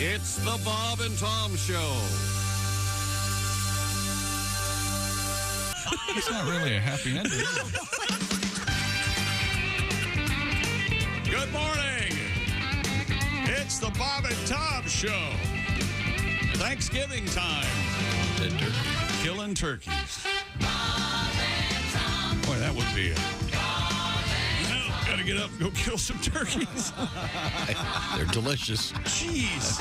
It's the Bob and Tom Show. It's not really a happy ending. Good morning. It's the Bob and Tom Show. Thanksgiving time. Killing turkeys. Boy, that would be it. Gotta get up and go kill some turkeys. They're delicious. Jeez.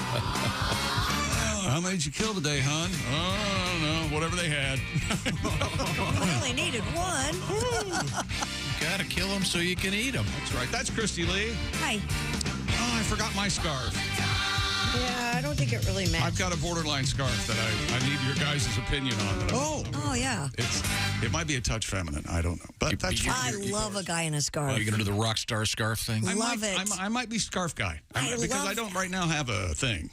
How many did you kill today, hon? Oh, I don't know. Whatever they had. We only needed one. Gotta kill them so you can eat them. That's right. That's Christy Lee. Hi. Oh, I forgot my scarf. Yeah, I don't think it really matters. I've got a borderline scarf that I need your guys' opinion on. Oh, yeah. It might be a touch feminine. I don't know. But that's I love a guy in a scarf. Are you going to do the rock star scarf thing? Love it. I might be scarf guy. I because I don't right now have a thing.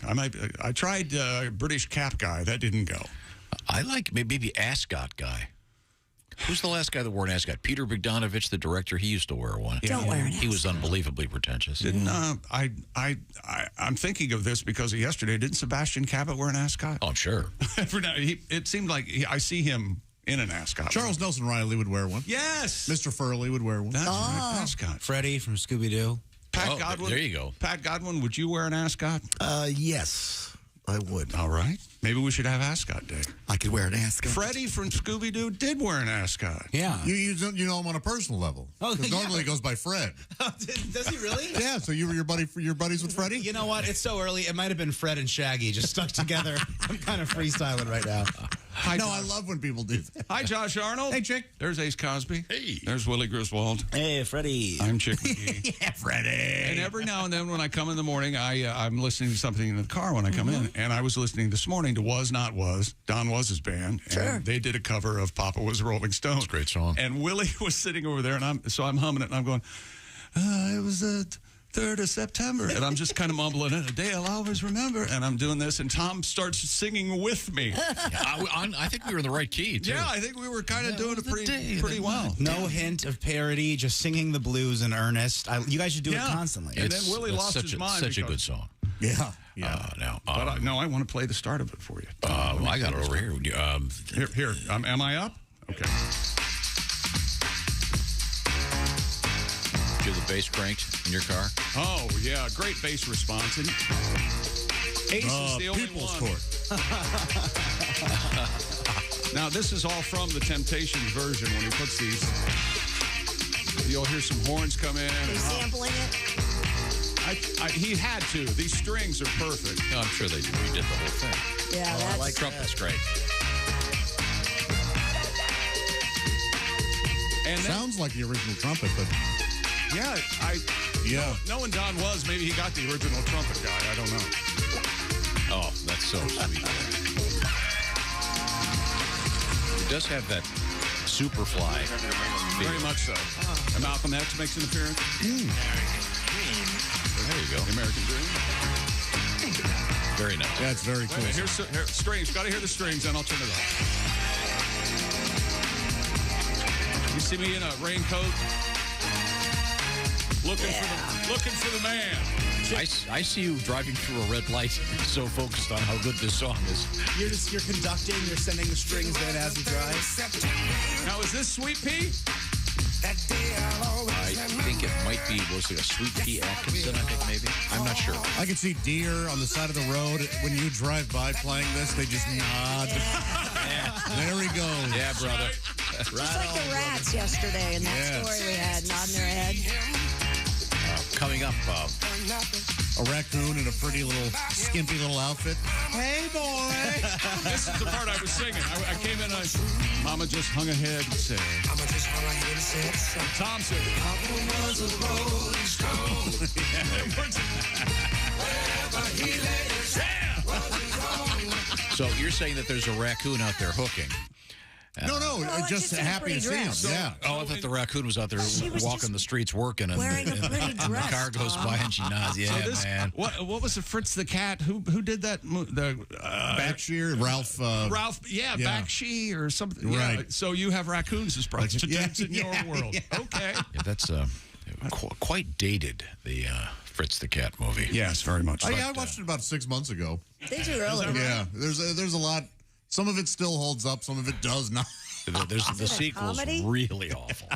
I tried British cap guy. That didn't go. I like maybe ascot guy. Who's the last guy that wore an ascot? Peter Bogdanovich, the director. He used to wear one. Don't wear an He was unbelievably pretentious. Didn't I'm thinking of this because of yesterday. Didn't Sebastian Cabot wear an ascot? Oh, I'm sure. For now, it seemed like I see him in an ascot. Charles Nelson Riley would wear one. Yes. Mr. Furley would wear one. That's right, ascot. Freddie from Scooby-Doo. Pat Godwin. There you go. Pat Godwin, would you wear an ascot? Yes, I would. All right. Maybe we should have ascot day. I could wear an ascot. Freddie from Scooby-Doo did wear an ascot. Yeah. You know him on a personal level. Oh, 'Cause normally he goes by Fred. Does he really? Yeah, so you're buddies with Freddie? You know what? It's so early. It might have been Fred and Shaggy just stuck together. I'm kind of freestyling right now. Hi, No, Josh. I love when people do that. Hi, Josh Arnold. Hey, Chick. There's Ace Cosby. Hey. There's Willie Griswold. Hey, Freddie. I'm Chick McGee. Yeah, Freddie. And every now and then when I come in the morning, I'm listening to something in the car when I come in. And I was listening this morning to Was Not Was, Don Was' band. Sure. And they did a cover of Papa Was a Rolling Stone. It's a great song. And Willie was sitting over there, and I'm humming it, and I'm going, it was the 3rd of September. And I'm just kind of mumbling it, a day I'll always remember. And I'm doing this, and Tom starts singing with me. I think we were in the right key, too. Yeah, I think we were kind of doing it pretty well. No hint of parody, just singing the blues in earnest. You guys should do it constantly. And then Willie lost his mind. Such a good song. Yeah. But I want to play the start of it for you. I got it over here. Here. Am I up? Okay. Do the bass cranked in your car? Oh, yeah. Great bass response. And Ace is the only People's one. Court. Now, this is all from the Temptations version when he puts these. You'll hear some horns come in. He's sampling it. He had to. These strings are perfect. No, I'm sure they did. We did the whole thing. Yeah, that's... I like trumpet's great. And then, Sounds like the original trumpet, but knowing Don Was, maybe he got the original trumpet guy. I don't know. Oh, that's so sweet. It does have that Superfly. Very much so. And Malcolm X makes an appearance. There you go. The American Dream. Very nice. that's very cool. Wait a minute, here's strings. Got to hear the strings, then I'll turn it off. You see me in a raincoat, looking for the man. I see you driving through a red light, so focused on how good this song is. You're conducting, you're sending the strings in as you drive. Now, is this Sweet Pea? I think it might be, was it a Sweet Pea Atkinson, I think, maybe? I'm not sure. I can see deer on the side of the road. When you drive by playing this, they just nod. There he goes. Yeah, brother. Just like the rats yesterday in that story we had, nodding their head. Coming up, A raccoon in a pretty little, skimpy little outfit. Hey, boy. This is the part I was singing. I came in, Mama just hung ahead and said. Tom said. Papa was a Rolling Stone. so you're saying that there's a raccoon out there hooking. No, it's just just happy to see him. dressed. Yeah. Oh, I thought the raccoon was out there was walking just the streets working, and wearing a pretty and the dress, car goes Tom. by and she nods. Yeah, man. What was it? Fritz the cat? Who did that? Backshear, Ralph. Ralph, Bakshi or something. Right. Yeah. So you have raccoons as prostitutes in your world. Okay. Yeah, that's quite dated. The Fritz the Cat movie. Yes, very much. Oh, yeah, I watched it about 6 months ago. Did you really? Yeah, there's a lot. Some of it still holds up. Some of it does not. The sequel's comedy? really awful.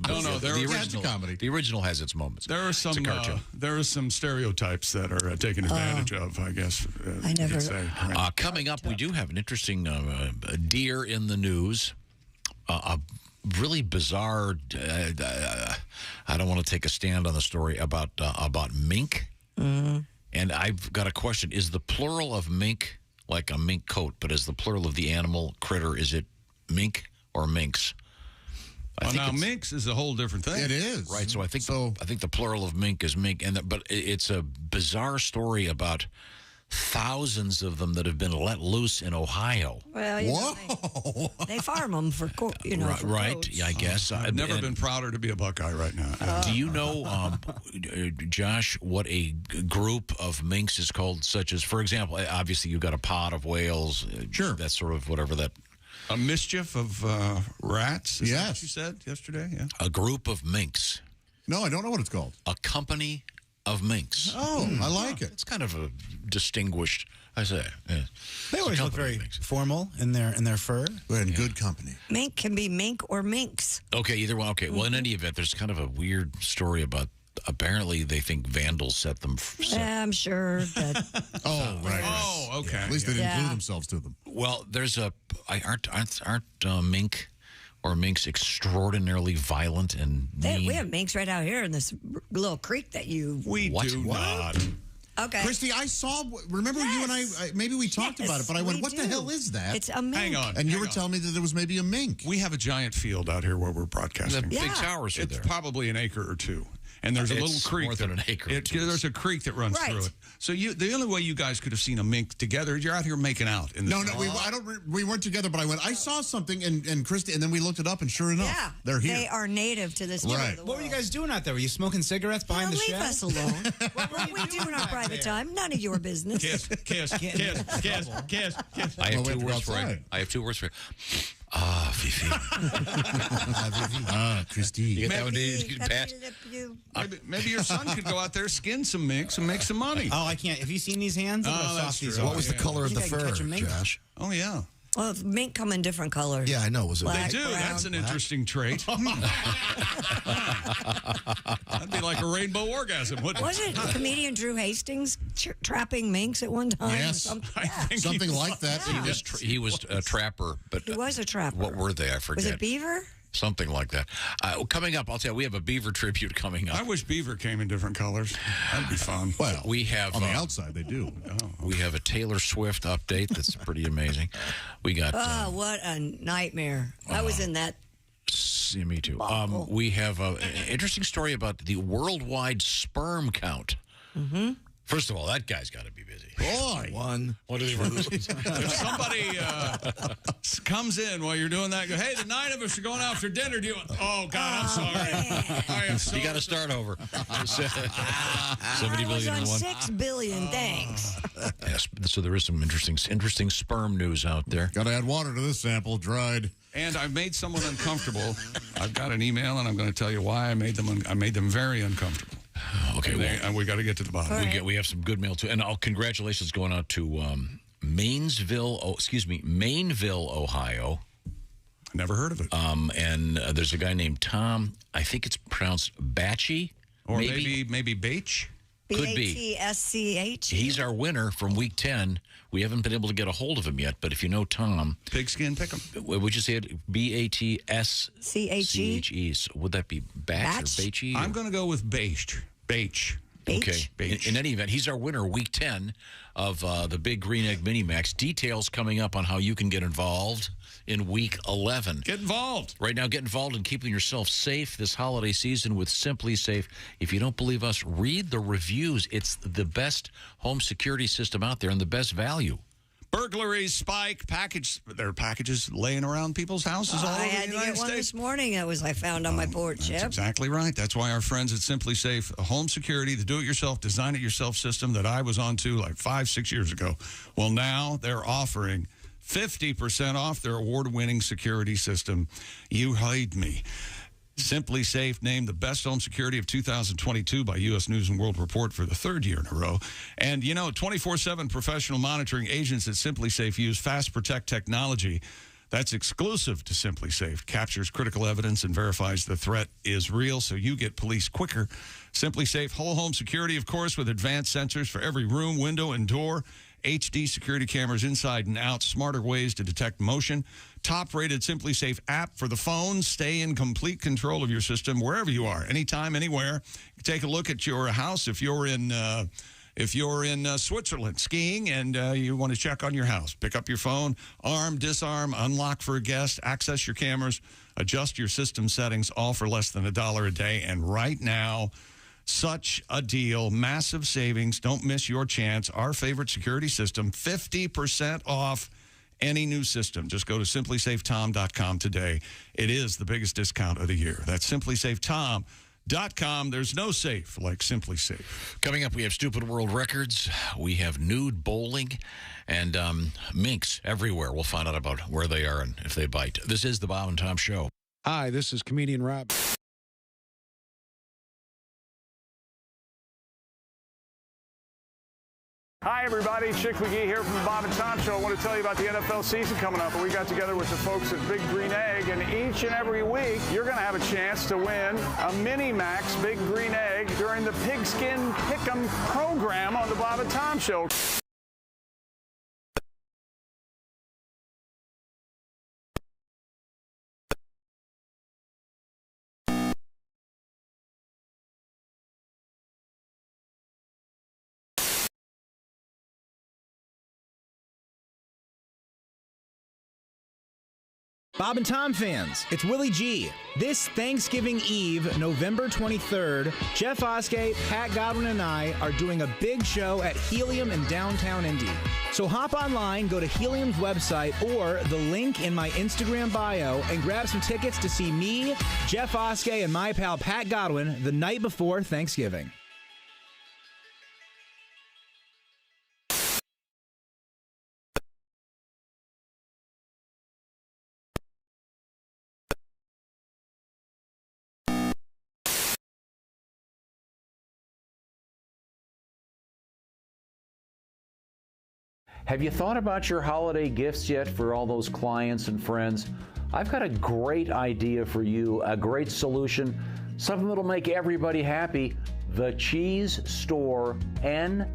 No, the it's a original comedy. The original has its moments. There are some It's a cartoon. there are some stereotypes that are taken advantage of, I guess. I never- you'd say. Coming up, we do have an interesting deer in the news. A really bizarre. I don't want to take a stand on the story about mink. And I've got a question: is the plural of mink like a mink coat? But is the plural of the animal critter? Is it mink or minks? Well, now minks is a whole different thing. It is Right, so I think the plural of mink is mink, but it's a bizarre story about thousands of them that have been let loose in Ohio. Well, you know, they farm them for, for Right, coats. yeah, I guess. I've never been prouder to be a Buckeye right now. Do you know, Josh, what a group of minks is called? Such as, for example, obviously you've got a pod of whales. Sure. That's sort of whatever that. A mischief of rats? Is that Yes. what you said yesterday? Yeah. A group of minks. No, I don't know what it's called. A company of minks. Oh, I like it. It's kind of a distinguished, I say. Yeah. They always look very formal in their fur. We're in good company. Mink can be mink or minks. Okay, either one. Okay, well, in any event, there's kind of a weird story about. Apparently, they think vandals set them. Yeah, I'm sure that. Oh, right. Oh, okay. At least they didn't Yeah. glue themselves to them. Well, there's aren't mink or minks extraordinarily violent and mean? We have minks right out here in this little creek that you. We What? do What? not. Okay. Christy, I saw. Remember you and I? Maybe we talked about it, but I went, we "What the do. hell is that?" It's a mink. Hang on. and you hang were on. telling me that there was maybe a mink. We have a giant field out here where we're The broadcasting. big Yeah. towers are It's there. probably an acre or two. And there's a It's little creek. more than an acre or two. There's a creek that runs Right. through it. So the only way you guys could have seen a mink together is you're out here making out. In the No, we weren't together, but I went. I saw something, and Christy, and then we looked it up, and sure enough, Yeah, they're here. They are native to this part Right. of the What were world. you guys doing out there? Were you smoking cigarettes behind the leave shed? us alone. What we do in our private time, none of your business. Kiss. I have Oh, wait, two we're words for you. outside. I have two words for you. Ah, Fifi. Christy. You get that one, dude? Pat? Maybe your son could go out there, skin some minks, and make some money. Oh, I can't. Have you seen these hands? Look Oh, how that's soft these true. are. What was the color of You the think I can fur, catch a mink? Josh? Oh, yeah. Well, mink come in different colors. Yeah, I know. Was it? Black, They do. brown. That's an interesting trait. That'd be like a rainbow orgasm, wouldn't it? Wasn't comedian Drew Hastings trapping minks at one time? Yes. Or something? I think Something like that. Yeah. He was a trapper, but He was a trapper. what were they? I Was forget. it beaver? Something like that. Coming up, I'll tell you, we have a beaver tribute coming I up. wish beaver came in different colors. That'd be fun. Well, We have on the outside they do. we have a Taylor Swift update that's pretty amazing. We got Oh, what a nightmare. I was in that. me too. We have an interesting story about the worldwide sperm count. Mm-hmm. First of all, that guy's got to be busy. Boy. One. What is If somebody comes in while you're doing that, go, hey, the 9 of us are going out for dinner. Do you? Oh God, I'm sorry. I am so. You got to start over. 70 I was billion on and one. 6 billion, thanks. Yes, so there is some interesting sperm news out there. Got to add water to this sample. Dried. And I've made someone uncomfortable. I've got an email, and I'm going to tell you why I made them. I made them very uncomfortable. Okay, well, And we got to get to the bottom. we have some good mail too, and congratulations going out to Mainville, Ohio. Never heard of it. And there's a guy named Tom. I think it's pronounced Batchy, Or maybe Bache. Could be. B-A-T-S-C-H. He's our winner from Week 10. We haven't been able to get a hold of him yet, but if you know Tom, Pigskin Pick'em. would you say it B-A-T-S? C-H-E. C-H-E. So would that be Batch or Batchy? I'm going to go with Bache. Bache. Okay. Bache. In any event, he's our winner, Week 10 of the Big Green Egg Mini Max. Details coming up on how you can get involved in Week 11. Get involved. Right now, get involved in keeping yourself safe this holiday season with Simply Safe. If you don't believe us, read the reviews. It's the best home security system out there and the best value. Burglaries spike. There are packages laying around people's houses all over I the had to United get one States. this morning. That was I found on my porch. That's Yep. exactly right. That's why our friends at Simply Safe, a home security, the do-it-yourself, design-it-yourself system that I was onto like 5-6 years ago. Well, now they're offering 50% off their award-winning security system. You heard me. Simply Safe named the best home security of 2022 by U.S. News & World Report for the third year in a row. And, 24/7 professional monitoring agents at Simply Safe use Fast Protect technology that's exclusive to Simply Safe, captures critical evidence and verifies the threat is real, so you get police quicker. Simply Safe whole home security, of course, with advanced sensors for every room, window, and door. HD security cameras inside and out, smarter ways to detect motion. Top-rated Simply Safe app for the phone. Stay in complete control of your system wherever you are, anytime, anywhere. Take a look at your house if you're in Switzerland skiing and you want to check on your house. Pick up your phone, arm, disarm, unlock for a guest, access your cameras, adjust your system settings, all for less than $1 a day. And right now, such a deal, massive savings. Don't miss your chance. Our favorite security system, 50% off any new system. Just go to simplysafetom.com today. It is the biggest discount of the year. That's simplysafetom.com. There's no safe like Simply Safe. Coming up, we have Stupid World Records. We have nude bowling and minks everywhere. We'll find out about where they are and if they bite. This is the Bob and Tom Show. Hi, this is comedian Rob. Hi, everybody. Chick McGee here from the Bob and Tom Show. I want to tell you about the NFL season coming up. We got together with the folks at Big Green Egg, and each and every week, you're going to have a chance to win a Mini Max Big Green Egg during the Pigskin Pick'em program on the Bob and Tom Show. Bob and Tom fans, it's Willie G. This Thanksgiving Eve, November 23rd, Jeff Oskey, Pat Godwin, and I are doing a big show at Helium in downtown Indy. So hop online, go to Helium's website or the link in my Instagram bio and grab some tickets to see me, Jeff Oskey, and my pal Pat Godwin the night before Thanksgiving. Have you thought about your holiday gifts yet for all those clients and friends? I've got a great idea for you, a great solution, something that'll make everybody happy. The Cheese Store, NNY.com.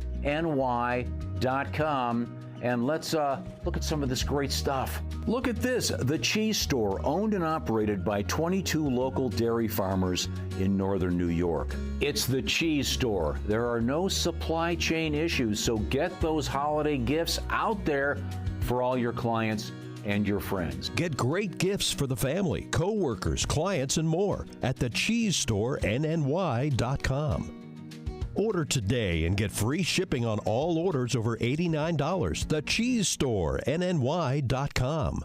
And let's look at some of this great stuff. Look at this, The Cheese Store, owned and operated by 22 local dairy farmers in northern New York. It's The Cheese Store. There are no supply chain issues, so get those holiday gifts out there for all your clients and your friends. Get great gifts for the family, co-workers, clients, and more at the Cheese Store, NNY.com. Order today and get free shipping on all orders over $89. The Cheese Store, NNY.com.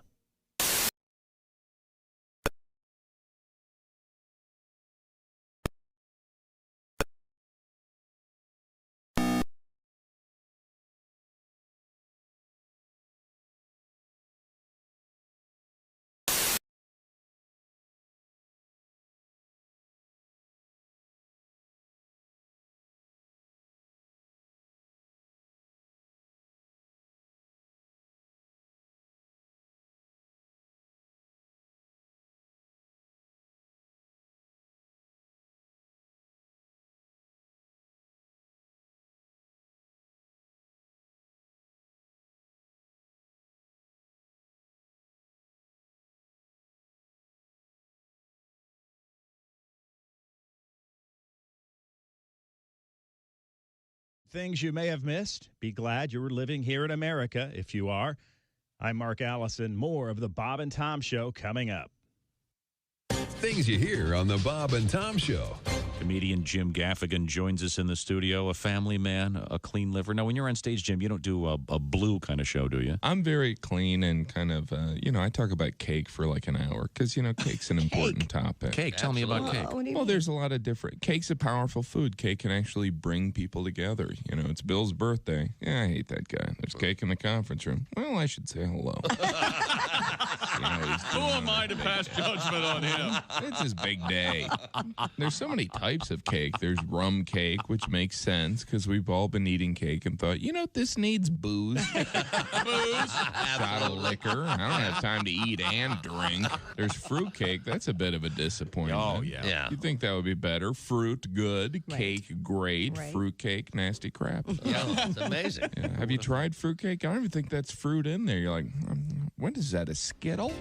Things you may have missed. Be glad you were living here in America if you are. I'm Mark Allison. More of the Bob and Tom Show coming up. Things you hear on the Bob and Tom Show. Comedian Jim Gaffigan joins us in the studio, a family man, a clean liver. Now, when you're on stage, Jim, you don't do a blue kind of show, do you? I'm very clean and kind of, I talk about cake for like an hour because, cake's an important topic. Cake, tell me about cake. Well, there's a lot of different. Cake's a powerful food. Cake can actually bring people together. It's Bill's birthday. Yeah, I hate that guy. There's cake in the conference room. Well, I should say hello. Who am I to pass judgment on him? It's his big day. There's so many types of cake. There's rum cake, which makes sense because we've all been eating cake and thought, this needs booze. Shot of liquor. I don't have time to eat and drink. There's fruit cake. That's a bit of a disappointment. Oh, yeah. You'd think that would be better. Fruit, good. Right. Cake, great. Right. Fruit cake, nasty crap. Yeah, it's amazing. Yeah. Have you tried fruit cake? I don't even think that's fruit in there. You're like, what is that, a Skittle?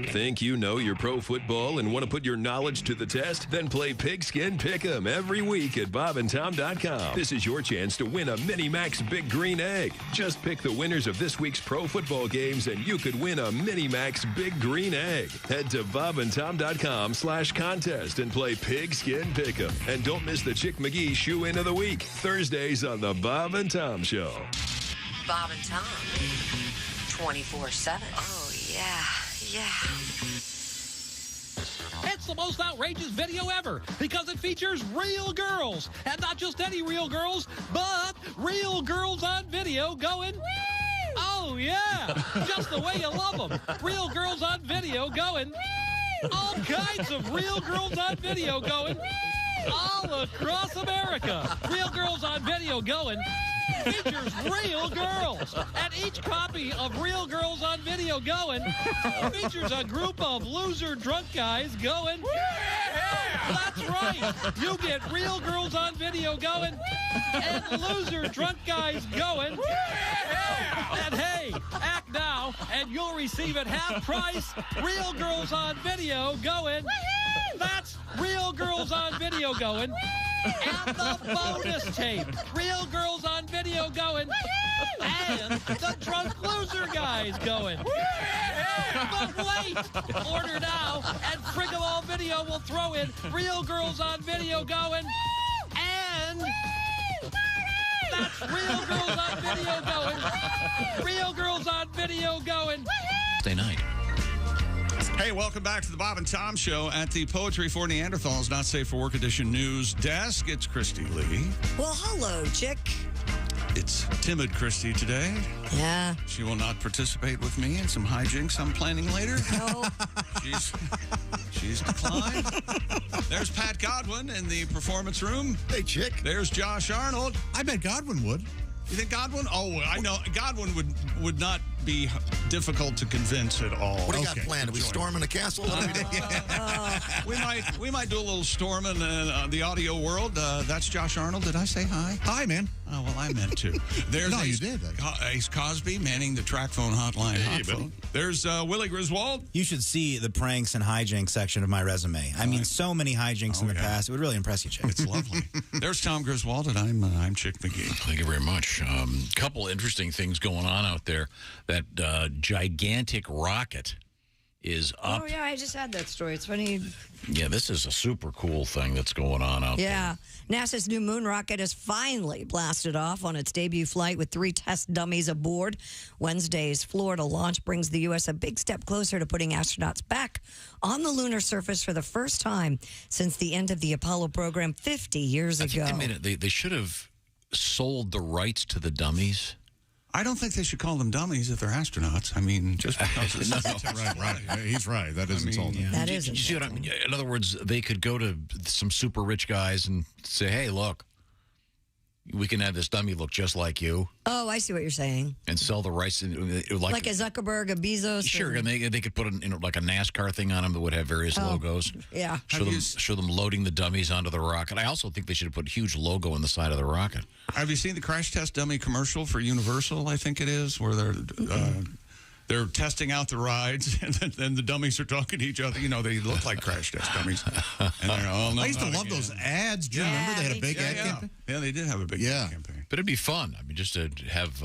Think you know your pro football and want to put your knowledge to the test? Then play Pigskin Pick'em every week at bobandtom.com. This is your chance to win a Mini Max Big Green Egg. Just pick the winners of this week's pro football games and you could win a Mini Max Big Green Egg. Head to bobandtom.com/contest and play Pigskin Pick'em. And don't miss the Chick McGee Shoe-In of the Week, Thursdays on the Bob and Tom Show. Bob and Tom, 24/7. Oh, yeah. It's the most outrageous video ever because it features real girls. And not just any real girls, but real girls on video going, woo! Oh, yeah. Just the way you love them. Real girls on video going, woo! All kinds of real girls on video going, woo! All across America. Real girls on video going, woo! Features real girls. And each copy of Real Girls on Video Going features a group of loser drunk guys going, yeah! That's right. You get Real Girls on Video Going and loser drunk guys going, yeah! And hey, act now and you'll receive at half price Real Girls on Video Going. That's Real Girls on Video Going. And the bonus tape, Real Girls on Video Going, and the drunk loser guys going. But wait, order now, and Frigolol Video will throw in Real Girls on Video Going, and that's Real Girls on Video Going. Real Girls on Video Going. Stay night. Hey, welcome back to the Bob and Tom Show at the Poetry for Neanderthals Not Safe for Work Edition news desk. It's Christy Lee. Well, hello, Chick. It's timid Christy today. Yeah. She will not participate with me in some hijinks I'm planning later. No. She's declined. There's Pat Godwin in the performance room. Hey, Chick. There's Josh Arnold. I bet Godwin would. You think Godwin? Oh, I know. Godwin would not be difficult to convince at all. What do you got planned? Are we storming a castle? We might do a little storming the audio world. That's Josh Arnold. Did I say hi? Hi, man. Oh, well, I meant to. There's No, you did. Ace Cosby manning the track phone hotline. Hey, hot phone. There's Willie Griswold. You should see the pranks and hijinks section of my resume. I mean, so many hijinks in the past. It would really impress you, Chick. It's lovely. There's Tom Griswold, and I'm Chick McGee. Thank you very much. Couple interesting things going on out there. That gigantic rocket is up. Oh, yeah, I just had that story. It's funny. Yeah, this is a super cool thing that's going on out there. Yeah. NASA's new moon rocket has finally blasted off on its debut flight with 3 test dummies aboard. Wednesday's Florida launch brings the U.S. a big step closer to putting astronauts back on the lunar surface for the first time since the end of the Apollo program 50 years ago. I think they should have sold the rights to the dummies. I don't think they should call them dummies if they're astronauts. I mean, just because it's right. He's right. That is insulting. That is you see what I mean? In other words, they could go to some super rich guys and say, hey, look, we can have this dummy look just like you. Oh, I see what you're saying. And sell the rights. Like a Zuckerberg, a Bezos. Sure, and they could put like a NASCAR thing on them that would have various logos. Yeah. Show them loading the dummies onto the rocket. I also think they should have put a huge logo on the side of the rocket. Have you seen the crash test dummy commercial for Universal, I think it is, where they're testing out the rides, and then the dummies are talking to each other. You know, they look like crash test dummies. And they're all, no, I used to love those ads. Do you remember they had a big ad campaign? Yeah, they did have a big ad campaign. But it'd be fun. I mean, just to have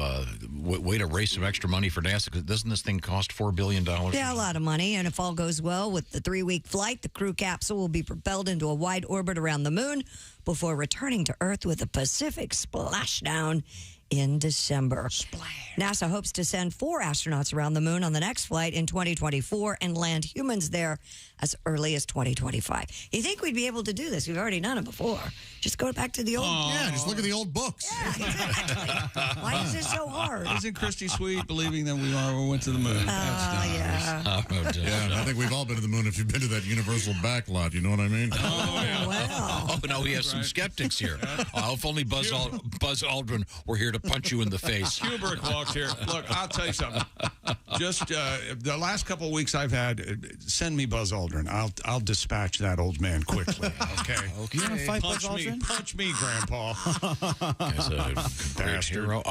way to raise some extra money for NASA. Because doesn't this thing cost $4 billion? Yeah, a lot of money. And if all goes well with the 3-week flight, the crew capsule will be propelled into a wide orbit around the moon before returning to Earth with a Pacific splashdown in December. NASA hopes to send 4 astronauts around the moon on the next flight in 2024 and land humans there as early as 2025. You think we'd be able to do this? We've already done it before. Just go back to the old... Yeah, just look at the old books. Yeah, exactly. Why is this so hard? Isn't Christy sweet believing that we went to the moon? Yeah. Yeah, I think we've all been to the moon if you've been to that Universal backlot. You know what I mean? Oh, now we have some skeptics here. If only Buzz Aldrin were here to punch you in the face. Kubrick walks here. Look, I'll tell you something. Just the last couple of weeks I've had, send me Buzz Aldrin. I'll dispatch that old man quickly. Okay. You want to fight Buzz Aldrin? Punch me, Grandpa. As a great hero.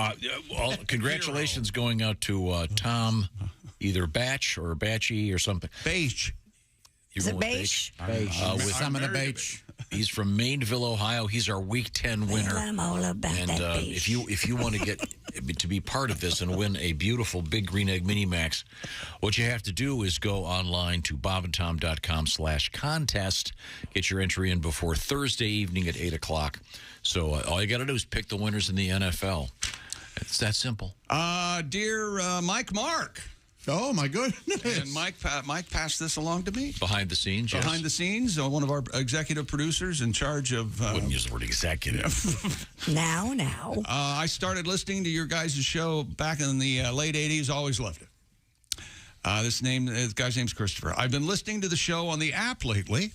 Well, congratulations going out to Tom, either Batch or Batchy or something. Beach. Is it Beach? With Summon a Beach. He's from Maineville, Ohio. He's our Week 10 winner. I'm all about And that beach. if you want to get to be part of this and win a beautiful Big Green Egg Mini Max, what you have to do is go online to bobandtom.com/contest. Get your entry in before Thursday evening at 8 o'clock. So all you got to do is pick the winners in the NFL. It's that simple. Dear Mike Mark. Oh, my goodness. And Mike passed this along to me. Behind the scenes, yes. Behind the scenes, one of our executive producers in charge of... Wouldn't use the word executive. Now. I started listening to your guys' show back in the late 80s. Always loved it. This guy's name's Christopher. I've been listening to the show on the app lately.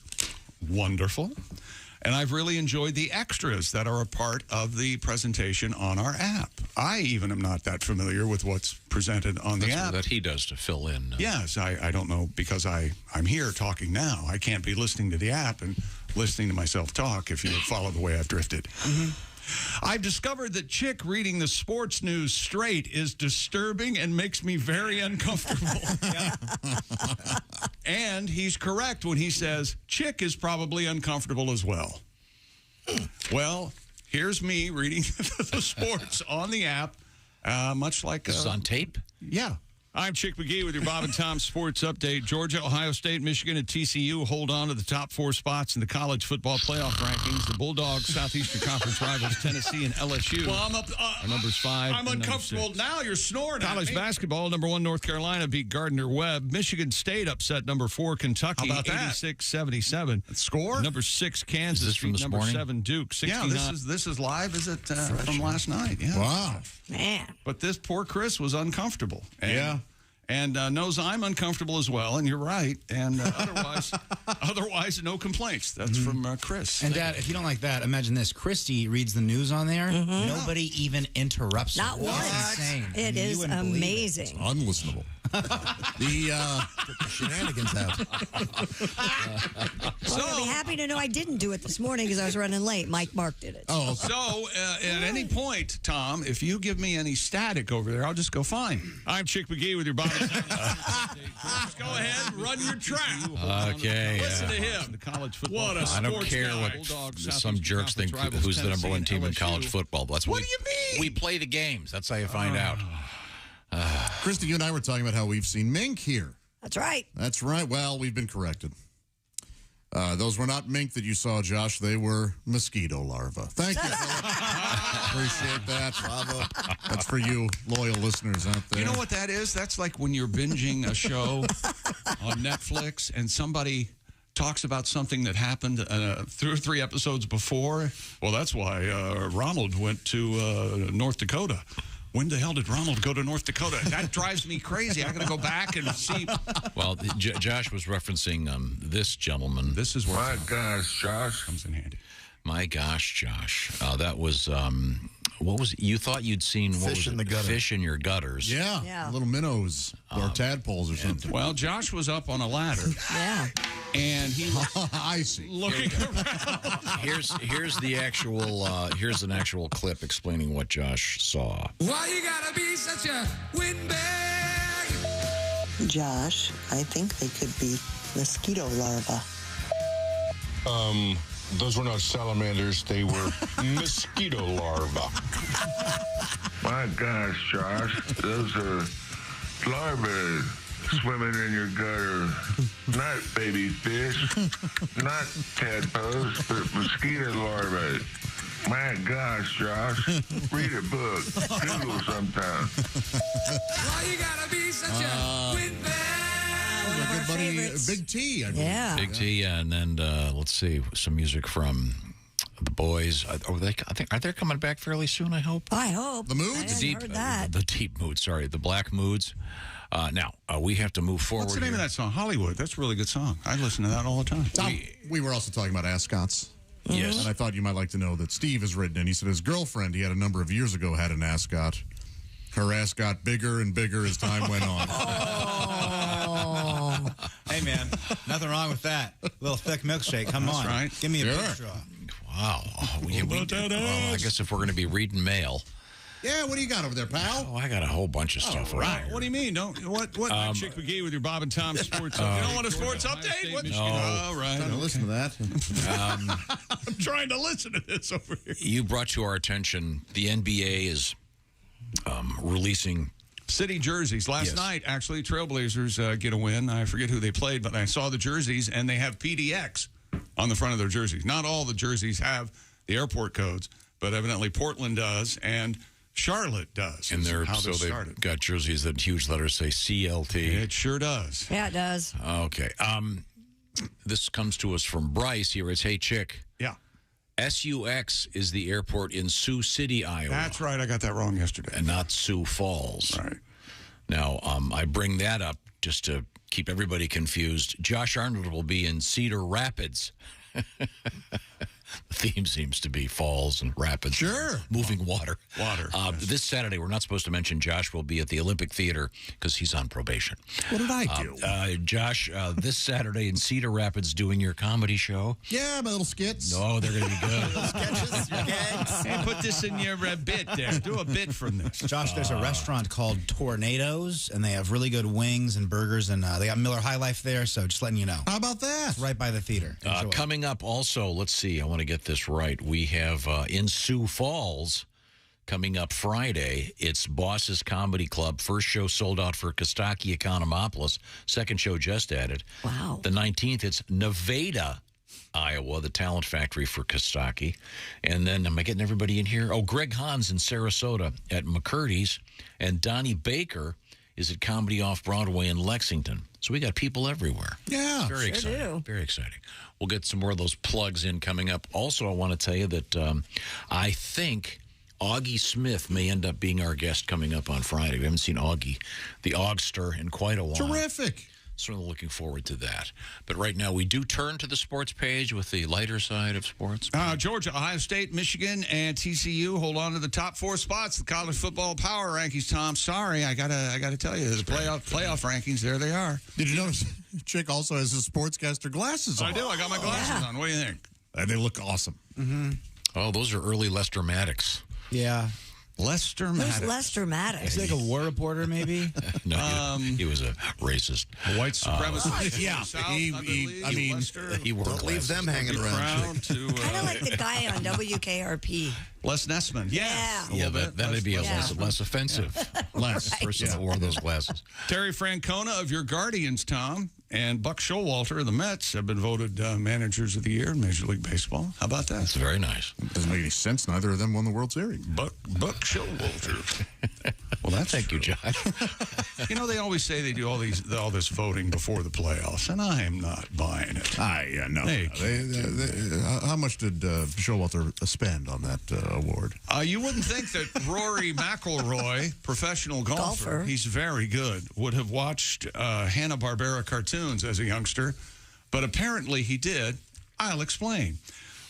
Wonderful. And I've really enjoyed the extras that are a part of the presentation on our app. I even am not that familiar with what's presented on the app. That he does to fill in. Yes, I don't know, because I'm here talking now. I can't be listening to the app and listening to myself talk if you follow the way I've drifted. Mm-hmm. I've discovered that Chick reading the sports news straight is disturbing and makes me very uncomfortable. And he's correct when he says Chick is probably uncomfortable as well. Well, here's me reading the sports on the app, much like... This is on tape? Yeah. I'm Chick McGee with your Bob and Tom Sports Update. Georgia, Ohio State, Michigan, and TCU hold on to the top 4 spots in the college football playoff rankings. The Bulldogs, Southeastern Conference rivals, Tennessee and LSU. Well, I'm up. Are numbers 5. I'm uncomfortable now. You're snoring. College basketball, number 1, North Carolina beat Gardner-Webb. Michigan State upset number 4, Kentucky, How about that? 86-77. Score? Number 6, Kansas Is this from beat this number morning? 7, Duke. 69. Yeah, this is live. Is it from last night? Yeah. Wow. Man. But this poor Chris was uncomfortable. Yeah. And knows I'm uncomfortable as well, and you're right. And otherwise, no complaints. That's from Chris. And Dad, if you don't like that, imagine this. Christy reads the news on there. Mm-hmm. Nobody even interrupts her. Not once. That's insane. It is amazing. Unlistenable. The shenanigans out. Well, you'll be happy to know I didn't do it this morning because I was running late. Mike Mark did it. Oh, okay. So, at any point, Tom, if you give me any static over there, I'll just go fine. I'm Chick McGee with your Bob. Just go ahead, run your trap. Okay. Listen to him. The college football. What a I don't sports care guy. what Bulldogs, some jerks think who's the number 1 team in college football. That's What do you mean? We play the games. That's how you find out. Christy, you and I were talking about how we've seen mink here. That's right. That's right. Well, we've been corrected. Those were not mink that you saw, Josh. They were mosquito larvae. Thank you. Appreciate that. Bravo. That's for you loyal listeners out there. You know what that is? That's like when you're binging a show on Netflix and somebody talks about something that happened 2 or 3 episodes before. Well, that's why Ronald went to North Dakota. When the hell did Ronald go to North Dakota? That drives me crazy. I got to go back and see. Well, Josh was referencing this gentleman. This is where my gosh, Josh comes in handy. My gosh, Josh. That was what was it? You thought you'd seen Fish in the gutter. Fish in your gutters. Yeah. Little minnows or tadpoles or something. Well, Josh was up on a ladder. Yeah. And he was I see. looking around. Here's the actual here's an actual clip explaining what Josh saw. Why you gotta be such a windbag? Josh, I think they could be mosquito larvae. Those were not salamanders. They were mosquito larvae. My gosh, Josh. Those are larvae swimming in your gutter. Not baby fish, not tadpoles, but mosquito larvae. My gosh, Josh. Read a book. Doodle sometime. Why you gotta be such a windbag? Our good buddy Big T. I believe. Yeah. Big T, and then let's see, some music from the boys. Are they coming back fairly soon? I hope. I hope. The Moods? I hadn't heard that. The Deep Moods. Sorry, the Black Moods. Now we have to move forward. What's the name here. of that song? Hollywood. That's a really good song. I listen to that all the time. We were also talking about ascots. Yes. And I thought you might like to know that Steve has written in. He said his girlfriend he had a number of years ago had an ascot. Her ass got bigger and bigger as time went on. Oh. Hey, man, nothing wrong with that. A little thick milkshake. Come That's on. right. Give me a big straw. Wow. I guess if we're going to be reading mail. Yeah, what do you got over there, pal? Oh, I got a whole bunch of stuff. Right. What do you mean? What Chick McGee with your Bob and Tom sports update? You don't want a sports update? What? No. All right. Trying to listen to that. I'm trying to listen to this over here. You brought to our attention the NBA is releasing city jerseys. Last night, actually, Trailblazers get a win. I forget who they played, but I saw the jerseys, and they have PDX on the front of their jerseys. Not all the jerseys have the airport codes, but evidently Portland does, and Charlotte does. And they've started. got jerseys that huge letters say CLT. It sure does. Yeah, it does. Okay. This comes to us from Bryce. He writes, "Hey, Chick. Yeah. SUX is the airport in Sioux City, Iowa. That's right. I got that wrong yesterday. And not Sioux Falls. Right. Now, I bring that up just to keep everybody confused. Josh Arnold will be in Cedar Rapids. The theme seems to be falls and rapids. Sure. Moving water. Water. Yes. This Saturday, we're not supposed to mention Josh will be at the Olympic Theater because he's on probation. What did I do? Josh, this Saturday in Cedar Rapids doing your comedy show. Yeah, my little skits. No, they're going to be good. Sketches, your gags. Hey, put this in your bit there. Do a bit from this. Josh, there's a restaurant called Tornadoes, and they have really good wings and burgers, and they got Miller High Life there, so just letting you know. How about that? It's right by the theater. Enjoy. Coming up also, let's see, I want to get this right. We have in Sioux Falls coming up Friday. It's Boss's Comedy Club. First show sold out for Kostaki Economopolis. Second show just added. Wow. The 19th, it's Nevada, Iowa, the talent factory for Kostaki. And then, am I getting everybody in here? Oh, Greg Hans in Sarasota at McCurdy's. And Donnie Baker is at Comedy Off-Broadway in Lexington. So we got people everywhere. Yeah. Very exciting. Very exciting. We'll get some more of those plugs in coming up. Also, I want to tell you that I think Augie Smith may end up being our guest coming up on Friday. We haven't seen Augie, the Augster, in quite a while. Terrific. Certainly looking forward to that. But right now, we do turn to the sports page with the lighter side of sports. Georgia, Ohio State, Michigan, and TCU hold on to the top 4 spots. The college football power rankings, Tom. Sorry, I gotta tell you, the playoff rankings, there they are. Did you notice Chick also has his sportscaster glasses on? I do. I got my glasses on. What do you think? They look awesome. Mm-hmm. Oh, those are early Lester Maddox. Yeah. Lester Maddox. Who's Lester Maddox? He's like a war reporter, maybe? No, he was a racist. A white supremacist. Yeah. South, I mean, Lester, he wore Don't leave them hanging around. Kind of like the guy on WKRP. Les Nessman. Yes. Yeah, that'd be less offensive. Less person that wore those glasses. Terry Francona of your Guardians, Tom, and Buck Showalter of the Mets have been voted managers of the year in Major League Baseball. How about that? That's very nice. Doesn't make any sense. Neither of them won the World Series. Buck Showalter. Well, that's Thank true. you, Josh. You know, they always say they do all this voting before the playoffs, and I am not buying it. No. How much did Showalter spend on that award? You wouldn't think that Rory McIlroy, professional golfer, he's very good, would have watched Hanna-Barbera cartoons as a youngster, but apparently he did. I'll explain.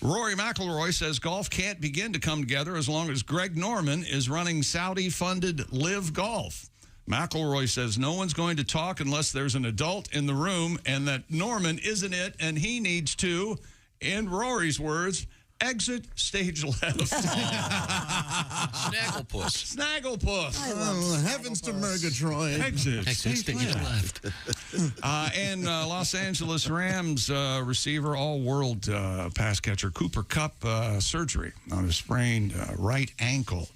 Rory McIlroy says golf can't begin to come together as long as Greg Norman is running Saudi-funded Live Golf. McIlroy says no one's going to talk unless there's an adult in the room and that Norman isn't it, and he needs to, in Rory's words, exit stage left. Snagglepuss. Snagglepuss. Heavens to Murgatroyd. Exit stage left. And Los Angeles Rams receiver, all-world pass catcher Cooper Kupp surgery on his sprained right ankle.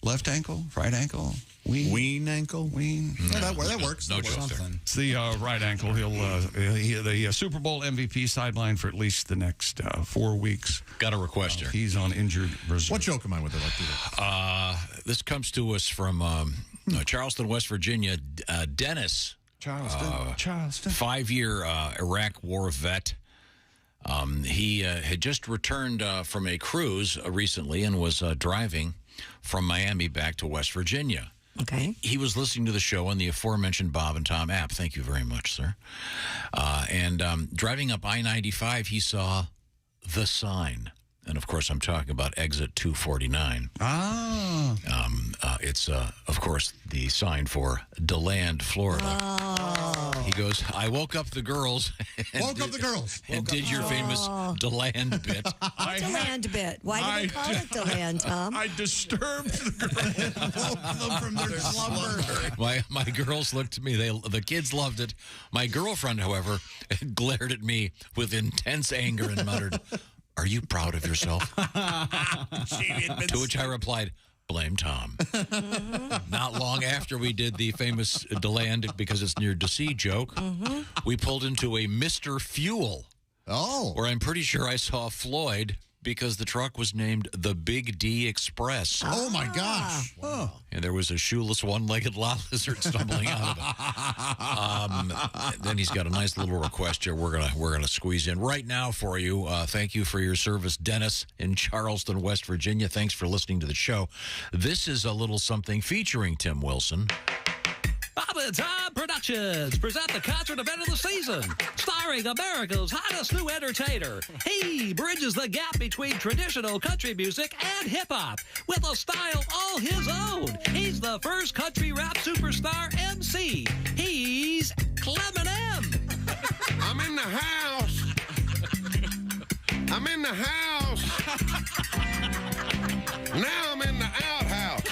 left ankle, right ankle, ween ankle, ween. Yeah, that works. No joke there. It's the right ankle. He'll the Super Bowl MVP sideline for at least the next 4 weeks. Got a request here. He's on injured reserve. What joke am I with it like This comes to us from Charleston, West Virginia. Dennis. Charleston. 5-year Iraq War vet. He had just returned from a cruise recently and was driving from Miami back to West Virginia. Okay. He was listening to the show on the aforementioned Bob and Tom app. Thank you very much, sir. And driving up I-95, he saw the sign. And, of course, I'm talking about exit 249. Ah. It's, of course, the sign for DeLand, Florida. Oh. He goes, I woke up the girls. And did your famous DeLand bit. DeLand bit. Why do they call it DeLand, Tom? I disturbed the girls. Woke them from their slumber. My girls looked at me. The kids loved it. My girlfriend, however, glared at me with intense anger and muttered, "Are you proud of yourself?" To which I replied, "Blame Tom." Not long after we did the famous DeLand, because it's near DC joke, we pulled into a Mr. Fuel. Oh. Where I'm pretty sure I saw Floyd because the truck was named the Big D Express. Oh, my gosh. Wow. And there was a shoeless, one-legged lot lizard stumbling out of it. Then he's got a nice little request here we're gonna squeeze in right now for you. Thank you for your service, Dennis in Charleston, West Virginia. Thanks for listening to the show. This is a little something featuring Tim Wilson. Bob and Tom Productions present the concert event of the season, starring America's hottest new entertainer. He bridges the gap between traditional country music and hip-hop with a style all his own. He's the first country rap superstar MC. He's Clement M. I'm in the house. I'm in the house. Now I'm in the outhouse.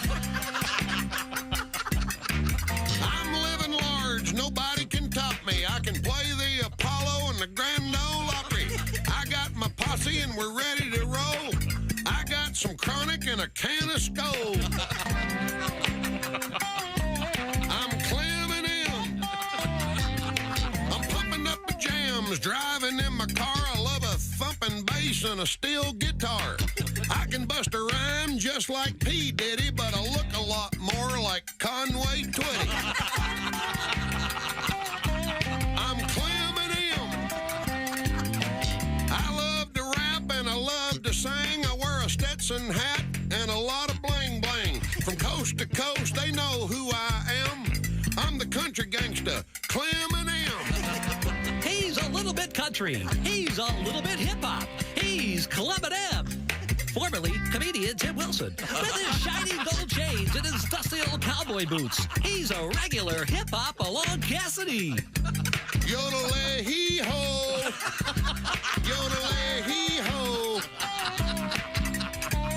Nobody can top me. I can play the Apollo and the Grand Ole Opry. I got my posse and we're ready to roll. I got some chronic and a can of Skull. I'm Clement M. I'm pumping up the jams, driving in my car. I love a thumping bass and a steel guitar. I can bust a rhyme just like P. Diddy, but I look a lot more like Conway Twitty. I'm Clement M. I love to rap and I love to sing. I wear a Stetson hat and a lot of bling bling. From coast to coast, they know who I am. I'm the country gangsta, Clement M. He's a little bit country. He's a little bit hip-hop. He's Clement M. Formerly comedian Tim Wilson. With his shiny gold chains and his dusty old cowboy boots, he's a regular hip-hop along Cassidy. Yodelay-hee-ho. Yodelay-hee-ho.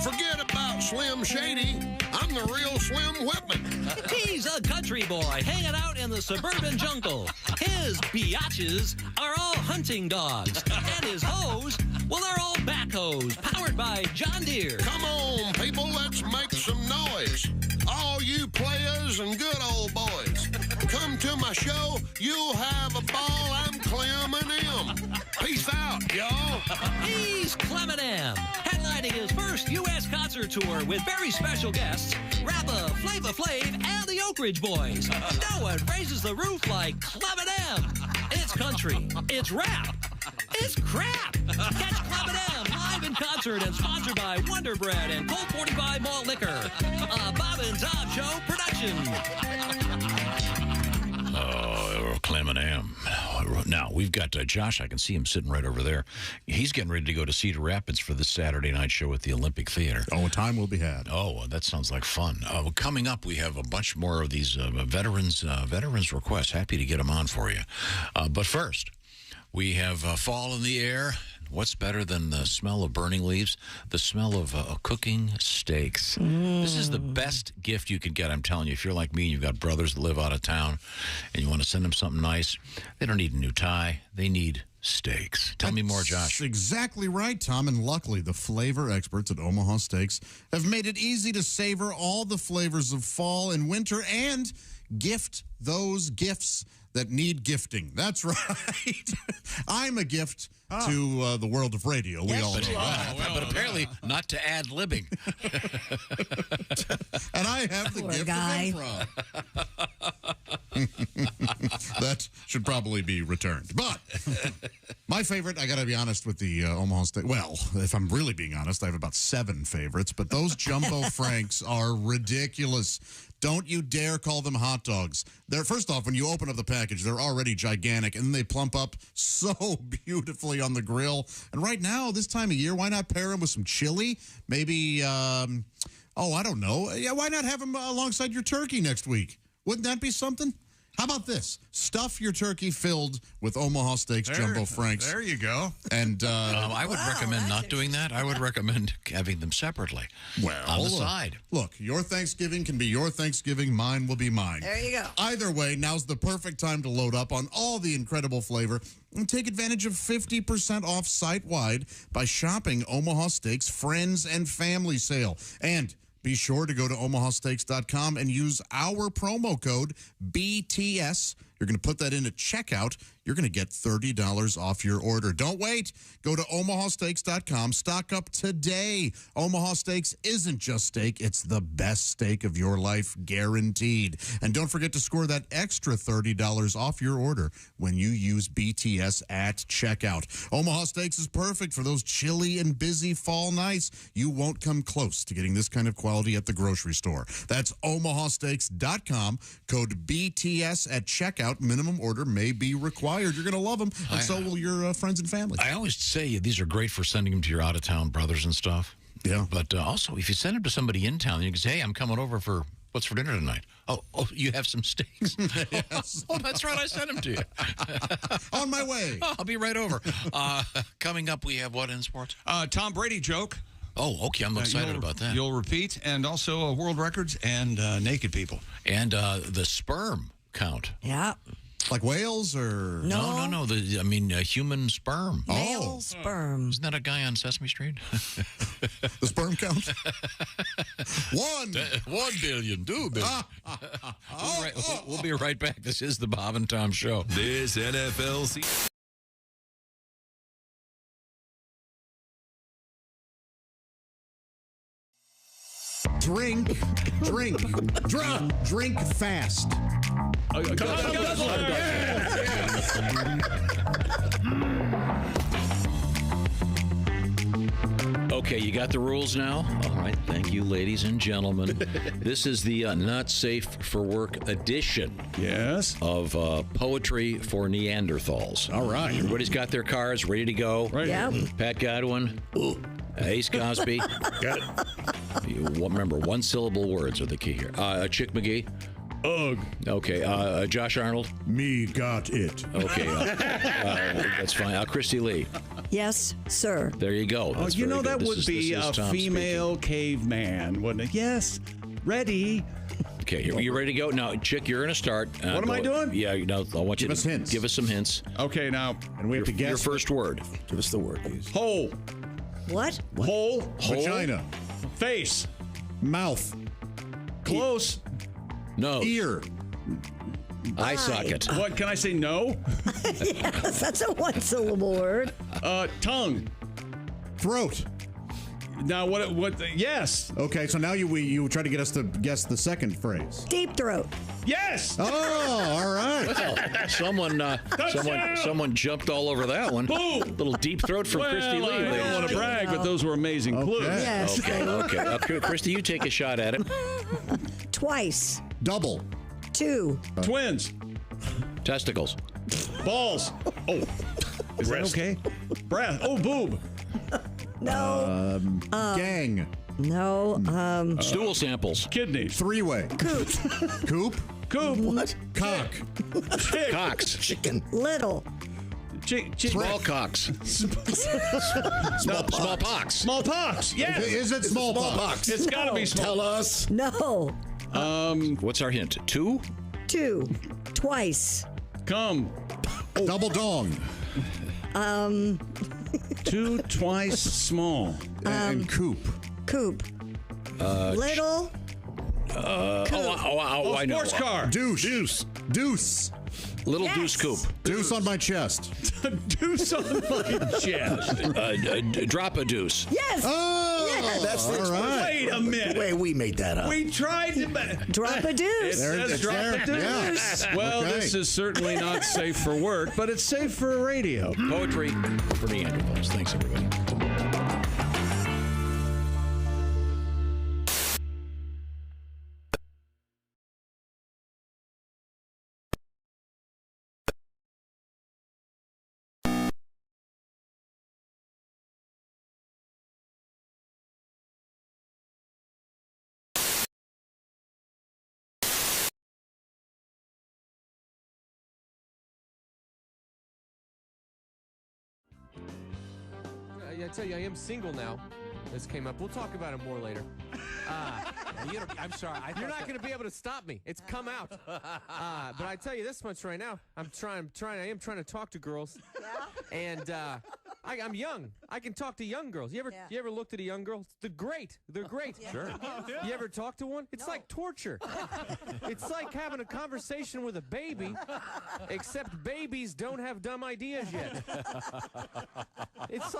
Forget about Slim Shady. I'm the real Slim Whitman. He's a country boy hanging out in the suburban jungle. His biatches are all hunting dogs. And his hoes, well, they're all backhoes powered by John Deere. Come on, people, let's make some noise. All you players and good old boys. Come to my show, you'll have a ball. I'm Clement M. Peace out, y'all. He's Clement M. Headlining his first U.S. concert tour with very special guests, Rappa, Flava Flav, and the Oak Ridge Boys. No one raises the roof like Clement M. It's country. It's rap. It's crap. Catch Clement M live in concert and sponsored by Wonder Bread and Colt 45 Malt Liquor. A Bob and Tom Show production. Oh, Clement M. Now, we've got Josh. I can see him sitting right over there. He's getting ready to go to Cedar Rapids for the Saturday night show at the Olympic Theater. Oh, a time will be had. Oh, that sounds like fun. Coming up, we have a bunch more of these veterans requests. Happy to get them on for you. But first, we have fall in the air. what's better than the smell of burning leaves? The smell of cooking steaks. This is the best gift you could get, I'm telling you. If you're like me and you've got brothers that live out of town and you want to send them something nice, they don't need a new tie. They need steaks. Tell me more, Josh. That's exactly right, Tom. And luckily, the flavor experts at Omaha Steaks have made it easy to savor all the flavors of fall and winter and gift those gifts that need gifting. That's right. I'm a gift to the world of radio. We all know that. But apparently not to ad-libbing. And I have the gift of improv. That should probably be returned. But my favorite, I got to be honest with the Omaha Steak. Well, if I'm really being honest, I have about 7 favorites. But those Jumbo Franks are ridiculous. Don't you dare call them hot dogs. They're, first off, when you open up the package, they're already gigantic, and then they plump up so beautifully on the grill. And right now, this time of year, why not pair them with some chili? Maybe, I don't know. Yeah, why not have them alongside your turkey next week? Wouldn't that be something? How about this? Stuff your turkey filled with Omaha Steaks Jumbo Franks. There you go. And I would recommend not doing that. I would recommend having them separately on the side. Look, your Thanksgiving can be your Thanksgiving. Mine will be mine. There you go. Either way, now's the perfect time to load up on all the incredible flavor and take advantage of 50% off site-wide by shopping Omaha Steaks Friends and Family Sale. And be sure to go to omahasteaks.com and use our promo code BTS. You're going to put that in at checkout. You're going to get $30 off your order. Don't wait. Go to omahasteaks.com. Stock up today. Omaha Steaks isn't just steak. It's the best steak of your life, guaranteed. And don't forget to score that extra $30 off your order when you use BTS at checkout. Omaha Steaks is perfect for those chilly and busy fall nights. You won't come close to getting this kind of quality at the grocery store. That's omahasteaks.com. Code BTS at checkout. Minimum order may be required. You're going to love them, and so will your friends and family. I always say these are great for sending them to your out-of-town brothers and stuff. Yeah. But also, if you send them to somebody in town, you can say, hey, I'm coming over for, what's for dinner tonight? Oh, you have some steaks? Yes. Oh, that's right, I sent them to you. On my way. Oh, I'll be right over. Coming up, we have what in sports? Tom Brady joke. Oh, okay, I'm excited about that. You'll repeat, and also world records and naked people. And the sperm count. Yeah. Like whales or? No. Human sperm. Male sperm. Isn't that a guy on Sesame Street? The sperm count? 1 billion, 2 billion. We'll be right back. This is the Bob and Tom Show. This NFL season. Drink fast. Okay, you got the rules now? All right, thank you, ladies and gentlemen. This is the Not Safe for Work edition of Poetry for Neanderthals. All right. Everybody's got their cards ready to go. Right. Yeah. Pat Godwin. Ace Cosby. Got it. Remember, one-syllable words are the key here. Chick McGee. Ugh. Okay. Josh Arnold. Me got it. Okay. That's fine. Christy Lee. Yes, sir. There you go. That's you know very good. that would be a Tom female caveman, wouldn't it? Yes. Ready. Okay, you ready to go? Now, Chick, you're going to start. What am I doing? Yeah, I want you to hints. give us some hints. Okay, now. And we have to guess. Your first word. Give us the word, please. Hole. What? Hole. Vagina. Face. Mouth. Close. Nose. Ear. Eye socket. What, can I say no? Yes, that's a one-syllable word. Tongue. Throat. Now, what, yes. Okay, so now you try to get us to guess the second phrase. Deep throat. Yes. Oh, all right. Well, someone jumped all over that one. Boom. Little deep throat from Christy Lee. I don't want to brag, but those were amazing clues. Yes. Okay. Christy, you take a shot at it. Twice. Double. 2. Twins. Testicles. Balls. Oh. Is that okay? Breath. Oh, boob. No. Gang. No. Stool samples. Kidneys. Three-way. Coop. Coop. Coop. What? Cock. Chick. Cocks. Chicken. Little. Smallcocks. Smallpox. Smallpox. Yes. Is it smallpox? It's got to be small. Tell us. No. What's our hint? 2? 2. Twice. Come. Double dong. 2 twice small. And coop. Coop. Little. I know. Sports car. Deuce. Little Yes. deuce coop. Deuce on my chest. Deuce on my chest. Drop a deuce. Yes. Oh, Yes. That's the all right. Wait a minute. Wait, we made that up. We tried to. Drop a deuce. Says It's drop there. a deuce. Yeah. Well, Okay. this is certainly not safe for work, but it's safe for radio. Poetry for Neanderthals. Thanks, everybody. I tell you, I am single now. This came up. We'll talk about it more later. I'm sorry. You're not going to be able to stop me. It's come out. But I tell you this much right now. I am trying to talk to girls. Yeah. And I'm young. I can talk to young girls. You ever looked at a young girl? They're great. They're great. Yeah. Sure. You ever talk to one? It's like torture. It's like having a conversation with a baby, except babies don't have dumb ideas yet. It's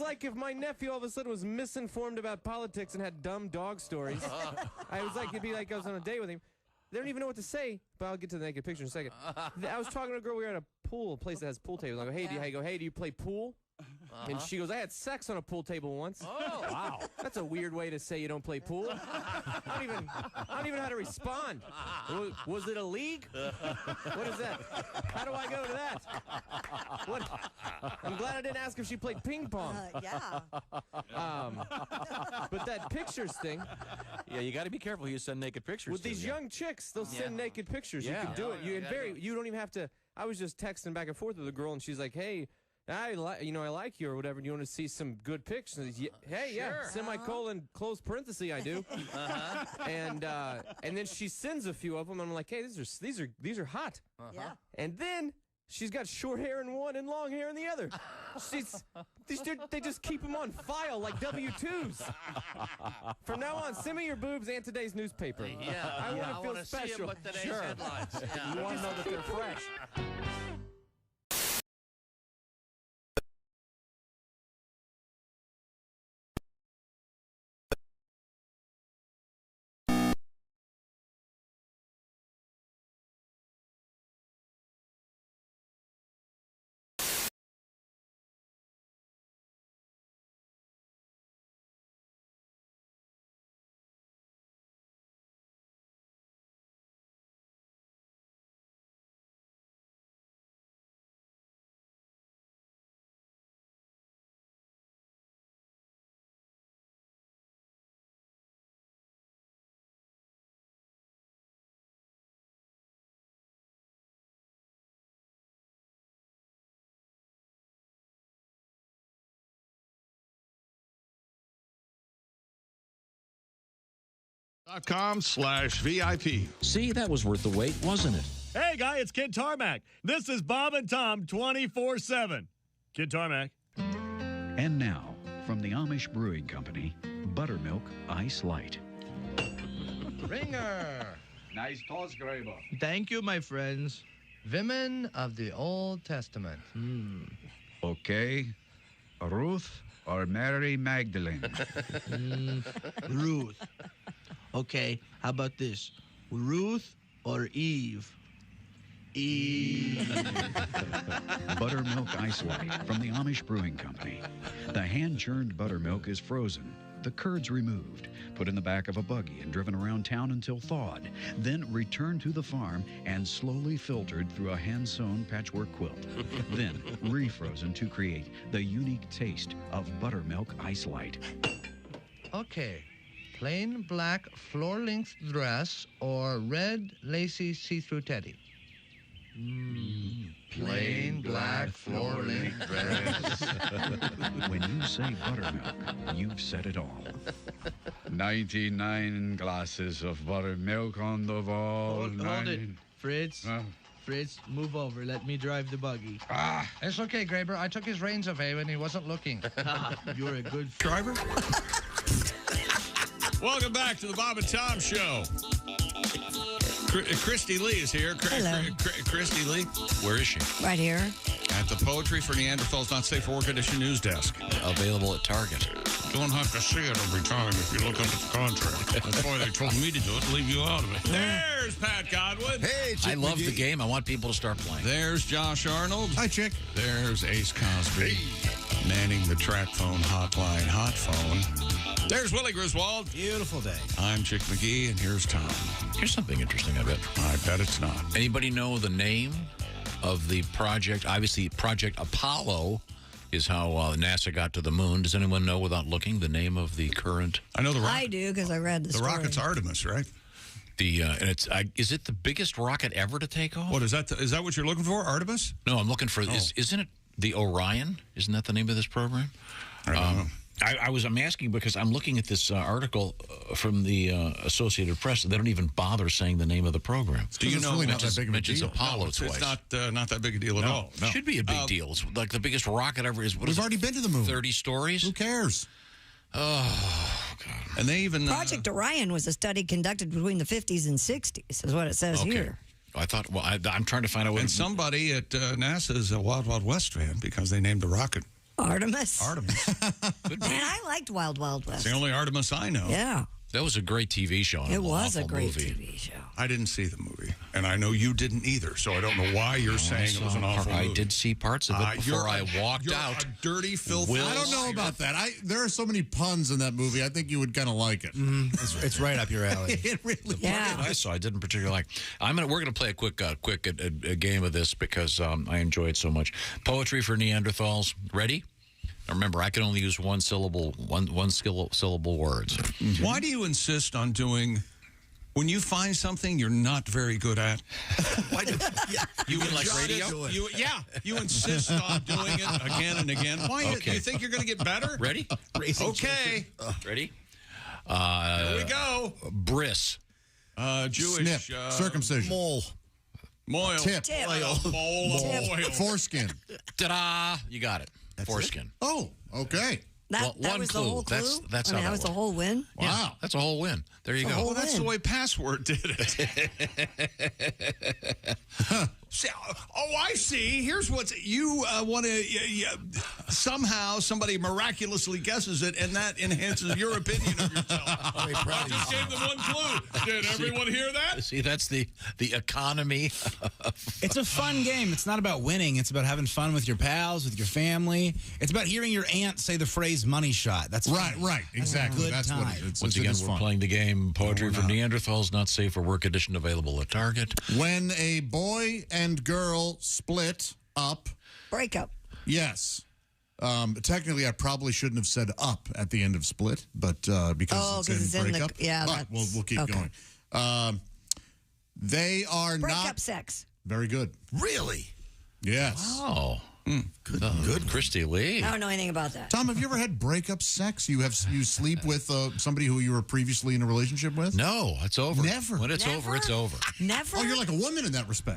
like if my nephew all of a sudden was misinformed about politics and had dumb dog stories. It'd be like I was on a date with him. They don't even know what to say, but I'll get to the naked picture in a second. I was talking to a girl. We were at a pool, a place that has pool tables. I go, hey, do you play pool? And she goes, I had sex on a pool table once. Oh, wow. That's a weird way to say you don't play pool. I don't even know how to respond. Was it a league? What is that? How do I go to that? What? I'm glad I didn't ask if she played ping pong. Yeah. But that pictures thing. Yeah, you got to be careful who you send naked pictures With to. these young chicks, they'll send naked pictures. Yeah. You can do it. You don't even have to. I was just texting back and forth with a girl, and she's like, "Hey, I like you or whatever. Do you want to see some good pictures?" Hey, yeah, semicolon, close parenthesis, I do. And then she sends a few of them, and I'm like, "Hey, these are hot." Yeah. And then she's got short hair in one and long hair in the other. They just keep them on file like W-2s. From now on, send me your boobs and today's newspaper. Yeah. I want to feel special. See 'em with today's headlines. Yeah. You want to know that they're fresh. .com/VIP. See, that was worth the wait, wasn't it? Hey, guy, it's Kid Tarmac. This is Bob and Tom 24/7. Kid Tarmac. And now, from the Amish Brewing Company, Buttermilk Ice Light. Ringer. Nice toss, Graber. Thank you, my friends. Women of the Old Testament. Okay, Ruth or Mary Magdalene? Ruth. Okay, how about this? Ruth or Eve? Eve. Buttermilk Ice Light from the Amish Brewing Company. The hand-churned buttermilk is frozen, the curds removed, put in the back of a buggy and driven around town until thawed, then returned to the farm and slowly filtered through a hand-sewn patchwork quilt, then refrozen to create the unique taste of Buttermilk Ice Light. Okay, plain black floor-length dress or red lacy see-through teddy? Plain black floor-length dress. When you say buttermilk, you've said it all. 99 glasses of buttermilk on the wall. Hold it. Fritz. Fritz, move over. Let me drive the buggy. It's okay, Graber. I took his reins away when he wasn't looking. You're a good driver. Welcome back to the Bob and Tom Show. Christy Lee is here. Hello. Christy Lee. Where is she? Right here. At the Poetry for Neanderthals Not Safe for Work Edition news desk. Available at Target. You don't have to see it every time if you look up at the contract. That's why they told me to do it, leave you out of it. There's Pat Godwin. Hey, I love the game. I want people to start playing. There's Josh Arnold. Hi, Chick. There's Ace Cosby. Manning the track phone hotline hot phone. There's Willie Griswold. Beautiful day. I'm Chick McGee, and here's Tom. Here's something interesting, I bet. I bet it's not. Anybody know the name of the project? Obviously, Project Apollo is how NASA got to the moon. Does anyone know, without looking, the name of the current? I know the rocket. I do, because I read the story. rocket's Artemis, right? And it's is it the biggest rocket ever to take off? What is that? Is that what you're looking for, Artemis? No, I'm looking for. Isn't it the Orion? Isn't that the name of this program? I don't know. I'm asking because I'm looking at this article from the Associated Press. They don't even bother saying the name of the program. Do you know? Really not that big of a mentions deal. Apollo It's twice. not that big a deal at all. It should be a big deal. It's like the biggest rocket ever. We've already been to the moon. 30 stories. Who cares? Oh, God. And they even Project Orion was a study conducted between the 50s and 60s, is what it says here. I thought. Well, I'm trying to find out. And somebody at NASA is a Wild Wild West fan because they named the rocket Artemis. Artemis. Man, I liked Wild Wild West. It's the only Artemis I know. Yeah. That was a great TV show. It was a awful great movie. TV show. I didn't see the movie, and I know you didn't either, so I don't know why you're saying it was an awful movie. I did see parts of it before I walked out. A dirty, filthy. I don't know about that. There are so many puns in that movie. I think you would kind of like it. It's right up your alley. It really Yeah. I saw. I didn't particularly like. We're gonna play a quick game of this because I enjoy it so much. Poetry for Neanderthals. Ready? Now remember, I can only use one syllable words. Why do you insist on doing? When you find something you're not very good at, why do you mean like radio? You insist on doing it again and again. Why? Okay. Do you think you're going to get better? Ready? Okay. Ready? Here we go. Bris. Jewish. Snip. Circumcision. Mole. Moil. Tip. Moil. Foreskin. Ta-da! You got it. Foreskin. Oh, okay. That one was clue. the whole clue? That's I mean, how that was that the whole win? Wow. Yeah, that's a whole win. There you go. Well, that's the way Password did it. I see. Here's what's you want to somehow somebody miraculously guesses it, and that enhances your opinion of yourself. I just gave them one clue. Did everyone hear that? See, that's the economy. It's a fun game. It's not about winning. It's about having fun with your pals, with your family. It's about hearing your aunt say the phrase "money shot." That's right. fun. Right. Exactly. Good That's time. what it is. Once again, we're playing the game Poetry for not. Neanderthals Not Safe for Work edition, available at Target. When a boy and girl split up. Breakup. Yes. Technically, I probably shouldn't have said up at the end of split, but because it's in breakup. But we'll keep going. They are breakup not sex. Very good. Really? Yes. Oh. Good. Christy Lee. I don't know anything about that. Tom, have you ever had breakup sex? You sleep with somebody who you were previously in a relationship with? No, it's over. Never. When it's over, it's over. Never? Oh, you're like a woman in that respect.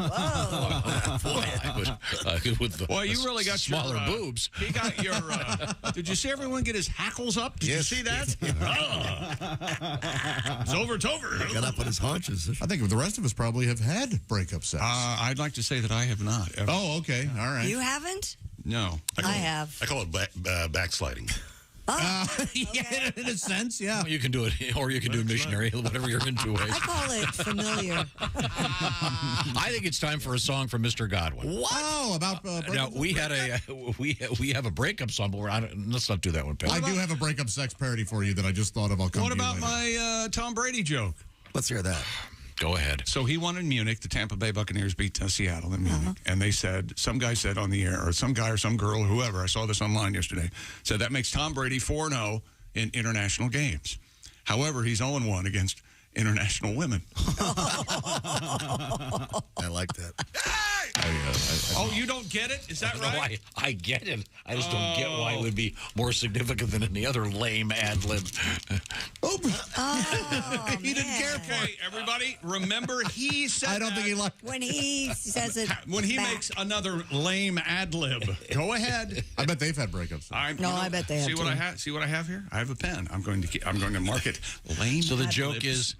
Well, you really got smaller your, boobs. He got your. Did you see everyone get his hackles up? Did you see that? It's over. It's over. Got up on his haunches. I think the rest of us probably have had breakup sex. I'd like to say that I have not. Ever. Oh, okay. All right. You haven't? No. I have. I call it backsliding. Yeah, in a sense, yeah. Well, you can do it, or you can do missionary, whatever you're into. I call it familiar. I think it's time for a song from Mr. Godwin. What? Oh, about now we had we have a breakup song, but let's not do that one, Pat. I do have a breakup sex parody for you that I just thought of. I'll come. What to you about later. my Tom Brady joke? Let's hear that. Go ahead. So he won in Munich. The Tampa Bay Buccaneers beat Seattle in Munich. And they said, some guy said on the air, or some guy or some girl or whoever, I saw this online yesterday, said that makes Tom Brady 4-0 in international games. However, he's 0-1 against international women. I like that. Hey! Oh, you don't get it? Is that right? No, I get it. I just don't get why it would be more significant than any other lame ad lib. He didn't care for Okay, everybody, remember he said I don't think he liked When he says it when he back. makes another lame ad lib. Go ahead. I bet they've had breakups. I bet they have See what too. I have? See what I have here? I have a pen. I'm going to mark it lame. So the ad joke libs. is,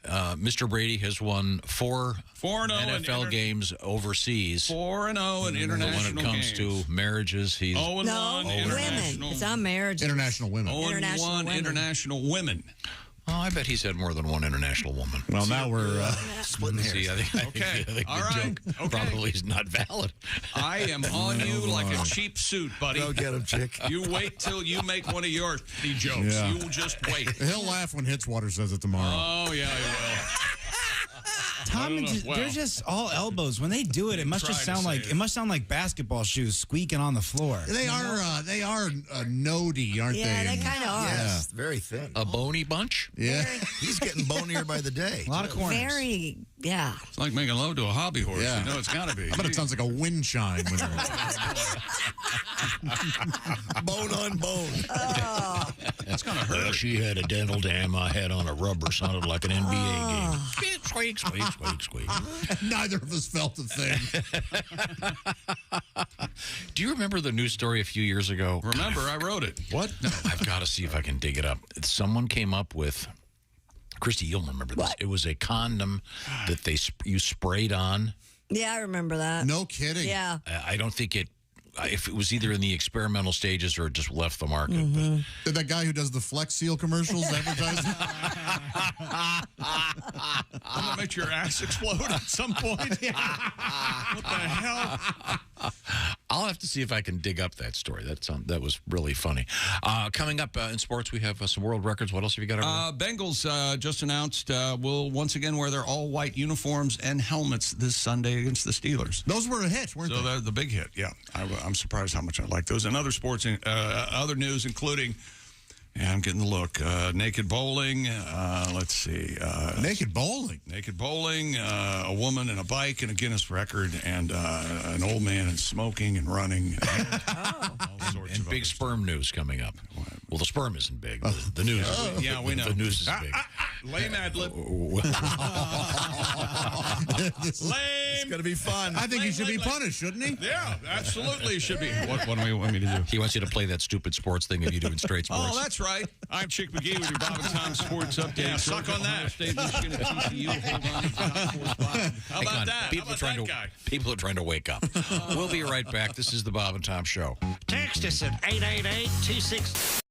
Mr. Brady has won 4 4-0 NFL games overseas. 4-0 in international When it comes games. to marriages, he's 0-1 No, women. international. It's on marriage. International women. 0-1 international women. Oh, I bet he's had more than one international woman. Well, now we're splitting hairs. See, I think All the right. joke Okay. probably is not valid. I am on you like a cheap suit, buddy. Go get him, chick. You wait till you make one of your jokes. Yeah. You will just wait. He'll laugh when Hitswater says it tomorrow. Oh, yeah, he will. Tom, don't know. they're just all elbows. When they do it, it must just sound like it must sound like basketball shoes squeaking on the floor. They are noddy, aren't Yeah, they? they kind of are. Yes, very thin. A bony bunch? Yeah. He's getting bonier by the day. A lot of corners. Very, yeah. It's like making love to a hobby horse. Yeah. You know, it's got to be. I bet it sounds like a wind chime. When Bone on bone. It's going to hurt. Well, she had a dental dam. I had on a rubber. Sounded like an NBA game. Squeak, squeak, squeak, squeak. Neither of us felt a thing. Do you remember the news story a few years ago? Remember, I wrote it. What? No, I've got to see if I can dig it up. Someone came up with, Christy, you'll remember this. What? It was a condom that you sprayed on. Yeah, I remember that. No kidding. Yeah. I don't think if it was either in the experimental stages or it just left the market. Mm-hmm. Did that guy who does the Flex Seal commercials advertising? I'm going to make your ass explode at some point. What the hell? I'll have to see if I can dig up that story. That was really funny. Coming up in sports, we have some world records. What else have you got? Bengals just announced will once again wear their all-white uniforms and helmets this Sunday against the Steelers. Those were a hit, weren't So they? they're the big hit, yeah. I'm surprised how much I like those. And other sports, other news, including, yeah, I'm getting the look, naked bowling. Let's see. Naked bowling? Naked bowling, a woman and a bike and a Guinness record, and an old man and smoking and running. All sorts And of big other sperm news coming up. Well, the sperm isn't big. The news is big. Yeah, we know. The news is big. Lame ad lib. Lame. It's going to be fun. I think he should be punished, shouldn't he? Yeah, absolutely he should be. What do you want me to do? He wants you to play that stupid sports thing that you do in straight sports. Oh, that's right. I'm Chick McGee with your Bob and Tom Sports Update. Yeah, suck on that. State Michigan at TCU. Hold on. How Hang about on. that? People How are about trying that to guy? people are trying to wake up. We'll be right back. This is the Bob and Tom Show. Text us at 888-26...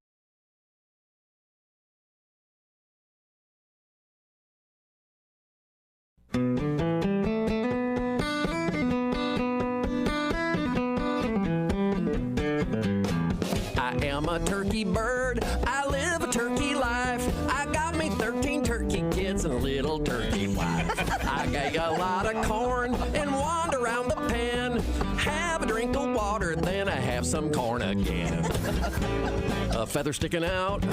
I am a turkey bird. I live a turkey life. I got me 13 turkey kids and a little turkey wife. I get a lot of corn and wander around the pen. Have a drink of water, then I have some corn again. A feather sticking out,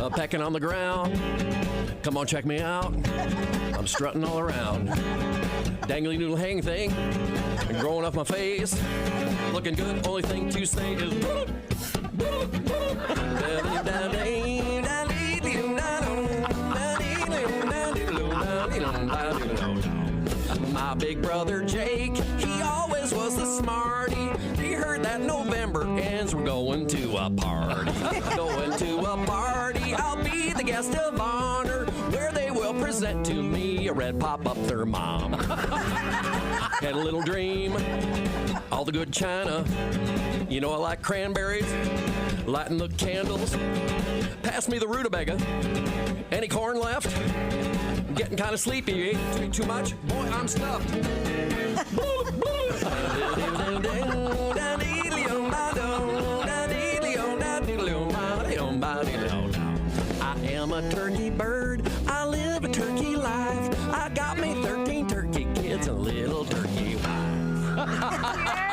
a pecking on the ground. Come on, check me out. I'm strutting all around. Dangly noodle hang thing, growing off my face. Looking good, only thing to say is my big brother Jake, he always was the smarty. He heard that November ends, we're going to a party. Going to a party, I'll be the guest of honor, where they will present to me a red pop-up thermom. Had a little dream, all the good china. You know I like cranberries, lighting the candles. Pass me the rutabaga. Any corn left? I'm getting kind of sleepy. You ate too much? Boy, I'm stuffed. I am a turkey bird. I live a turkey life. I got me 13 turkey kids and a little turkey wife.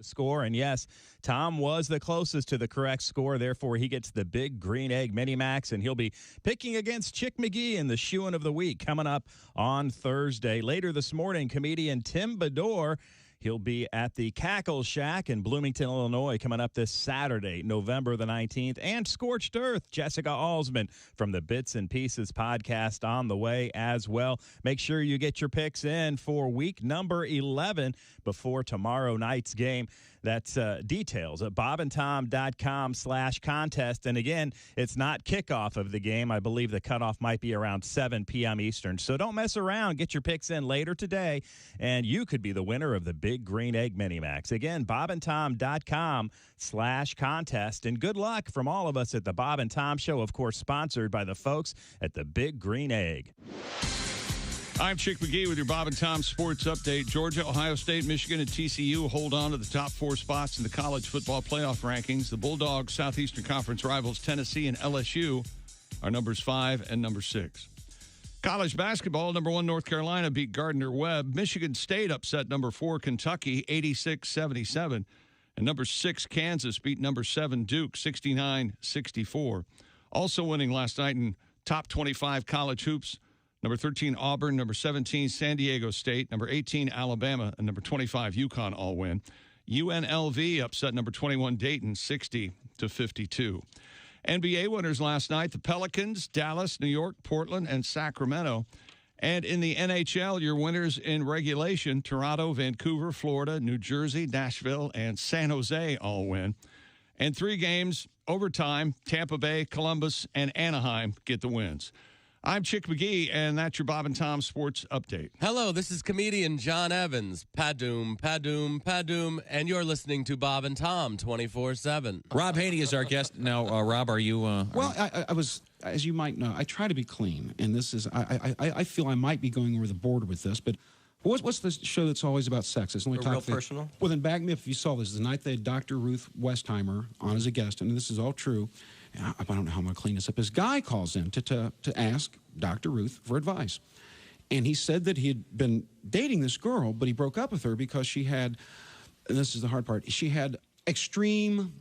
score. And yes, Tom was the closest to the correct score. Therefore, he gets the Big Green Egg Mini Max, and he'll be picking against Chick McGee in the Shoein' of the Week coming up on Thursday. Later this morning, comedian Tim Bedore, he'll be at the Cackle Shack in Bloomington, Illinois, coming up this Saturday, November the 19th. And Scorched Earth, Jessica Alsman from the Bits and Pieces podcast on the way as well. Make sure you get your picks in for week number 11 before tomorrow night's game. That's details at bobandtom.com/contest. And again, it's not kickoff of the game. I believe the cutoff might be around 7 p.m. Eastern. So don't mess around. Get your picks in later today, and you could be the winner of the Big Green Egg Mini Max. Again, bobandtom.com/contest. And good luck from all of us at the Bob and Tom Show, of course, sponsored by the folks at the Big Green Egg. I'm Chick McGee with your Bob and Tom Sports Update. Georgia, Ohio State, Michigan, and TCU hold on to the top 4 spots in the college football playoff rankings. The Bulldogs, Southeastern Conference rivals Tennessee and LSU, are numbers 5 and number 6. College basketball, number 1 North Carolina beat Gardner-Webb. Michigan State upset number 4 Kentucky 86-77. And number 6 Kansas beat number 7 Duke 69-64. Also winning last night in top 25 college hoops, number 13, Auburn. Number 17, San Diego State. Number 18, Alabama. And number 25, UConn all win. UNLV upset number 21, Dayton, 60-52. NBA winners last night, the Pelicans, Dallas, New York, Portland, and Sacramento. And in the NHL, your winners in regulation, Toronto, Vancouver, Florida, New Jersey, Nashville, and San Jose all win. And 3 games, overtime, Tampa Bay, Columbus, and Anaheim get the wins. I'm Chick McGee, and that's your Bob and Tom Sports Update. Hello, this is comedian John Evans. Padoom, padoom, padoom, and you're listening to Bob and Tom 24/7. Rob Haney is our guest. Now, Rob, are you... Well, I was, as you might know, I try to be clean, and this is, I feel I might be going over the border with this, but what's the show that's always about sex? It's only Real Personal? Well, then back me up if you saw this. The night they had Dr. Ruth Westheimer on as a guest, and this is all true. I don't know how I'm going to clean this up. This guy calls in to ask Dr. Ruth for advice. And he said that he had been dating this girl, but he broke up with her because she had, and this is the hard part, she had extreme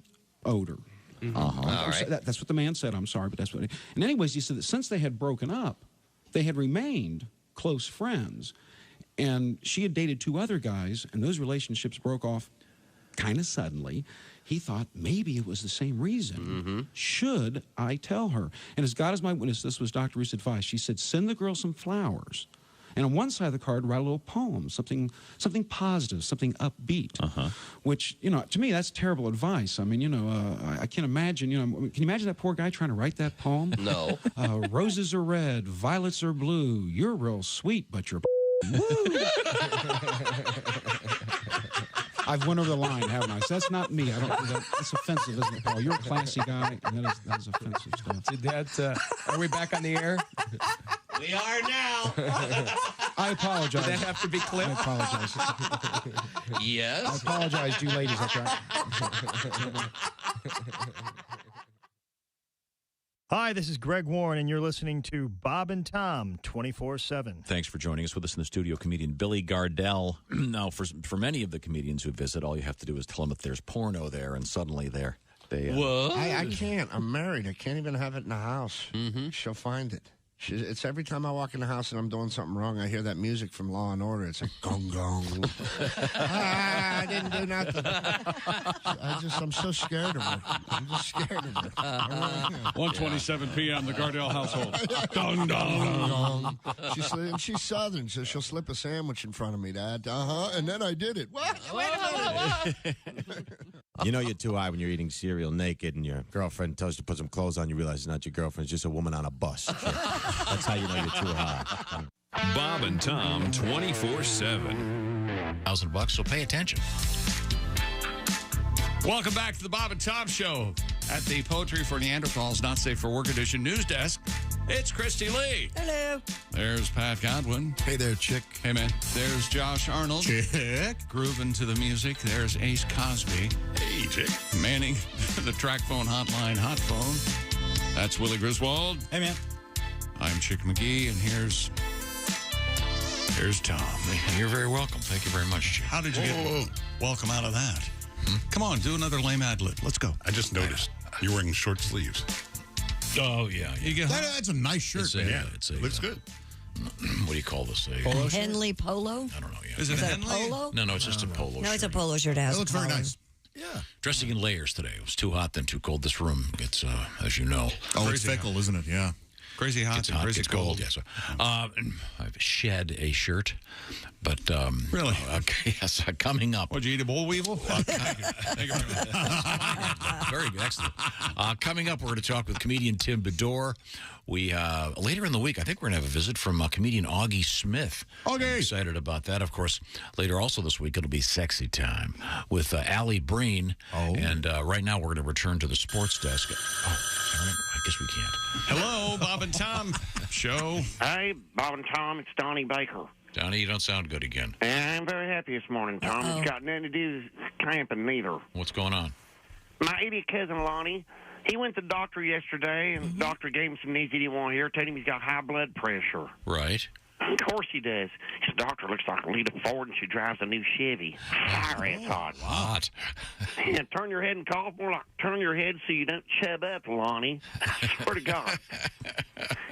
odor. Mm-hmm. All right. That's what the man said. I'm sorry, but that's what and anyways, he said that since they had broken up, they had remained close friends. And she had dated 2 other guys, and those relationships broke off kind of suddenly. He thought maybe it was the same reason. Mm-hmm. Should I tell her? And as God is my witness, this was Dr. Ruth's advice. She said, send the girl some flowers. And on one side of the card, write a little poem, something positive, something upbeat. Which, to me, that's terrible advice. I mean, I can't imagine, can you imagine that poor guy trying to write that poem? No. Roses are red, violets are blue. You're real sweet, but you're woo. I've went over the line, haven't I? So that's not me. That's offensive, isn't it, Paul? You're a classy guy, and that is offensive stuff. Are we back on the air? We are now. I apologize. Did that have to be clipped? I apologize. Yes. I apologize to you ladies. That's right. Hi, this is Greg Warren, and you're listening to Bob and Tom 24/7. Thanks for joining us. With us in the studio, comedian Billy Gardell. Now, for many of the comedians who visit, all you have to do is tell them that there's porno there, and suddenly they Whoa. I can't. I'm married. I can't even have it in the house. Mm-hmm. She'll find it. It's every time I walk in the house and I'm doing something wrong, I hear that music from Law and Order. It's like gong gong. I didn't do nothing. I'm so scared of her. I'm just scared of her. 1:27 p.m. The Gardell household. Dong dong. She's Southern, so she'll slip a sandwich in front of me, Dad. And then I did it. What? Wait a minute. You know you're too high when you're eating cereal naked and your girlfriend tells you to put some clothes on. You realize it's not your girlfriend. It's just a woman on a bus. That's how you know you're too high. Bob and Tom 24/7. $1,000, so pay attention. Welcome back to the Bob and Tom Show at the Poetry for Neanderthals Not Safe for Work edition news desk. It's Christy Lee. Hello. There's Pat Godwin. Hey there, Chick. Hey, man. There's Josh Arnold. Chick. Grooving to the music. There's Ace Cosby. Hey, Chick. Manning the track phone hotline hot phone. That's Willie Griswold. Hey, man. I'm Chick McGee, and here's Tom. You're very welcome. Thank you very much, Chick. How did you get welcome out of that? Come on, do another lame ad lib. Let's go. I just noticed you're wearing short sleeves. Oh, yeah. That's a nice shirt. Looks good. What do you call this? A Henley polo? I don't know. Yeah. Is it a a Henley? polo? No, it's just a polo No, shirt. it's a polo shirt. It has That looks very collar. nice. Yeah. Dressing in layers today. It was too hot, then too cold. This room gets, as you know. Oh, it's fickle, isn't it? Yeah. Crazy hot Gets and crazy gets cold. Yes. I've shed a shirt, but really, yes. Coming up. Would you eat a boll weevil? Very good, excellent. Coming up, we're going to talk with comedian Tim Bedore. We later in the week, I think we're going to have a visit from comedian Augie Smith. I'm excited about that. Of course, later also this week, it'll be Sexy Time with Allie Breen. And right now, we're going to return to the sports desk. I guess we can't. Hello, Bob and Tom show. Hey, Bob and Tom, it's Donnie Baker. Donnie, you don't sound good again. And I'm very happy this morning, Tom. It's got nothing to do with camping neither. What's going on? My idiot cousin Lonnie, he went to the doctor yesterday, and the doctor gave him some news he didn't want to hear, told him he's got high blood pressure. Right. Of course he does. His doctor looks like Lita Ford, and she drives a new Chevy. Fire ass hot. Hot. Yeah, turn your head and cough more like turn your head so you don't chub up, Lonnie. I swear to God.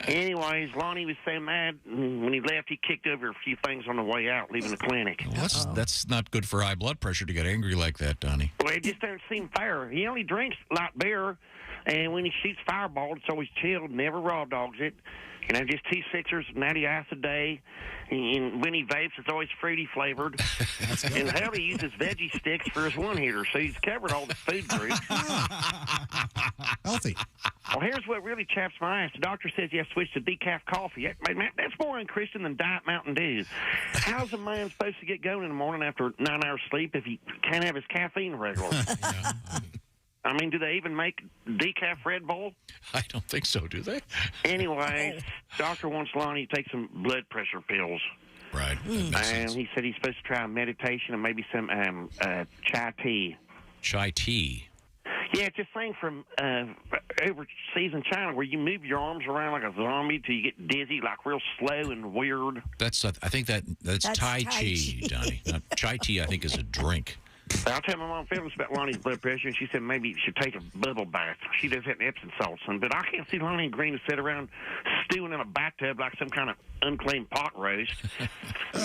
Anyways, Lonnie was so mad. When he left, he kicked over a few things on the way out, leaving the clinic. Well, that's not good for high blood pressure to get angry like that, Donnie. Well, it just doesn't seem fair. He only drinks light beer, and when he shoots Fireball, it's always chilled, never raw dogs it. You know, just 2 sixers, natty ice a day. And when he vapes, it's always fruity flavored. And hell, he uses veggie sticks for his one-hitter, so he's covered all the food groups. Healthy. Well, here's what really chaps my ass. The doctor says he has to switch to decaf coffee. Man, that's more unchristian than Diet Mountain Dew. How's a man supposed to get going in the morning after 9 hours sleep if he can't have his caffeine regular? I mean, do they even make decaf Red Bull? I don't think so, do they? Anyway, doctor wants Lonnie to take some blood pressure pills. Right. And he said he's supposed to try meditation and maybe some chai tea. Chai tea? Yeah, it's this thing from overseas in China where you move your arms around like a zombie till you get dizzy, like real slow and weird. That's I think that's Tai Chi, Donnie. Chai tea, I think, is a drink. I'll tell my mom feelings about Lonnie's blood pressure, and she said maybe you should take a bubble bath. She does that in Epsom salt, son. But I can't see Lonnie and Green to sit around stewing in a bathtub like some kind of unclaimed pot roast.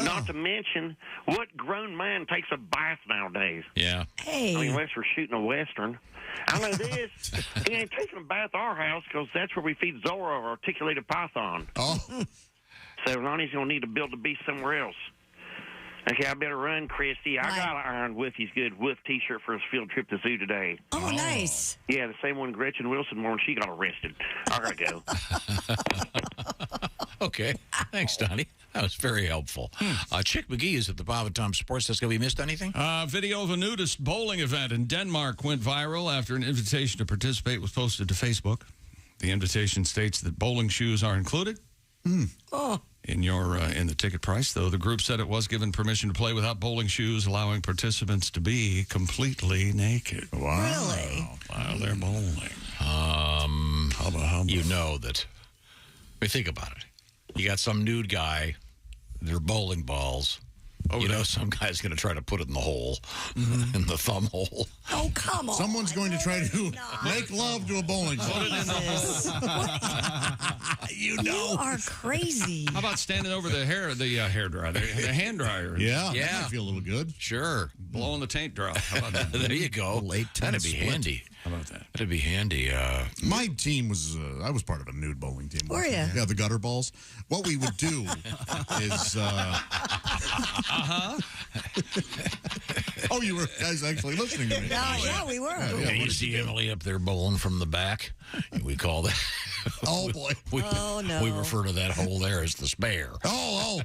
Not to mention, what grown man takes a bath nowadays? Yeah. Hey. I mean, unless we're shooting a Western. I know this. He ain't taking a bath at our house because that's where we feed Zora, our articulated python. Oh. So Lonnie's going to need to build a beast somewhere else. Okay, I better run, Christy. I got an Iron Woofy's good Woof T-shirt for his field trip to the zoo today. Oh, nice. Yeah, the same one Gretchen Wilson wore when she got arrested. I got to go. Okay. Thanks, Donnie. That was very helpful. Chick McGee is at the Bob and Tom Sports Desk. Have we missed anything? Video of a nudist bowling event in Denmark went viral after an invitation to participate was posted to Facebook. The invitation states that bowling shoes are included. Oh. In the ticket price, though, the group said it was given permission to play without bowling shoes, allowing participants to be completely naked. Wow. Really? While they're bowling. You know that. I mean, think about it. You got some nude guy, they're bowling balls. Oh, you know, some guy's going to try to put it in the hole, in the thumb hole. Oh, come on. Someone's going to try to make love to a bowling ball. Put it in the hole. You know. You are crazy. How about standing over the hair dryer, the hand dryer? Yeah, that might feel a little good. Sure. Blowing the taint dry. How about that? There you go. That'd be handy. How about that? That'd be handy. My team was, I was part of a nude bowling team. Were you? Yeah, the gutter balls. What we would do is... Oh, you were guys actually listening to me. Yeah, we were. Yeah, you see Emily up there bowling from the back. We call that. Oh, boy. Oh, no. We refer to that hole there as the spare. Oh.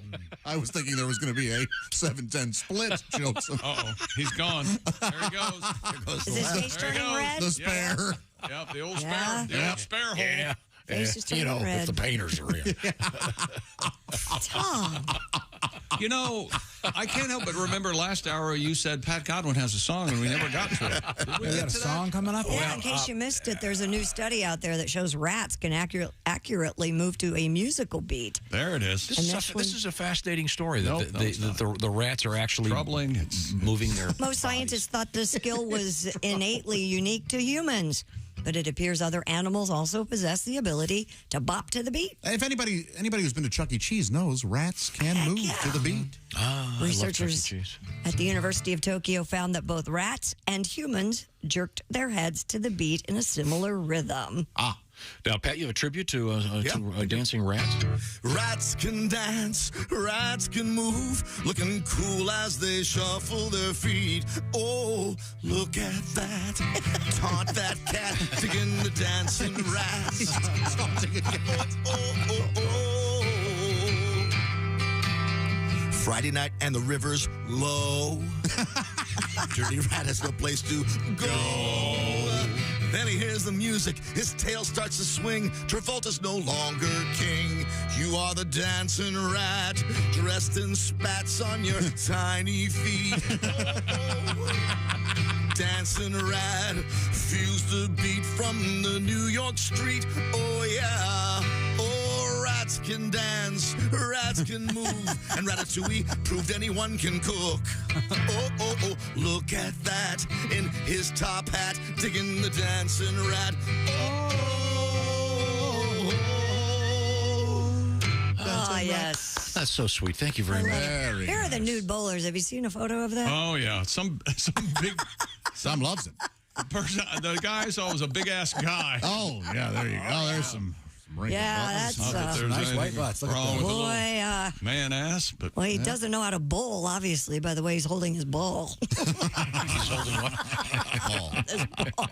I was thinking there was going to be a 7-10 split, Joseph. Uh-oh. He's gone. There he goes. There goes Is his face there he turning goes. red? The spare. Yep, the old Yeah. spare. The old spare hole. Yeah. Face is You turning know, red. if the painters are in. Tom. You know, I can't help but remember last hour you said Pat Godwin has a song, and we never got to it. Did we We get got a to song coming up? Yeah, in case you missed it, there's a new study out there that shows rats can accurately move to a musical beat. There it is. This is a fascinating story that the rats are actually troubling. It's moving their. Most scientists thought this skill was innately unique to humans, but it appears other animals also possess the ability to bop to the beat. If anybody who's been to Chuck E. Cheese knows rats can move to the beat. Researchers at the University of Tokyo found that both rats and humans jerked their heads to the beat in a similar rhythm. Now, Pat, you have a tribute to dancing rats? Rats can dance, rats can move, looking cool as they shuffle their feet. Oh, look at that. Taunt that cat, digging the dancing rats. Friday night and the river's low. Dirty rat has no place to go. Then he hears the music, his tail starts to swing. Travolta's no longer king. You are the dancing rat, dressed in spats on your tiny feet. Dancing rat feels the beat from the New York street. Oh yeah, oh rats can dance, rats can move, and Ratatouille proved anyone can cook. Oh, look at that in his top hat, digging the dancing rat. Oh, yes. That's so sweet. Thank you very much. Here are the nude bowlers. Have you seen a photo of them? Oh yeah, some big. Some loves it. The guy saw was a big ass guy. Oh yeah, there you go. Oh, there's some wrinkles. Yeah, that's nice white butts. Look at those. Boy, man ass. But well, he doesn't know how to bowl, obviously, by the way he's holding his ball. He's holding what? His ball.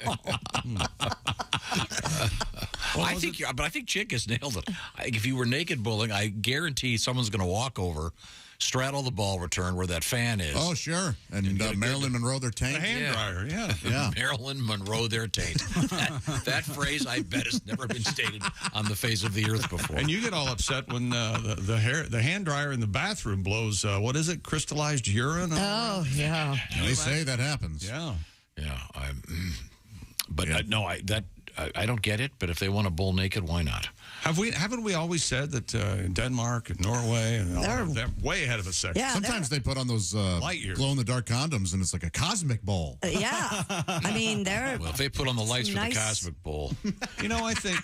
I think Chick has nailed it. If you were naked bowling, I guarantee someone's going to walk over, straddle the ball return where that fan is. Oh, sure. And Marilyn Monroe their taint. The hand dryer, yeah. Marilyn Monroe their taint. that phrase, I bet, has never been stated on the face of the earth before. And you get all upset when the hand dryer in the bathroom blows, what is it, crystallized urine? Oh, yeah. They say that happens. Yeah. Yeah. I don't get it, but if they want to bowl naked, why not? Haven't we always said that in Denmark and Norway, and they're way ahead of us sexually? Yeah, sometimes they put on those glow-in-the-dark condoms, and it's like a cosmic bowl. Yeah. I mean, Well, if they put on the lights for nice. the cosmic bowl. I think...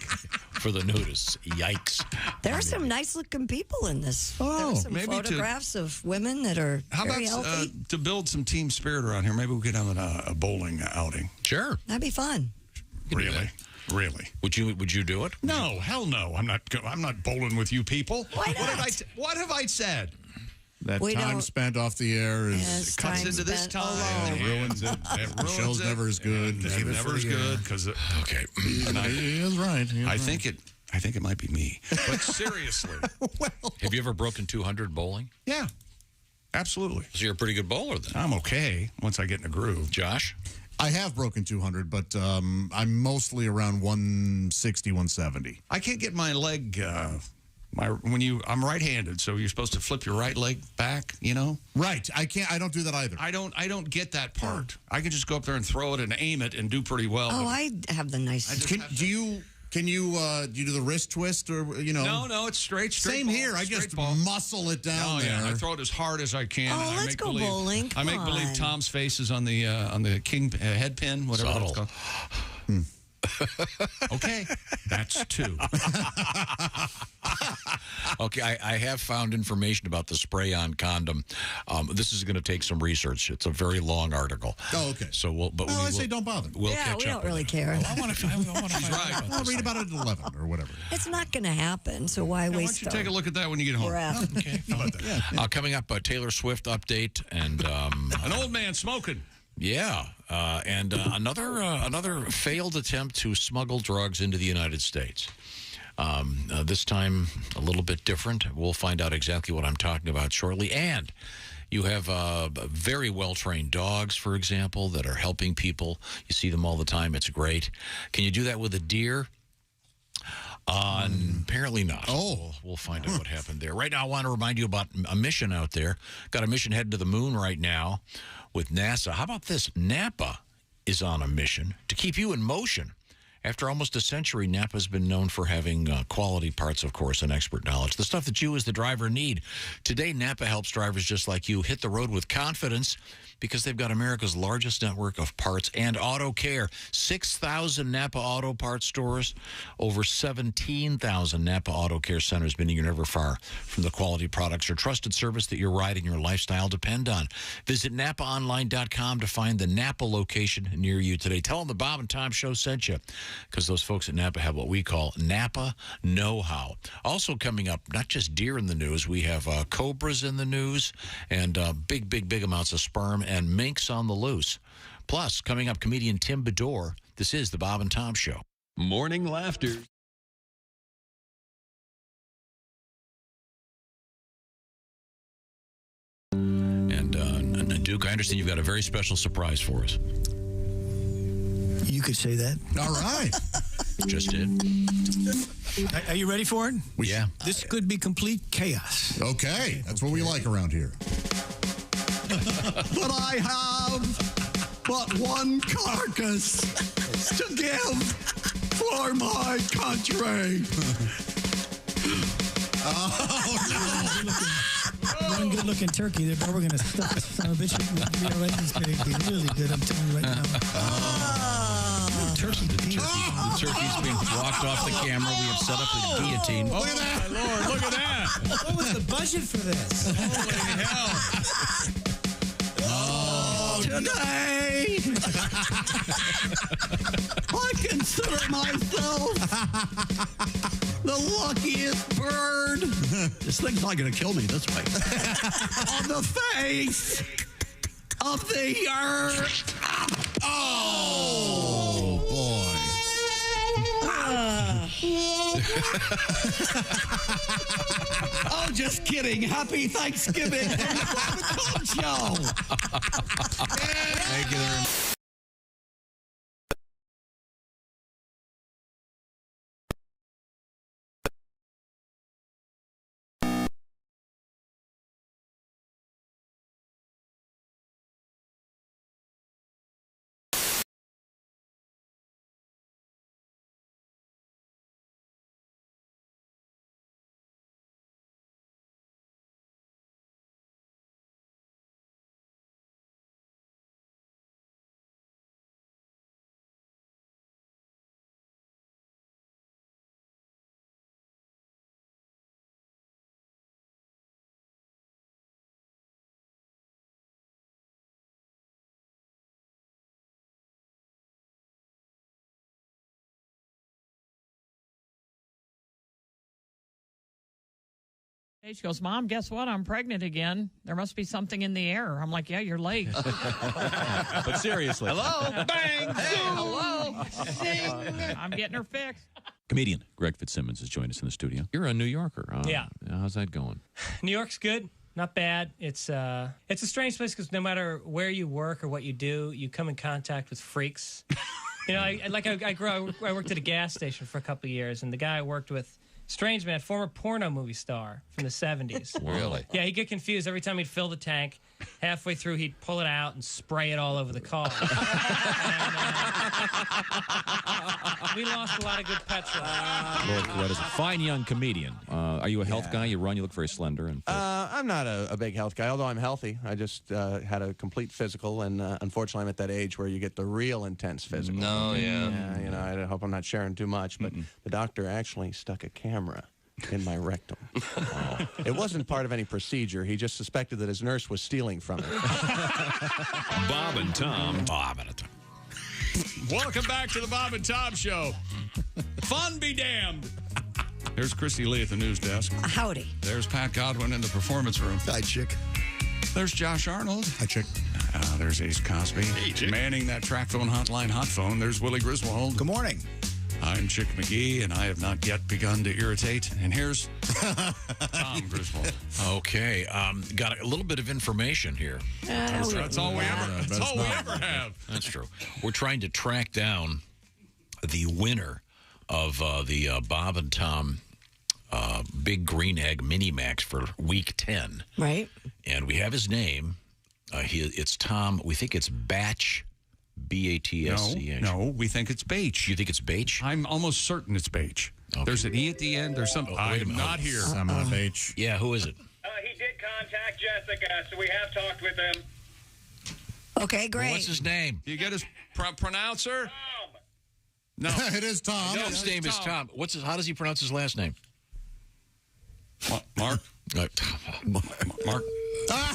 For the nudists. Yikes. There are some nice-looking people in this. There are some maybe photographs of women that are very healthy. To build some team spirit around here, maybe we could have a bowling outing. Sure. That'd be fun. Really? Would you do it? No, hell no. I'm not bowling with you people. Why not? What have I said? That time spent off the air is cuts into this time. It ruins it. The show's never as good. Never as good because okay. He is right. I think it might be me. But seriously, have you ever broken 200 bowling? Yeah, absolutely. So you're a pretty good bowler then. I'm okay once I get in a groove. Josh? I have broken 200, but I'm mostly around 160, 170. I can't get my leg. I'm right-handed, so you're supposed to flip your right leg back. Right. I don't do that either. I don't get that part. I can just go up there and throw it and aim it and do pretty well. Oh, I have the nice. Can you do the wrist twist or No, it's straight. Same ball, here. I just muscle it down there. I throw it as hard as I can. Oh, and let's go bowling. I make believe Tom's face is on the king head pin, whatever it's called. Okay, that's 2. Okay, I have found information about the spray-on condom. This is going to take some research. It's a very long article. Oh, okay. So I say don't bother. We'll yeah, catch we up. don't really care. I want to find out. I'll read about it at 11 or whatever. It's not going to happen, so why Why waste don't you take a look at that when you get home? Okay. How about that? Coming up, a Taylor Swift update and an old man smoking. Yeah, and another failed attempt to smuggle drugs into the United States. This time a little bit different. We'll find out exactly what I'm talking about shortly. And you have very well-trained dogs, for example, that are helping people. You see them all the time. It's great. Can you do that with a deer? Apparently not. Oh. We'll find out what happened there. Right now, I want to remind you about a mission out there. Got a mission headed to the moon right now with NASA. How about this? Napa is on a mission to keep you in motion. After almost a century, Napa's been known for having quality parts, of course, and expert knowledge. The stuff that you as the driver need. Today, Napa helps drivers just like you hit the road with confidence because they've got America's largest network of parts and auto care. 6,000 Napa Auto Parts stores, over 17,000 Napa Auto Care centers, meaning you're never far from the quality products or trusted service that your ride and your lifestyle depend on. Visit NapaOnline.com to find the Napa location near you today. Tell them the Bob and Tom Show sent you, because those folks at Napa have what we call Napa know-how. Also coming up, not just deer in the news, we have cobras in the news and big amounts of sperm and minks on the loose. Plus, coming up, comedian Tim Bedore. This is the Bob and Tom Show. Morning laughter. And Duke, I understand you've got a very special surprise for us. You could say that. All right. Just did. Are you ready for it? Yeah. This could be complete chaos. Okay. That's what we like around here. But I have but one carcass to give for my country. One good-looking turkey there, but we're going to stuff this son of a bitch. It's going to be really good, I'm telling you right now. The turkey's being blocked off the camera. We have set up a guillotine. Oh, my Lord, look at that. What was the budget for this? Holy hell. Today, I consider myself the luckiest bird. This thing's not going to kill me this way. On the face of the earth. Oh, boy. Oh, just kidding. Happy Thanksgiving from the Bob and Tom Show. Thank you very much. She goes, Mom, guess what? I'm pregnant again. There must be something in the air. I'm like, yeah, you're late. But seriously. Hello? Bang! Hey, hello? Zing! I'm getting her fixed. Comedian Greg Fitzsimmons has joined us in the studio. You're a New Yorker. Yeah. How's that going? New York's good. Not bad. It's a strange place because no matter where you work or what you do, you come in contact with freaks. You know, I worked at a gas station for a couple of years, and the guy I worked with, strange man, former porno movie star from the 70s. Really? Yeah, he'd get confused every time he'd fill the tank. Halfway through, he'd pull it out and spray it all over the car. We lost a lot of good petrol. Lord Coretta is a fine young comedian. Are you a health guy? You run, you look very slender. And I'm not a big health guy, although I'm healthy. I just had a complete physical, and unfortunately I'm at that age where you get the real intense physical. No, yeah. You know, I hope I'm not sharing too much, but the doctor actually stuck a camera in my rectum. It wasn't part of any procedure. He just suspected that his nurse was stealing from him. Bob and Tom. Welcome back to the Bob and Tom Show. Fun be damned. There's Christy Lee at the news desk. Howdy. There's Pat Godwin in the performance room. Hi, Chick. There's Josh Arnold. Hi, Chick. There's Ace Cosby. Hey, Chick. Manning that track phone hotline hot phone. There's Willie Griswold. Good morning. I'm Chick McGee, and I have not yet begun to irritate. And here's Tom Griswold. Okay, got a little bit of information here. That's all we ever have. That's true. We're trying to track down the winner of the Bob and Tom Big Green Egg Mini Max for Week 10. Right. And we have his name. It's Tom. We think it's Batch. B-A-T-S-C-H. No, we think it's Bache. You think it's Bache? I'm almost certain it's Bache. Okay. There's an E at the end. There's some. I'm not here. I'm on Bache. Yeah, who is it? He did contact Jessica, so we have talked with him. Okay, great. Well, what's his name? Do you get his pronouncer? Tom. No, it is Tom. No, his name is Tom. How does he pronounce his last name? Mark. Mark. I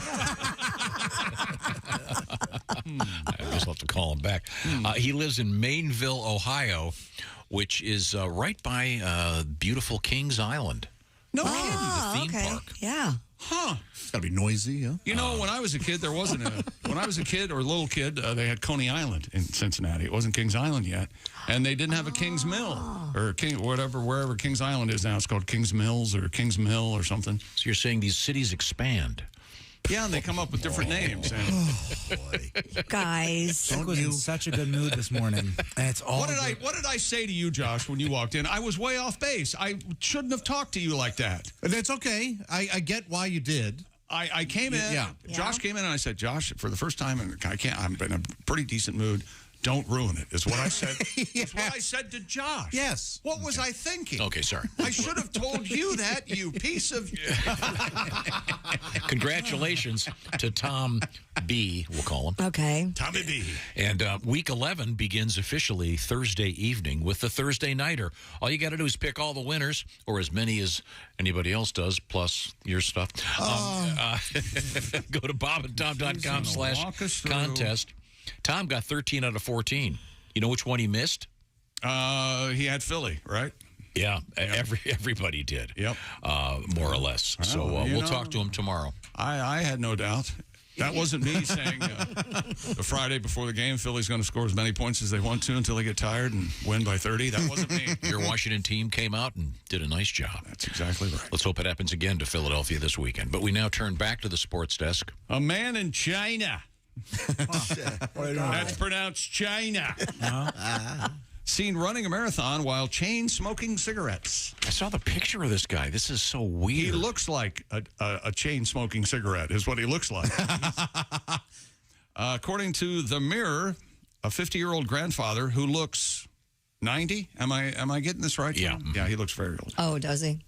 guess I'll have to call him back. He lives in Maineville, Ohio, which is right by beautiful Kings Island. No kidding. The theme park. Yeah. Huh. It's got to be noisy, yeah. You know, when I was a kid, there wasn't a. When I was a kid or a little kid, they had Coney Island in Cincinnati. It wasn't Kings Island yet, and they didn't have a Kings Mill or wherever Kings Island is now. It's called Kings Mills or Kings Mill or something. So you're saying these cities expand? Yeah, and they come up with different names. And Guys, Nick was in such a good mood this morning. And it's all what did I say to you, Josh, when you walked in? I was way off base. I shouldn't have talked to you like that. That's okay. I get why you did. I came in. Yeah. Josh came in and I said, Josh, for the first time, and I'm in a pretty decent mood. Don't ruin it, is what I said. It's what I said to Josh. Yes. What was I thinking? Okay, sorry. I should have told you that, you piece of... Congratulations to Tom B., we'll call him. Okay. Tommy B. And Week 11 begins officially Thursday evening with the Thursday Nighter. All you got to do is pick all the winners, or as many as anybody else does, plus your stuff. Go to bobandtom.com/contest. Tom got 13 out of 14. You know which one he missed? He had Philly, right? Yeah, everybody did. Yep. More or less. So we'll talk to him tomorrow. I had no doubt. That wasn't me saying the Friday before the game, Philly's going to score as many points as they want to until they get tired and win by 30. That wasn't me. Your Washington team came out and did a nice job. That's exactly right. Let's hope it happens again to Philadelphia this weekend. But we now turn back to the sports desk. A man in China. That's pronounced China. Seen running a marathon while chain smoking cigarettes. I saw the picture of this guy. This is so weird. He looks like a chain smoking cigarette is what he looks like. According to The Mirror, a 50-year-old grandfather who looks 90. Am I getting this right? Yeah. Yeah, he looks very old. Oh, does he?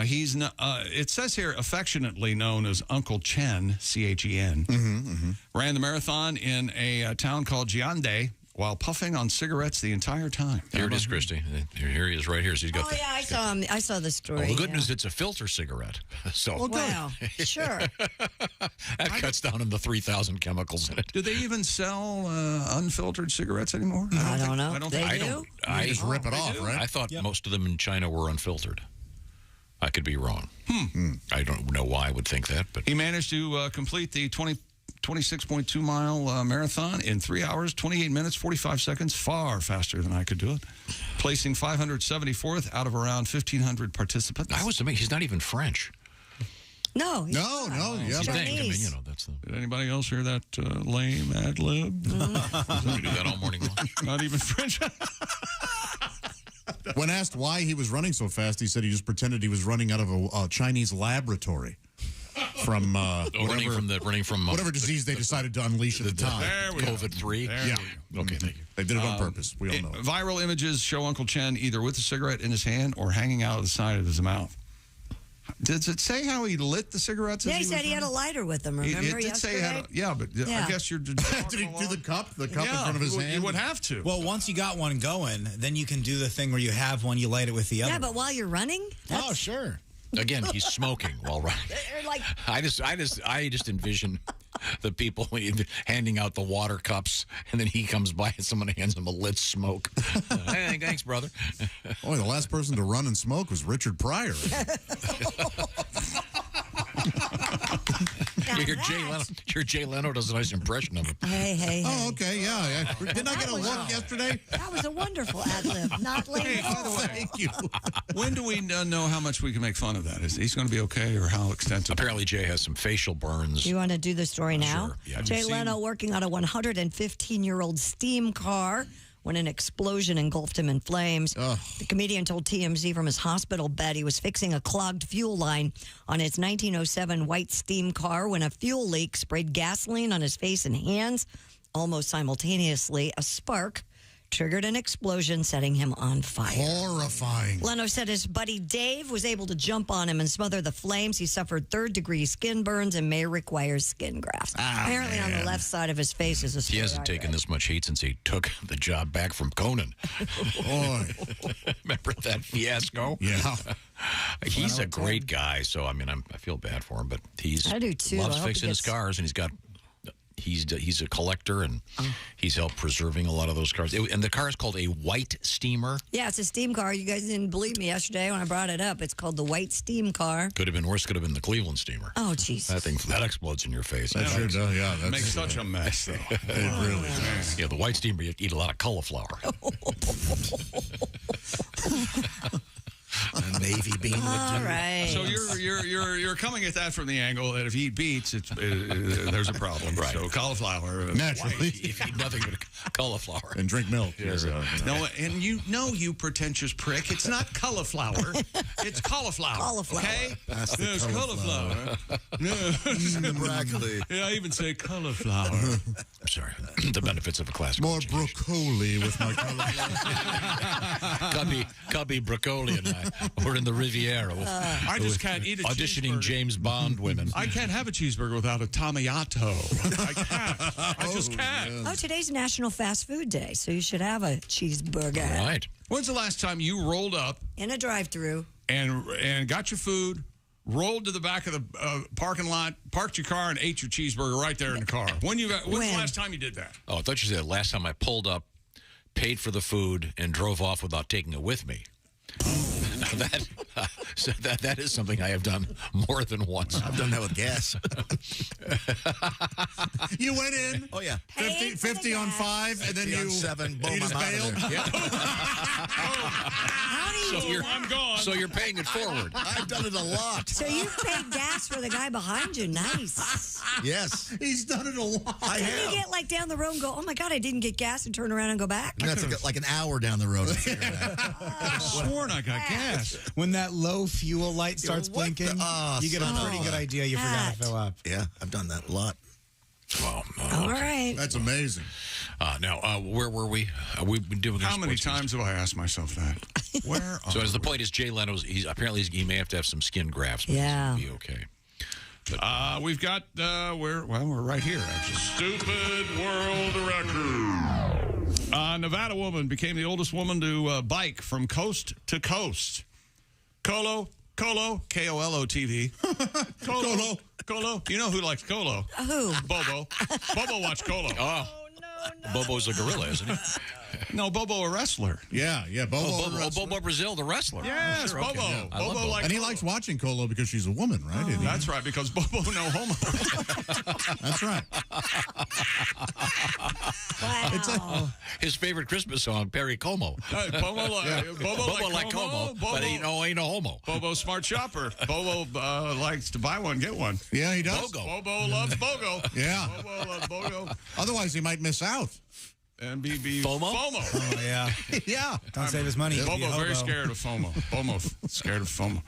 He's it says here affectionately known as Uncle Chen, C-H-E-N. Ran the marathon in a town called Jiande while puffing on cigarettes the entire time. Here it is, Christy. Here he is right here. So he's got I saw him. I saw the story. Well, the good news, it's a filter cigarette. So wow, sure. That cuts down on the 3,000 chemicals in it. Do they even sell unfiltered cigarettes anymore? I don't know. I don't They think. do? I just rip it off, do? right? I thought most of them in China were unfiltered. I could be wrong. I don't know why I would think that, but He managed to complete the 26.2-mile marathon in 3 hours, 28 minutes, 45 seconds, far faster than I could do it, placing 574th out of around 1,500 participants. I was amazed. He's not even French. No. No. Yeah, You think? I mean, Chinese. that's the. Did anybody else hear that lame ad lib? We do that all morning long. Not even French. When asked why he was running so fast, he said he just pretended he was running out of a Chinese laboratory from whatever disease they decided to unleash at the time. COVID-3. Yeah. Okay, thank you. They did it on purpose. We all know it. Viral images show Uncle Chen either with a cigarette in his hand or hanging out of the side of his mouth. Does it say how he lit the cigarettes? Yeah, he said he had a lighter with him. Remember it did say he had a, yeah, but I guess you're. Did he do the cup in front of his hand? You would have to. Well, once you got one going, then you can do the thing where you have one, you light it with the other. Yeah, but while you're running? Oh, sure. Again, he's smoking while running. Like, I just envision the people handing out the water cups, and then he comes by and someone hands him a lit smoke. Hey, thanks, brother. Boy, the last person to run and smoke was Richard Pryor. Jay Leno does a nice impression of him. Hey. Oh, okay, yeah. Didn't I get a look yesterday? That was a wonderful ad-lib. Not late Hey, at by the all. way, Thank you. when do we know how much we can make fun of that? Is he's going to be okay, or how extensive? Apparently, Jay has some facial burns. You want to do the story now? Sure, yeah. Jay Leno working on a 115-year-old steam car when an explosion engulfed him in flames. The comedian told TMZ from his hospital bed he was fixing a clogged fuel line on his 1907 white steam car when a fuel leak sprayed gasoline on his face and hands. Almost simultaneously, a spark triggered an explosion, setting him on fire. Horrifying. Leno said his buddy Dave was able to jump on him and smother the flames. He suffered third-degree skin burns and may require skin grafts. Apparently on the left side of his face is a He hasn't taken this much heat since he took the job back from Conan. Boy. Remember that fiasco? Yeah. He's a great guy, so I mean, I feel bad for him, but I do too. loves I hope fixing he his gets- cars, and he's a collector, and he's helped preserving a lot of those cars. And the car is called a white steamer. Yeah, it's a steam car. You guys didn't believe me yesterday when I brought it up. It's called the white steam car. Could have been worse. Could have been the Cleveland steamer. Oh, jeez. That explodes in your face. That sure does. Yeah, It makes such a mess, though. It really does. Yeah, the white steamer, you eat a lot of cauliflower. A navy bean. All right. So you're coming at that from the angle that if you eat beets, there's a problem. Right. So cauliflower, Naturally. If you eat nothing but cauliflower. And drink milk. Yes. No, and you pretentious prick. It's not cauliflower. It's cauliflower. Cauliflower. Okay? That's the It's cauliflower. Broccoli. Yeah, I even say cauliflower. I'm sorry. The benefits of a classic. More broccoli with my cauliflower. Cubby Broccoli and I were in the Riviera with, I just can't eat a auditioning cheeseburger. James Bond women. I can't have a cheeseburger without a tomato. I can't. I just can't. Oh, today's National Fast Food Day, so you should have a cheeseburger. All right. When's the last time you rolled up In a drive-thru. and got your food, rolled to the back of the parking lot, parked your car, and ate your cheeseburger right there in the car? When's the last time you did that? Oh, I thought you said last time I pulled up, paid for the food, and drove off without taking it with me. That is something I have done more than once. I've done that with gas. You went in. Oh, yeah. 50 on 5, and then 50 on you 7, boom, you just I'm out of bailed. there. How do you I'm gone. So you're paying it forward. I've done it a lot. So you paid gas for the guy behind you. Nice. Yes. He's done it a lot. I Can have. you get like down the road and go, oh my God, I didn't get gas, and turn around and go back? And that's like an hour down the road. I sworn I got gas. When that low fuel light starts what the- blinking, oh, you get a son of pretty a- good idea you forgot to fill up. Yeah, I've done that a lot. Wow. All right. That's amazing. Now, where were we? We've been doing. How many times have I asked myself that? Where? So, as the point is, Jay Leno's. He may have to have some skin grafts. But Yeah. he'll be okay. We've got we're right here actually. Stupid world record. Nevada woman became the oldest woman to bike from coast to coast. Colo, K-O-L-O TV. Colo. You know who likes Colo? Who? Bobo. Bobo watched Colo. Oh. Bobo's a gorilla, isn't he? No, Bobo a wrestler. Yeah, Bobo. Bobo Brazil, the wrestler. Yes, Sure, Bobo. okay, yeah. I love Bobo Bobo. likes And he Colo. likes watching Colo because she's a woman, right? Isn't he? That's right, because Bobo no homo. That's right. Wow. His favorite Christmas song, Perry Como. Bobo like Como, but ain't no homo. Bobo smart shopper. Bobo likes to buy one, get one. Yeah, he does. Bobo loves Bogo. Yeah. Bobo loves Bogo. Otherwise, he might miss out. And be FOMO? Oh, yeah. Yeah. Don't save his money. Bobo very scared of FOMO. Bobo scared of FOMO.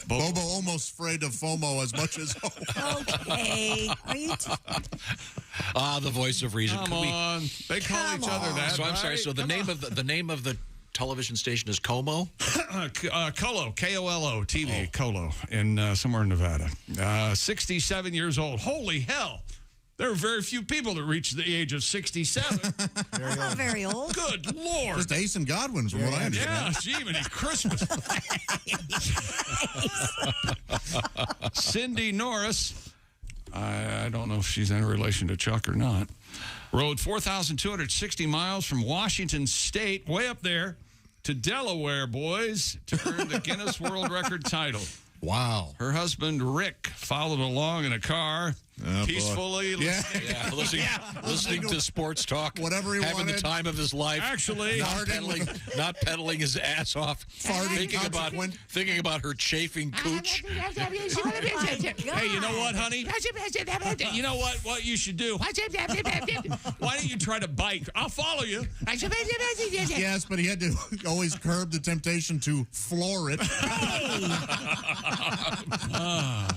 Bobo almost afraid of FOMO as much as Okay. Are you The voice of reason. Come on. They call each other that. So I'm sorry. right? So the name of the television station is Como. Colo, K-O-L-O, TV, Colo, in somewhere in Nevada. 67 years old. Holy hell. There are very few people that reach the age of 67. not very old? Good Lord. just Ace and Godwin, from what I understand. Yeah, Jiminy Christmas. Cindy Norris, I don't know if she's in relation to Chuck or not, rode 4,260 miles from Washington State, way up there, to Delaware, boys, to earn the Guinness World Record title. Wow. Her husband, Rick, followed along in a car, peacefully listening to sports talk. Whatever he having wanted. the time of his life. Actually, not pedaling his ass off. Thinking about her chafing cooch. Hey, you know what, honey? You know what you should do? Why don't you try to bike? I'll follow you. Yes, but he had to always curb the temptation to floor it.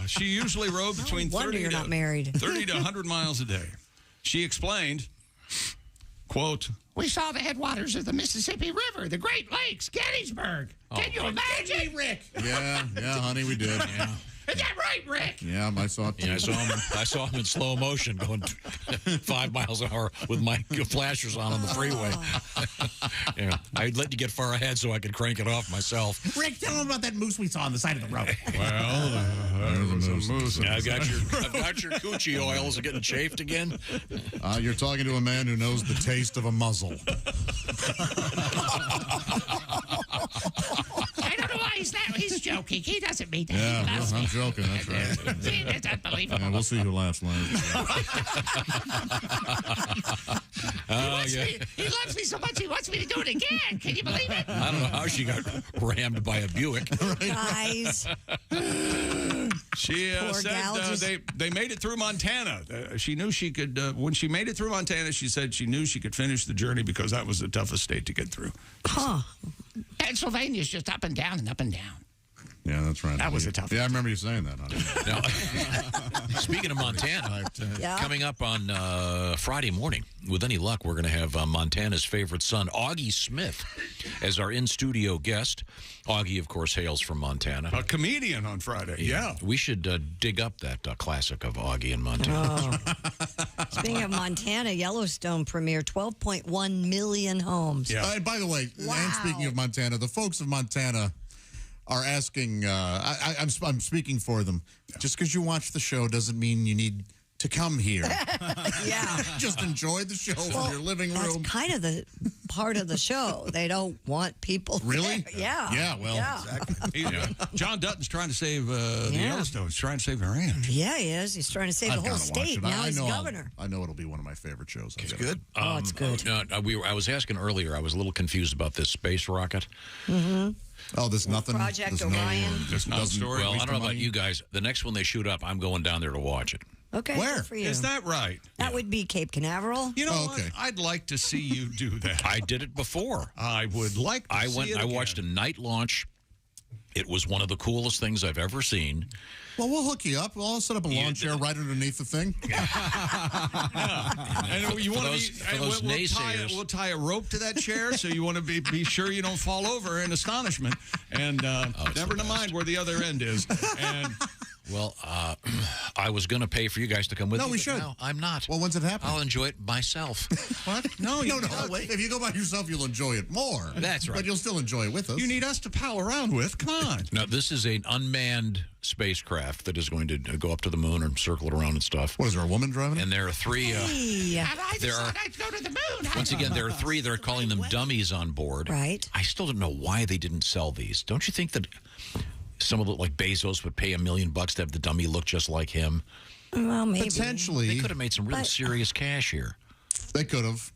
She usually rode between 30 you're not married. 30 to 100 miles a day. She explained, quote, "We saw the headwaters of the Mississippi River, the Great Lakes, Gettysburg. Can you imagine, Rick? Yeah, honey, we did. Yeah. Is that right, Rick? Yeah, I saw it too. Yeah, I saw him in slow motion going 5 miles an hour with my flashers on the freeway. Yeah, I'd let you get far ahead so I could crank it off myself. Rick, tell him about that moose we saw on the side of the road. Well, there's a moose. I've got your coochie oils getting chafed again. You're talking to a man who knows the taste of a muzzle. I don't know why he's joking. He doesn't mean that. Yeah, He loves I'm me. joking. That's right. See, that's unbelievable. Yeah, we'll see who laughs last. He loves me so much he wants me to do it again. Can you believe it? I don't know how she got rammed by a Buick. Guys. She said they made it through Montana. She knew she could, when she made it through Montana, she said she knew she could finish the journey because that was the toughest state to get through. Huh. Pennsylvania's just up and down and up and down. Yeah, that's right. That was a tough one. Yeah, I remember you saying that, honey. Now, speaking of Montana, coming up on Friday morning, with any luck, we're going to have Montana's favorite son, Augie Smith, as our in-studio guest. Augie, of course, hails from Montana. A comedian on Friday, yeah. We should dig up that classic of Augie in Montana. Oh. Speaking of Montana, Yellowstone premiere, 12.1 million homes. Yeah. And by the way, and speaking of Montana, the folks of Montana are asking, I'm speaking for them. Just because you watch the show doesn't mean you need to come here. Yeah. Just enjoy the show from your living room. That's kind of the part of the show. They don't want people Really? there. Yeah. Yeah, well, exactly. John Dutton's trying to save the Yellowstone. He's trying to save the ranch. Yeah, he is. He's trying to save the whole state. Now he's governor. I know it'll be one of my favorite shows. It's good. Oh, it's good. I was asking earlier, I was a little confused about this space rocket. Mm-hmm. Oh, there's nothing. Project Orion. There's no story. Well, I don't know about you guys. The next one they shoot up, I'm going down there to watch it. Okay, Where? good for you. Is that right? That would be Cape Canaveral. You know what? I'd like to see you do that. I did it before. I would like to see it I again. watched a night launch. It was one of the coolest things I've ever seen. Well, we'll hook you up. We'll set up a lawn chair right underneath the thing. And you want to for those naysayers. we'll tie a rope to that chair, so you want to be sure you don't fall over in astonishment. And never mind where the other end is. And well, I was going to pay for you guys to come with me. No, we but should. No, I'm not. Well, when's it happen? I'll enjoy it myself. What? No, no. If you go by yourself, you'll enjoy it more. That's right. But you'll still enjoy it with us. You need us to pal around with. Come on. No, this is an unmanned spacecraft that is going to go up to the moon and circle it around and stuff. What is there, a woman driving it? And there are three. I'd go to the moon. Once again, there are three. They're calling them dummies on board. Right. I still don't know why they didn't sell these. Don't you think that some of the, like Bezos would pay $1 million to have the dummy look just like him? Well, maybe. Potentially. They could have made some real serious cash here. They could have.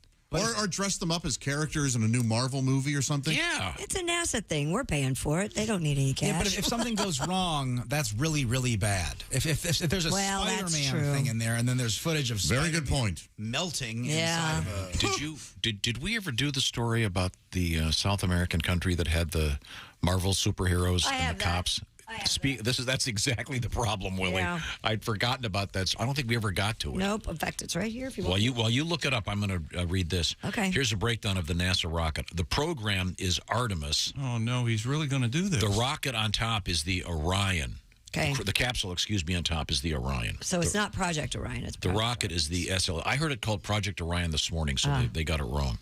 Or dress them up as characters in a new Marvel movie or something. Yeah. It's a NASA thing. We're paying for it. They don't need any cash. Yeah, but if something goes wrong, that's really, really bad. If there's a Spider-Man thing in there, and then there's footage of Very good point. melting inside of a... Did we ever do the story about the South American country that had the Marvel superheroes and the cops? That's exactly the problem, Willie. Yeah. I'd forgotten about that. So I don't think we ever got to it. Nope. In fact, it's right here if you want. While you look it up, I'm going to read this. Okay. Here's a breakdown of the NASA rocket. The program is Artemis. Oh, no, he's really going to do this. The rocket on top is the Orion. Okay. The capsule, on top is the Orion. So it's not Project Orion. It's The rocket is the SL. I heard it called Project Orion this morning, so they got it wrong.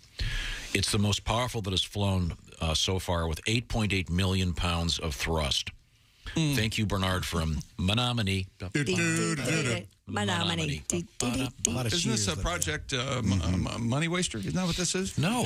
It's the most powerful that has flown so far with 8.8 million pounds of thrust. Thank you, Bernard, from Menominee. Menominee. Isn't this a project money waster? Isn't that what this is? No.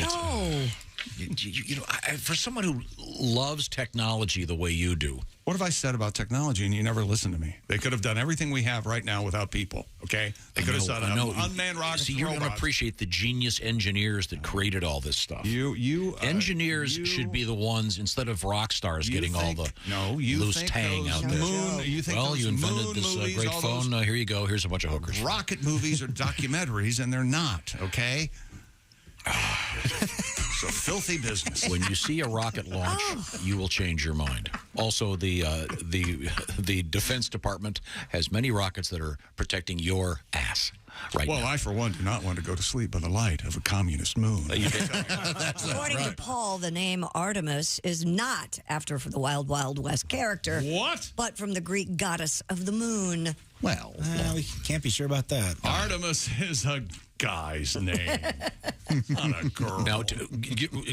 For someone who loves technology the way you do. What have I said about technology and you never listen to me? They could have done everything we have right now without people, okay? They could have said unmanned rockets. See, you're going to appreciate the genius engineers that created all this stuff. Engineers should be the ones, instead of rock stars getting all the loose tang out there. You invented this great phone. Here you go. Here's a bunch of hookers. Rocket movies are documentaries, and they're not, okay? It's a filthy business. When you see a rocket launch, you will change your mind. Also, the Defense Department has many rockets that are protecting your ass right now. Well, I, for one, do not want to go to sleep by the light of a communist moon. According to Paul, the name Artemis is not after the Wild Wild West character. What? But from the Greek goddess of the moon. Well, we can't be sure about that. Artemis is a guy's name, not a girl. Now,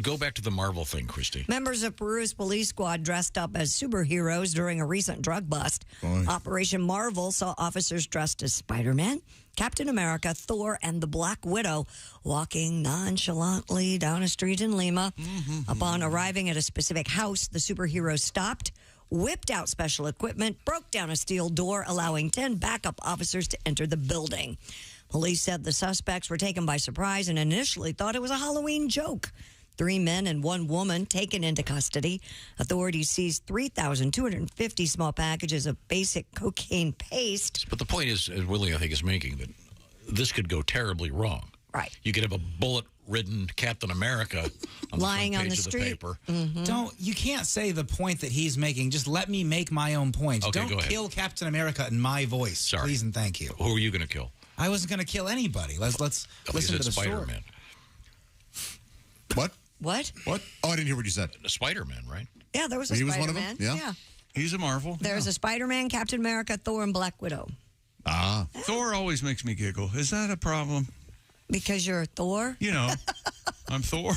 go back to the Marvel thing, Christy. Members of Peru's police squad dressed up as superheroes during a recent drug bust. Operation Marvel saw officers dressed as Spider-Man, Captain America, Thor, and the Black Widow walking nonchalantly down a street in Lima. Upon arriving at a specific house, the superheroes stopped, whipped out special equipment, broke down a steel door, allowing 10 backup officers to enter the building. Police said the suspects were taken by surprise and initially thought it was a Halloween joke. 3 men and 1 woman taken into custody. Authorities seized 3,250 small packages of basic cocaine paste. But the point is, as Willie, I think, is making, that this could go terribly wrong. Right. You could have a bullet-ridden Captain America on lying the front on page the of street. The paper. You can't say the point that he's making. Just let me make my own points. Okay, Don't go ahead. kill Captain America in my voice. Sorry. Please and thank you. Who are you going to kill? I wasn't going to kill anybody. Let's listen to the Spider-Man. story. What? What? What? Oh, I didn't hear what you said. Spider-Man, right? Yeah, there was a He was Spider-Man. one of them? Yeah. He's a Marvel. There's a Spider-Man, Captain America, Thor, and Black Widow. Thor always makes me giggle. Is that a problem? Because you're Thor? You know, I'm Thor.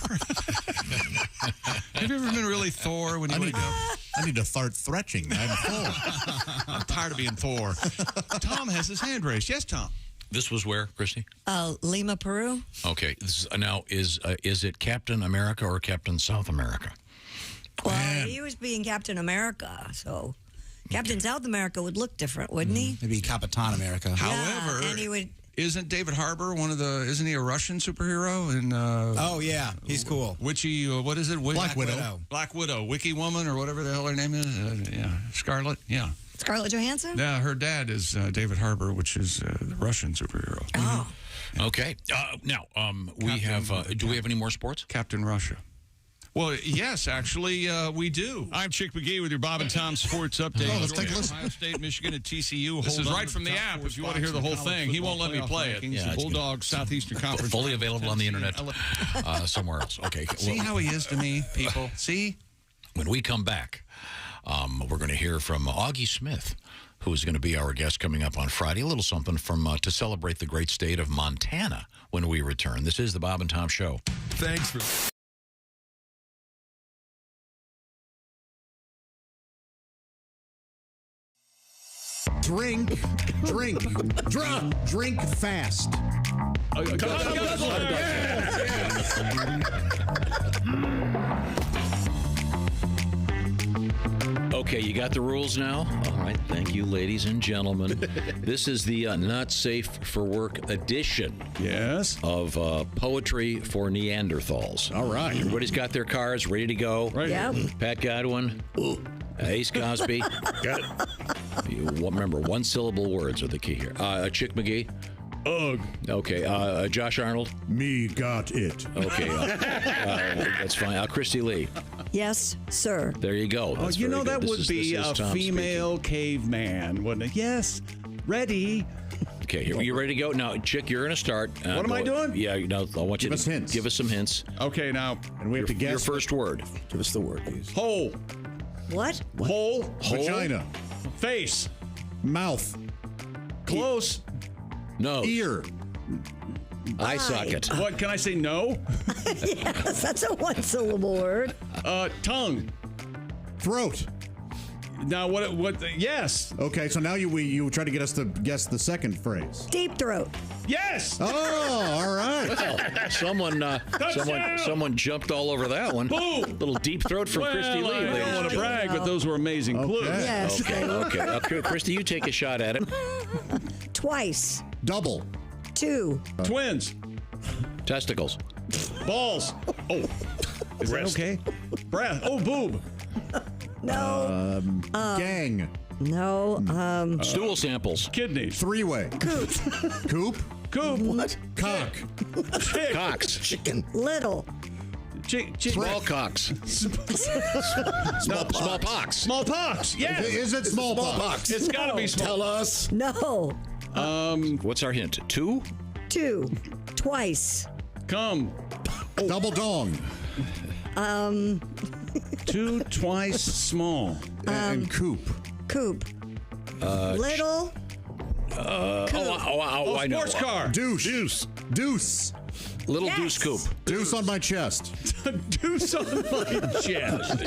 Have you ever been really Thor when you wake up? I need to start thretching. I'm Thor. I'm tired of being Thor. Tom has his hand raised. Yes, Tom. This was where, Christy? Lima, Peru. Okay. Now, is it Captain America or Captain South America? Well, he was being Captain America, so Captain South America would look different, wouldn't he? Maybe Capitan America. However, and he would. Isn't David Harbour isn't he a Russian superhero? Oh, yeah. He's cool. Witchy, what is it? Black Widow. Black Widow. Wiki Woman or whatever the hell her name is. Yeah. Scarlet. Yeah. Scarlett Johansson? Yeah, her dad is David Harbour, which is the Russian superhero. Oh. Okay. Now, we have, do we have any more sports? Captain Russia. Well, yes, actually, we do. I'm Chick McGee with your Bob and Tom Sports Update. Oh, let's take a listen. Ohio State, Michigan, and TCU. This Hold is on right to from the top app. four If you want to spots hear the in whole college thing, he football won't let me playoff play it. rankings. Yeah, it's Bulldogs, Southeastern Conference. Fully available on the internet somewhere else. Okay. See how he is to me, people? See? When we come back, we're going to hear from Augie Smith, who is going to be our guest coming up on Friday. A little something from to celebrate the great state of Montana when we return. This is the Bob and Tom Show. Thanks for... Drink fast. Okay, you got the rules now? All right, thank you, ladies and gentlemen. This is the Not Safe for Work edition of Poetry for Neanderthals. All right. Everybody's got their cards ready to go. Right. Yep. Pat Godwin. Ace Cosby. Got it. Remember, one-syllable words are the key here. Chick McGee. Ugh. Okay. Josh Arnold. Me got it. Okay. That's fine. Christy Lee. Yes, sir. There you go. That's You know, very that good. would This be is a Tom female caveman, wouldn't it? Yes. Ready. Okay, you ready to go? Now, Chick, you're going to start. What am I doing? Yeah, no, I want you Give to us hints. give us some hints. Okay, now. And we have to guess. Your first word. Give us the word, please. Hole. What? Hole. Vagina. Face. Mouth. Close. Nose. Ear. Eye socket. What, can I say no? Yes, that's a one-syllable word. Tongue. Throat. Now, yes. Okay, so now you try to get us to guess the second phrase. Deep throat. Yes. Oh, all right. Someone jumped all over that one. Boom. Little deep throat from Christy Lee. I don't want to brag, but those were amazing clues. Yes. Okay. Christy, you take a shot at it. Twice. Double. 2. Twins. Testicles. Balls. Oh. Is that okay? Breath. Oh, boob. No. Gang. No. Stool samples. Kidneys. Three-way. Coop. Coop. Coop. What? Cock. Chick. Cocks. Chicken. Little. Small cocks. Smallpox. Smallpox. Yes. Is it smallpox? It's got to be small. Tell us. No. What's our hint? 2? 2. Twice. Come. Double dong. 2 twice small. And coop. Coop. Little. I know. Sports car. Douche. Deuce. Little Yes. deuce coop. Deuce on my chest. Deuce on my chest.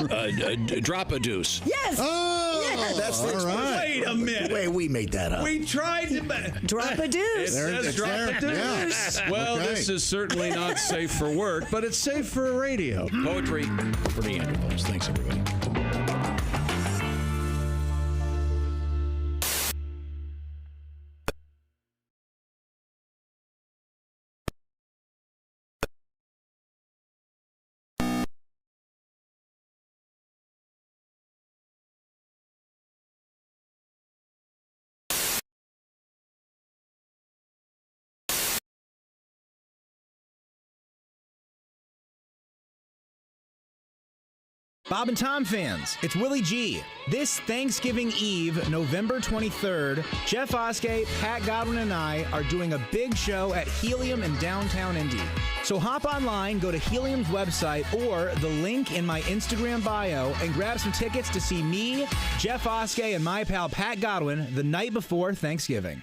Drop a deuce. Yes. Oh, Yes. That's the all right. Wait a minute. Wait, we made that up. We tried to. Drop a It deuce. says it's drop there. a deuce. Yeah. Well, Okay. this is certainly not safe for work, but it's safe for radio. Poetry for Neanderthals. Thanks, everybody. Bob and Tom fans, it's Willie G. This Thanksgiving Eve, November 23rd, Jeff Oskey, Pat Godwin, and I are doing a big show at Helium in downtown Indy. So hop online, go to Helium's website or the link in my Instagram bio and grab some tickets to see me, Jeff Oskey, and my pal Pat Godwin the night before Thanksgiving.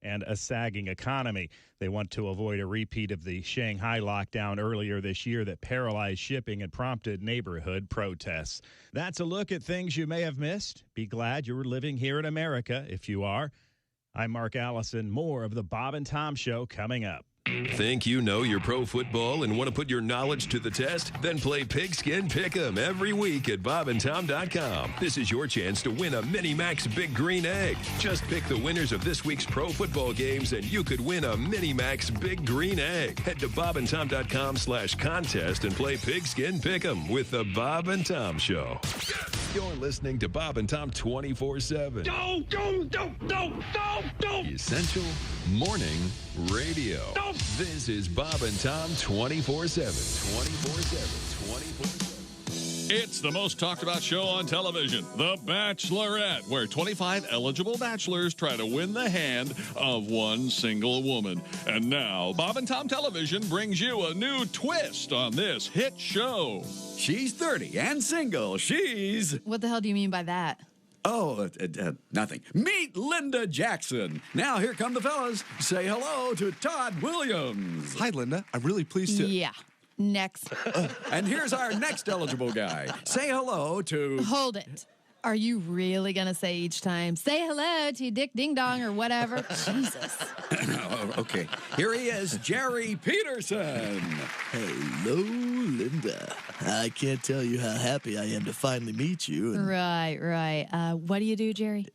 And a sagging economy. They want to avoid a repeat of the Shanghai lockdown earlier this year that paralyzed shipping and prompted neighborhood protests. That's a look at things you may have missed. Be glad you're living here in America if you are. I'm Mark Allison. More of the Bob and Tom Show coming up. Think you know your pro football and want to put your knowledge to the test? Then play Pigskin Pick'em every week at bobandtom.com. This is your chance to win a Mini Max Big Green Egg. Just pick the winners of this week's pro football games and you could win a Mini Max Big Green Egg. Head to bobandtom.com/contest and play Pigskin Pick'em with the Bob and Tom Show. You're listening to Bob and Tom 24/7. Don't. Essential Morning Radio. This is Bob and Tom 24/7. 24/7. It's the most talked about show on television, The Bachelorette, where 25 eligible bachelors try to win the hand of one single woman. And now, Bob and Tom Television brings you a new twist on this hit show. She's 30 and single. She's... What the hell do you mean by that? Oh, nothing. Meet Linda Jackson. Now, here come the fellas. Say hello to Todd Williams. Hi, Linda. I'm really pleased to... Yeah. Next. And here's our next eligible guy. Say hello to... Hold it. Are you really going to say each time, say hello to Dick Ding Dong or whatever? Jesus. Okay. Here he is, Jerry Peterson. Hello, Linda. I can't tell you how happy I am to finally meet you. Right. What do you do, Jerry?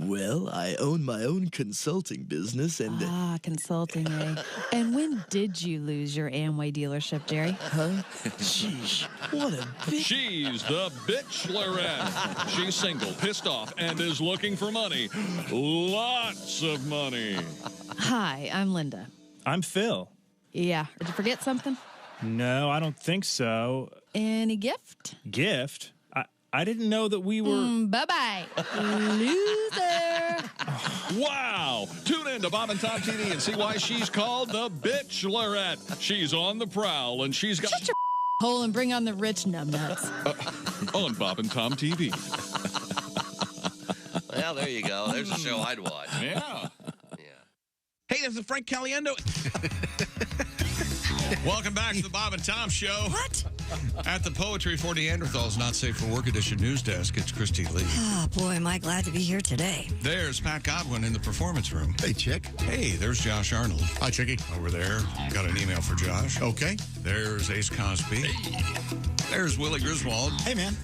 Well, I own my own consulting business and... Consulting, eh? And when did you lose your Amway dealership, Jerry? Huh? Sheesh, what a bitch. She's the bitch-lerette. She's single, pissed off, and is looking for money. Lots of money. Hi, I'm Linda. I'm Phil. Yeah. Did you forget something? No, I don't think so. Any gift? Gift? I didn't know that we were... Bye-bye, loser. Wow! Tune in to Bob and Tom TV and see why she's called the bitch-lerette. She's on the prowl, and she's got... Shut your hole and bring on the rich numbnuts. On Bob and Tom TV. Well, there you go. There's a show I'd watch. Yeah. Hey, this is Frank Caliendo. Welcome back to the Bob and Tom Show. What? At the Poetry for Neanderthals Not Safe for Work Edition news desk, it's Christy Lee. Oh, boy, am I glad to be here today. There's Pat Godwin in the performance room. Hey, Chick. Hey, there's Josh Arnold. Hi, Chicky. Over there. Got an email for Josh. Okay. There's Ace Cosby. There's Willie Griswold. Hey, man.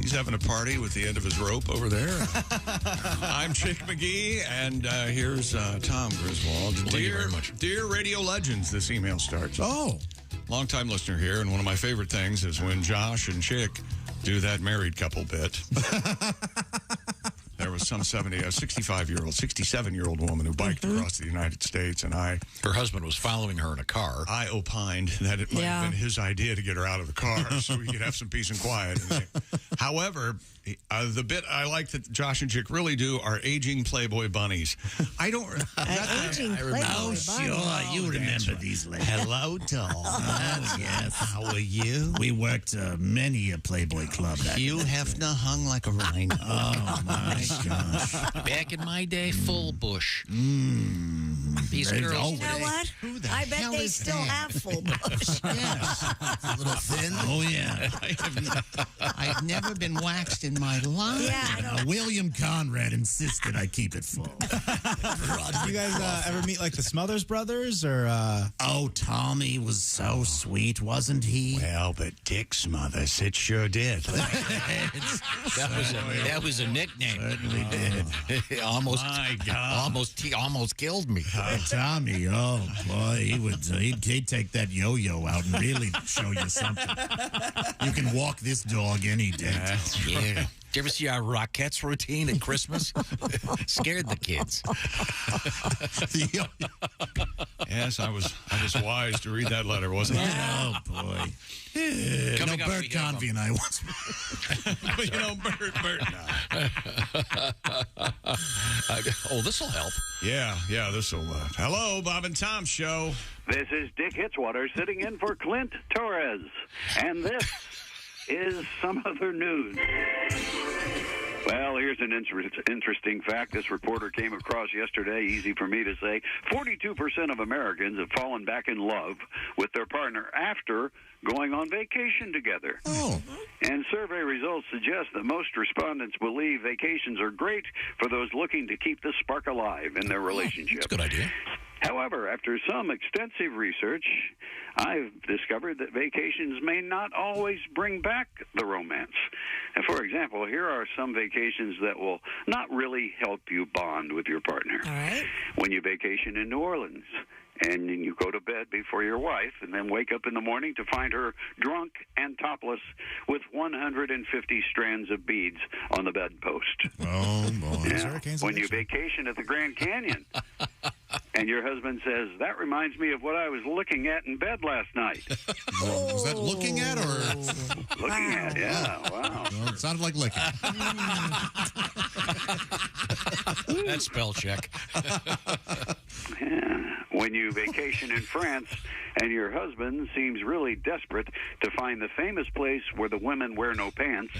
He's having a party with the end of his rope over there. I'm Chick McGee, and here's Tom Griswold. Thank you very much. Dear Radio Legends, this email starts. Oh. Long-time listener here, and one of my favorite things is when Josh and Chick do that married couple bit. There was some 65-year-old, 67-year-old woman who biked across the United States, and her husband was following her in a car. I opined that it might have been his idea to get her out of the car so we could have some peace and quiet. However, the bit I like that Josh and Chick really do are aging Playboy bunnies. I don't... Aging Playboy bunnies. Sure, you remember these ladies. Hello, doll. Yes. How are you? We worked many a Playboy club. You have not hung like a rhino. Oh, my gosh. Back in my day, full bush. These There you girls. go. You know what? Who the I bet hell they is still that? have full bush. Yes. A little thin. Oh, yeah. I've never been waxed in my life. Yeah, I know. William Conrad insisted I keep it full. You guys ever meet like the Smothers Brothers or? Oh, Tommy was so sweet, wasn't he? Well, but Dick Smothers, it sure did. That was a nickname. Certainly did. almost, My God. almost killed me. Tommy, oh boy, he'd take that yo-yo out and really show you something. You can walk this dog any day. Yeah. Did you ever see our Rockettes routine at Christmas? Scared the kids. Yes, I was wise to read that letter, wasn't I? Oh boy. Coming up, Bert we have, Convey and I once. Bert. this will help. Yeah, this will. Hello, Bob and Tom Show. This is Dick Hitzwater sitting in for Clint Torres. And this is some other news. Well, here's an interesting fact this reporter came across yesterday. Easy for me to say. 42% of Americans have fallen back in love with their partner after going on vacation together. Oh. And survey results suggest that most respondents believe vacations are great for those looking to keep the spark alive in their relationship. That's a good idea. However, after some extensive research, I've discovered that vacations may not always bring back the romance. And for example, here are some vacations that will not really help you bond with your partner. All right. When you vacation in New Orleans, and you go to bed before your wife, and then wake up in the morning to find her drunk and topless with 150 strands of beads on the bedpost. Oh, boy. Yeah. When you vacation at the Grand Canyon, and your husband says, "That reminds me of what I was looking at in bed last night." Was that looking at or? Looking at, yeah, wow. Well, it sounded like licking. That's spell check. Yeah. When you vacation in France and your husband seems really desperate to find the famous place where the women wear no pants.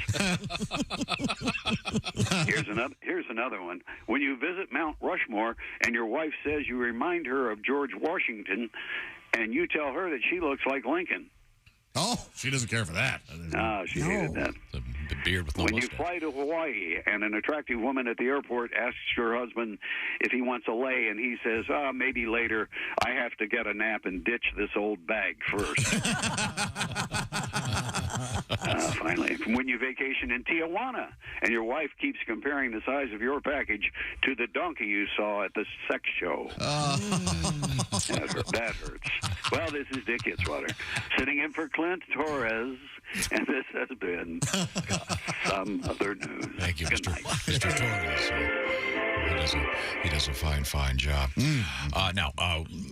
Here's another one. When you visit Mount Rushmore and your wife says you remind her of George Washington and you tell her that she looks like Lincoln. Oh, she doesn't care for that. Ah, she hated that. The beard with no When mustache. you fly to Hawaii and an attractive woman at the airport asks your husband if he wants a lay, and he says, maybe later, I have to get a nap and ditch this old bag first. Finally, when you vacation in Tijuana and your wife keeps comparing the size of your package to the donkey you saw at the sex show. That hurts. Well, this is Dick Hitzwater sitting in for Clint Torres, and this has been Some Other News. Thank you, Good Mr. night. Mr. Torres. He does a fine job. Now,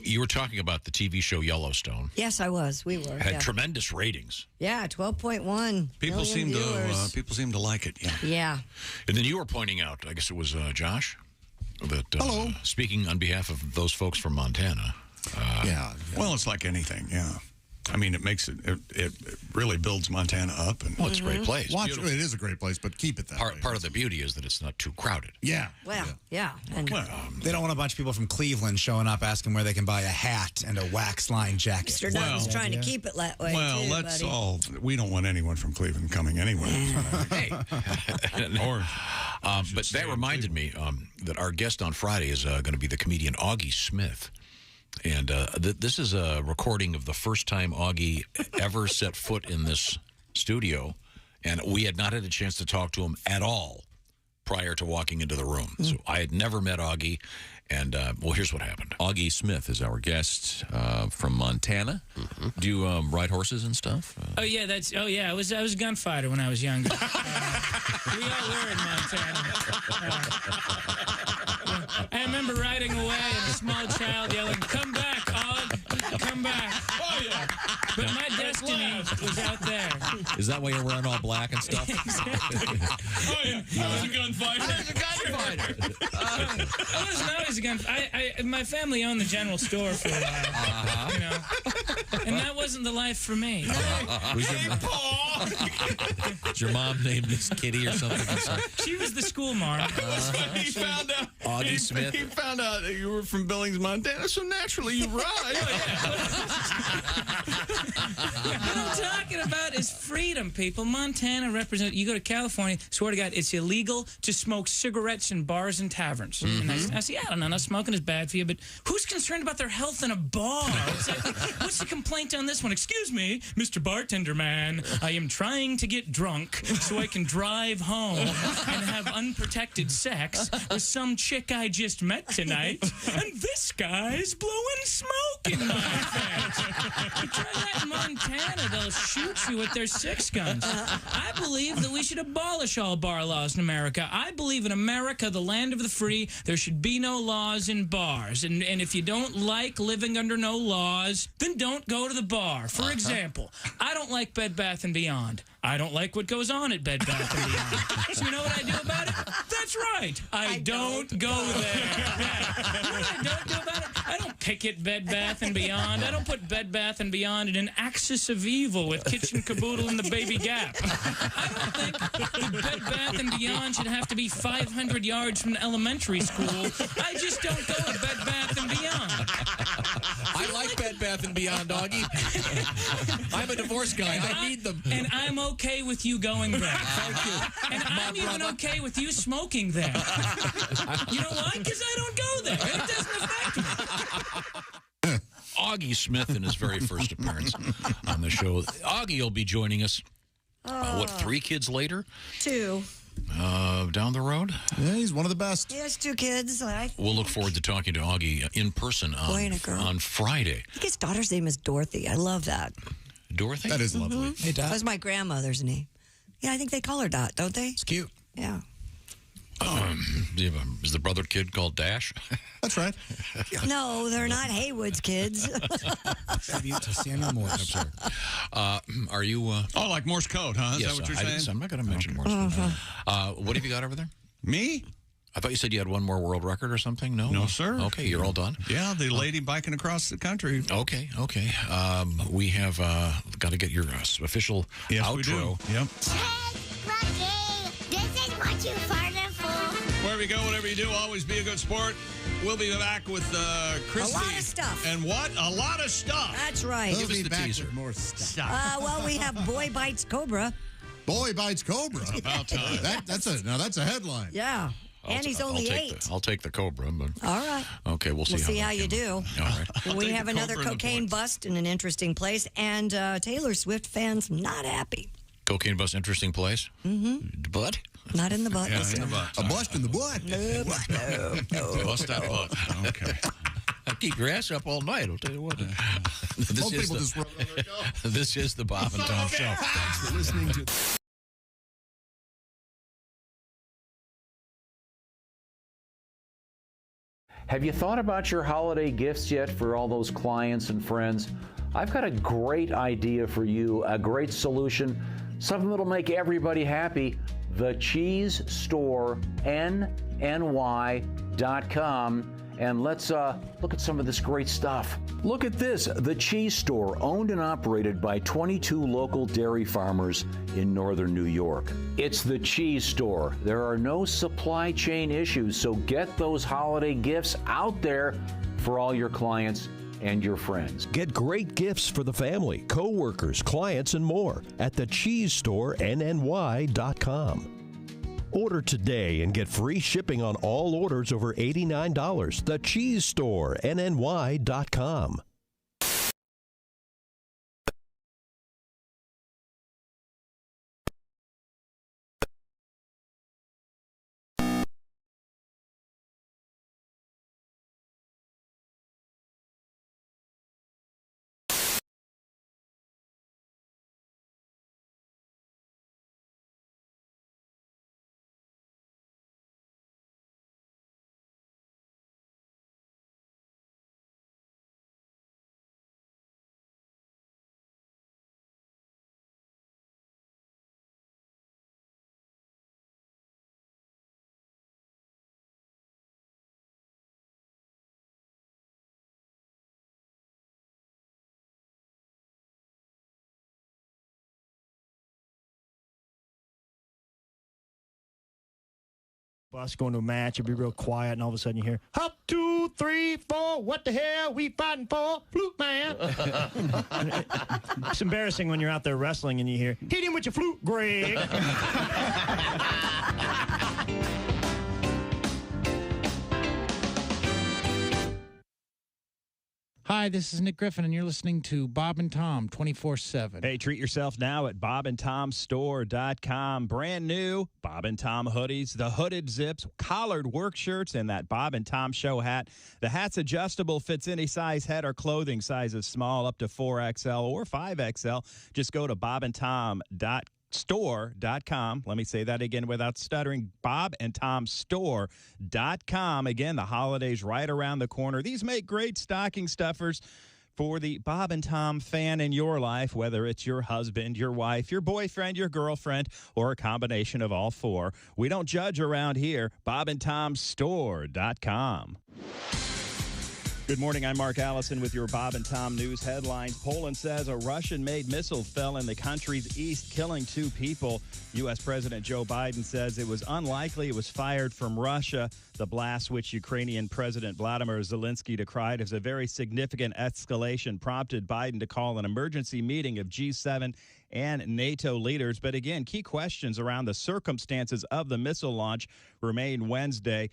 you were talking about the TV show Yellowstone. Yes, I was. We were. Had Yeah, tremendous ratings. 12.1 People seem viewers. to like it. Yeah. Yeah. And then you were pointing out, I guess it was Josh, that speaking on behalf of those folks from Montana. Well, it's like anything. Yeah. I mean, it makes it really builds Montana up. And it's a great place. It is a great place, but keep it that way. Part of the beauty is that it's not too crowded. Yeah. Well, yeah. And They don't want a bunch of people from Cleveland showing up asking where they can buy a hat and a wax-lined jacket. Mr. Dunn's trying to keep it that way, well, too, let's buddy. all. We don't want anyone from Cleveland coming anywhere. But that reminded me that our guest on Friday is going to be the comedian Augie Smith. And this is a recording of the first time Augie ever set foot in this studio. And we had not had a chance to talk to him at all prior to walking into the room. So I had never met Augie. And, well, here's what happened. Augie Smith is our guest from Montana. Do you ride horses and stuff? I was a gunfighter when I was younger. We all were in Montana. I remember riding away and a small child yelling, "Come back, Og! Come back!" Oh yeah. But my destiny was out there. Is that why you're wearing all black and stuff? Oh yeah, I was a gunfighter. I wasn't always a gunfighter. My family owned the general store for a while, you know, and that wasn't the life for me. Is your mom named Miss Kitty or something? She was the school marm. He found out. Augie Smith. He found out that you were from Billings, Montana, so naturally you ride. What I'm talking about is freedom, people. Montana represents. You go to California, swear to God, it's illegal to smoke cigarettes in bars and taverns. And I say, I don't know, smoking is bad for you, but who's concerned about their health in a bar? Exactly. What's the complaint on this one? Excuse me, Mr. Bartender Man, I am trying to get drunk so I can drive home and have unprotected sex with some chick I just met tonight, and this guy's blowing smoke in my face. You try that in Montana, they'll shoot you with their 6 guns. I believe that we should abolish all bar laws in America. I believe in America, the land of the free, there should be no laws in bars. And if you don't like living under no laws, then don't go to the bar. For example, I don't like Bed Bath & Beyond. I don't like what goes on at Bed Bath & Beyond. So you know what I do about it? That's right. I don't go there. Yeah. You know what I don't do about it? I don't picket Bed Bath & Beyond. I don't put Bed Bath & Beyond in an axis of evil with Kitchen Caboodle and the Baby Gap. I don't think that Bed Bath & Beyond should have to be 500 yards from elementary school. I just don't go to Bed Bath & Beyond. I like Bed Bath & Beyond, Augie. I'm a divorce guy. I need them. And I'm okay with you going there. Thank you. And I'm even okay with you smoking there. You know why? Because I don't go there. It doesn't affect me. Augie Smith in his very first appearance on the show. Augie will be joining us, 3 kids later? 2. Down the road? Yeah, he's one of the best. He has 2 kids. We'll look forward to talking to Augie in person on Friday. I think his daughter's name is Dorothy. I love that. Dorothy? That is lovely. Hey, Dot. That was my grandmother's name. Yeah, I think they call her Dot, don't they? It's cute. Yeah. Is the brother kid called Dash? That's right. No, they're not Haywood's kids. Tribute to Samuel Morse. Are you... like Morse code, huh? Is yes, that what you're saying? I'm not going to mention Morse code. What have you got over there? Me? I thought you said you had one more world record or something. No? No, sir. Okay, you're all done? Yeah, the lady biking across the country. Okay. We have got to get your official outro. We do. Yep. This is what you farted for. Wherever you go, whatever you do, always be a good sport. We'll be back with Christy. A lot of stuff. And what? A lot of stuff. That's right. We'll be back with more stuff. Well, we have Boy Bites Cobra. Boy Bites Cobra. About time. That's a headline. Yeah. And he's only 8. I'll take the Cobra. But, all right. Okay, we'll see. We'll see how you do. All right. We have another cocaine bust in an interesting place, and Taylor Swift fans not happy. Cocaine bust, interesting place. Mm-hmm. Butt? Not in the butt. Yeah, this in the time. butt. A bust in the butt. No. Bust that butt. Okay. I'll keep your ass up all night. I'll tell you what. This is the Bob and Tom Show. Thanks for listening to... Have you thought about your holiday gifts yet for all those clients and friends? I've got a great idea for you, a great solution, something that'll make everybody happy. The Cheese Store, NNY.com. And let's look at some of this great stuff. Look at this, The Cheese Store, owned and operated by 22 local dairy farmers in northern New York. It's The Cheese Store. There are no supply chain issues, so get those holiday gifts out there for all your clients and your friends. Get great gifts for the family, co-workers, clients, and more at the Cheese Store, NNY.com. Order today and get free shipping on all orders over $89. The Cheese Store, NNY.com. Bus going to a match, it'll be real quiet, and all of a sudden you hear, hop, 2, 3, 4, what the hell we fighting for? Flute man. It's embarrassing when you're out there wrestling and you hear, hit him with your flute, Greg. Hi, this is Nick Griffin, and you're listening to Bob and Tom 24/7. Hey, treat yourself now at bobandtomstore.com. Brand new Bob and Tom hoodies, the hooded zips, collared work shirts, and that Bob and Tom show hat. The hat's adjustable, fits any size head or clothing, sizes small up to 4XL or 5XL. Just go to bobandtom.store.com. Let me say that again without stuttering. bobandtomstore.com. Again, the holidays right around the corner. These make great stocking stuffers for the Bob and Tom fan in your life, whether it's your husband, your wife, your boyfriend, your girlfriend, or a combination of all four. We don't judge around here. bobandtomstore.com. Good morning. I'm Mark Allison with your Bob and Tom News headlines. Poland says a Russian-made missile fell in the country's east, killing 2 people. U.S. President Joe Biden says it was unlikely it was fired from Russia. The blast, which Ukrainian President Vladimir Zelensky decried as a very significant escalation, prompted Biden to call an emergency meeting of G7 and NATO leaders. But again, key questions around the circumstances of the missile launch remain Wednesday.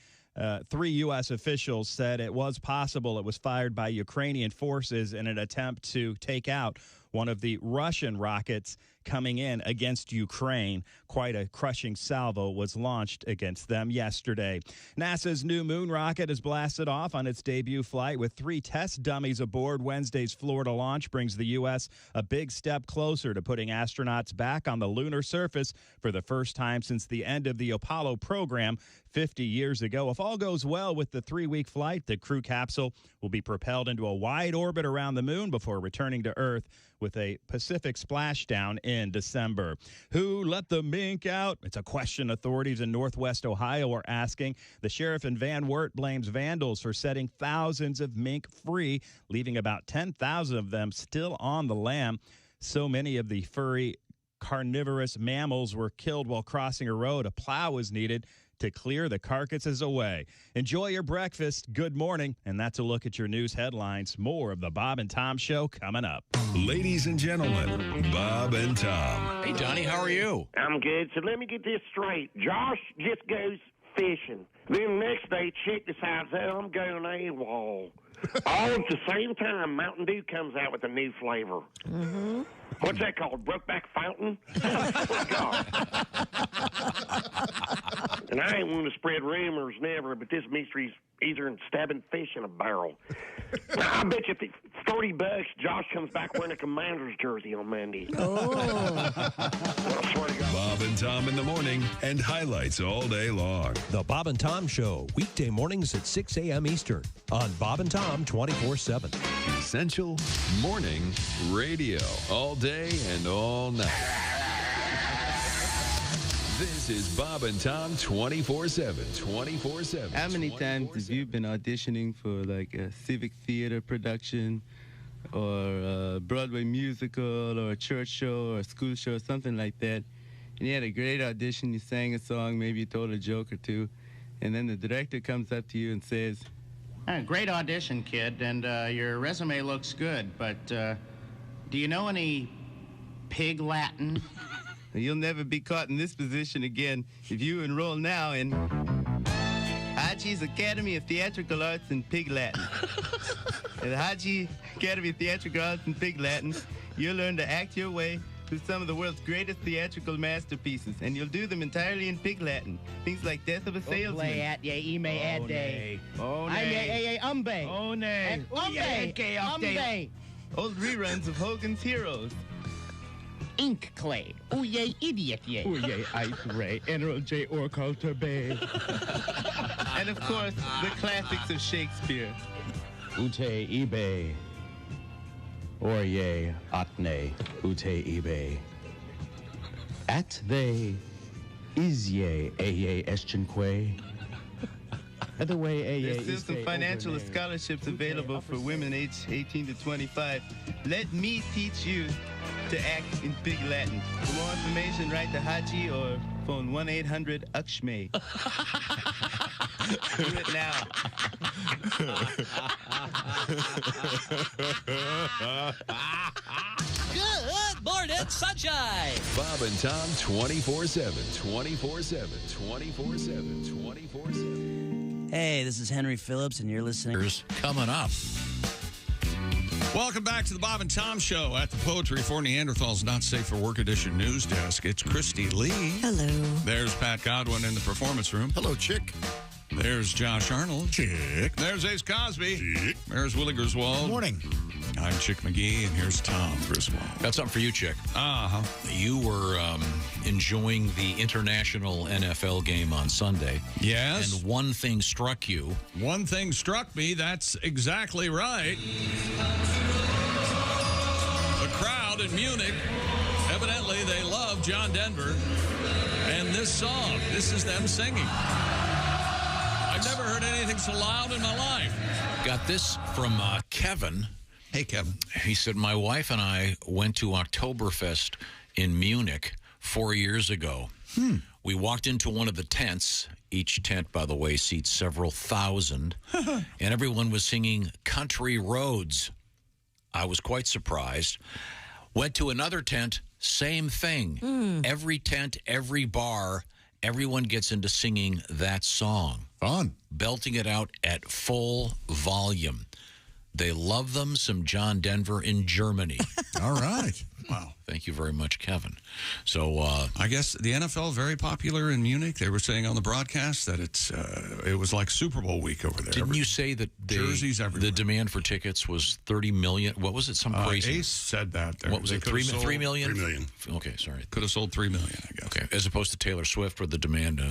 3 U.S. officials said it was possible it was fired by Ukrainian forces in an attempt to take out one of the Russian rockets coming in against Ukraine. Quite a crushing salvo was launched against them yesterday. NASA's new moon rocket has blasted off on its debut flight with 3 test dummies aboard. Wednesday's Florida launch brings the U.S. a big step closer to putting astronauts back on the lunar surface for the first time since the end of the Apollo program 50 years ago. If all goes well with the 3-week flight, the crew capsule will be propelled into a wide orbit around the moon before returning to Earth with a Pacific splashdown in December. Who let the mink out? It's a question authorities in Northwest Ohio are asking. The sheriff in Van Wert blames vandals for setting thousands of mink free, leaving about 10,000 of them still on the lam. So many of the furry carnivorous mammals were killed while crossing a road. A plow was needed to clear the carcasses away. Enjoy your breakfast. Good morning. And that's a look at your news headlines. More of the Bob and Tom Show coming up. Ladies and gentlemen, Bob and Tom. Hey, Donnie, how are you? I'm good. So let me get this straight. Josh just goes fishing. Then the next day, Chick decides, oh, I'm going AWOL. All at the same time, Mountain Dew comes out with a new flavor. Mm-hmm. What's that called? Brokeback Fountain? Oh, God. And I ain't want to spread rumors, never, but this mystery's easier than stabbing fish in a barrel. Now, I bet you $30, Josh comes back wearing a Commander's jersey on Monday. Oh. I swear to God. Bob and Tom in the morning and highlights all day long. The Bob and Tom Show, weekday mornings at 6 a.m. Eastern on Bob and Tom 24/7. Essential morning radio. All day and all night. This is Bob and Tom 24/7. 24/7. How many times have you been auditioning for like a civic theater production or a Broadway musical or a church show or a school show or something like that? And you had a great audition, you sang a song, maybe you told a joke or two, and then the director comes up to you and says, Great audition, kid, and your resume looks good, but do you know any pig Latin? You'll never be caught in this position again if you enroll now in Haji's Academy of Theatrical Arts and Pig Latin. At Haji Academy of Theatrical Arts and Pig Latin, you'll learn to act your way through some of the world's greatest theatrical masterpieces, and you'll do them entirely in Pig Latin. Things like Death of a Salesman. At ye, ime ad day. Oh, nay. umbe. Oh, nay. Umbe. Old reruns of Hogan's Heroes. Ink clay. Oh, yay, idiot, yay. Oh, yay, Ice Ray. Enroll J. Orcoulter Bay. And, of course, the classics of Shakespeare. Ute eBay. Oye, atne, ute eBay. At they, is ye, aye, eschenque. Other way, aye, There's still some financial scholarships available for women aged 18 to 25. Let me teach you to act in Pig Latin. For more information, write to Haji or phone 1-800-UKSHME. Do it now. Good morning, sunshine. Bob and Tom 24/7. 24/7. 24/7. 24/7. Hey, this is Henry Phillips, and you're listening. Coming up. Welcome back to the Bob and Tom Show at the Poetry for Neanderthals Not Safe for Work edition news desk. It's Christy Lee. Hello. There's Pat Godwin in the performance room. Hello, Chick. There's Josh Arnold. Chick. There's Ace Cosby. Chick. There's Willie Griswold. Good morning. I'm Chick McGee, and here's Tom Griswold. Got something for you, Chick. Uh-huh. You were enjoying the international NFL game on Sunday. Yes. And one thing struck you. One thing struck me. That's exactly right. The crowd in Munich, evidently they love John Denver. And this song, this is them singing. I've never heard anything so loud in my life. Got this from Kevin. Hey, Kevin. He said, my wife and I went to Oktoberfest in Munich 4 years ago. We walked into one of the tents. Each tent, by the way, seats several thousand. And everyone was singing Country Roads. I was quite surprised. Went to another tent, same thing. Every tent, every bar, everyone gets into singing that song. Fun. Belting it out at full volume. They love them some John Denver in Germany. All right. Wow. Thank you very much, Kevin. So I guess the NFL very popular in Munich. They were saying on the broadcast that it was like Super Bowl week over there. Didn't you say that jerseys everywhere? The demand for tickets was 30 million? What was it? Some crazy. Ace said that. What was it? 3 million? 3 million. Okay, sorry. Could have sold 3 million, I guess. Okay, as opposed to Taylor Swift, where the demand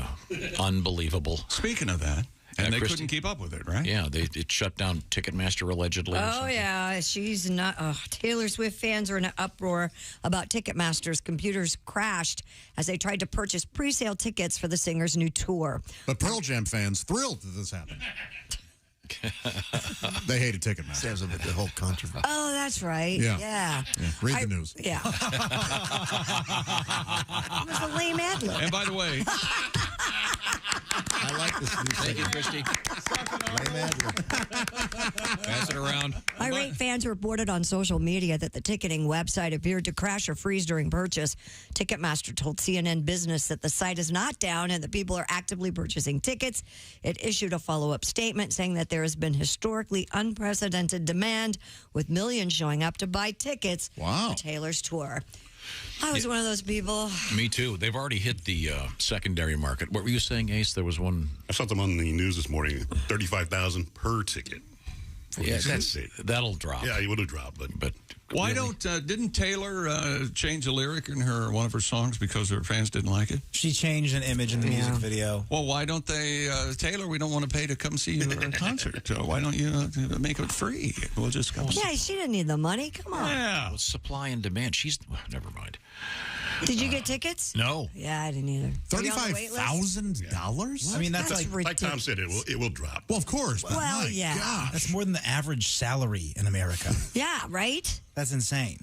unbelievable. Speaking of that. And they Christy, couldn't keep up with it, right? Yeah, it shut down Ticketmaster allegedly. Oh, yeah. She's not. Taylor Swift fans are in an uproar about Ticketmaster's computers crashed as they tried to purchase pre-sale tickets for the singer's new tour. But Pearl Jam fans thrilled that this happened. They hated Ticketmaster. Sounds like the whole controversy. Oh, that's right. Yeah. Read the news. Yeah. It was a lame ad lib. And by the way, I I like this new Thank you, Christy. Pass it around. Irate fans reported on social media that the ticketing website appeared to crash or freeze during purchase. Ticketmaster told CNN Business that the site is not down and that people are actively purchasing tickets. It issued a follow-up statement saying that there has been historically unprecedented demand, with millions showing up to buy tickets for Taylor's tour. I was one of those people. Me too. They've already hit the secondary market. What were you saying, Ace? There was one. I saw them on the news this morning. $35,000 per ticket. Yeah, that'll drop. Yeah, it would have dropped, but why don't didn't Taylor change a lyric in one of her songs because her fans didn't like it? She changed an image in the music video. Well, why don't they, Taylor? We don't want to pay to come see your concert. Why don't you make it free? We'll just come. Yeah, she didn't need the money. Come on. Yeah, well, supply and demand. Never mind. Did you get tickets? No. Yeah, I didn't either. $35,000? I mean, that's like Tom said, it will drop. Well, of course. But Well, yeah. gosh. That's more than the average salary in America. Yeah, right? That's insane.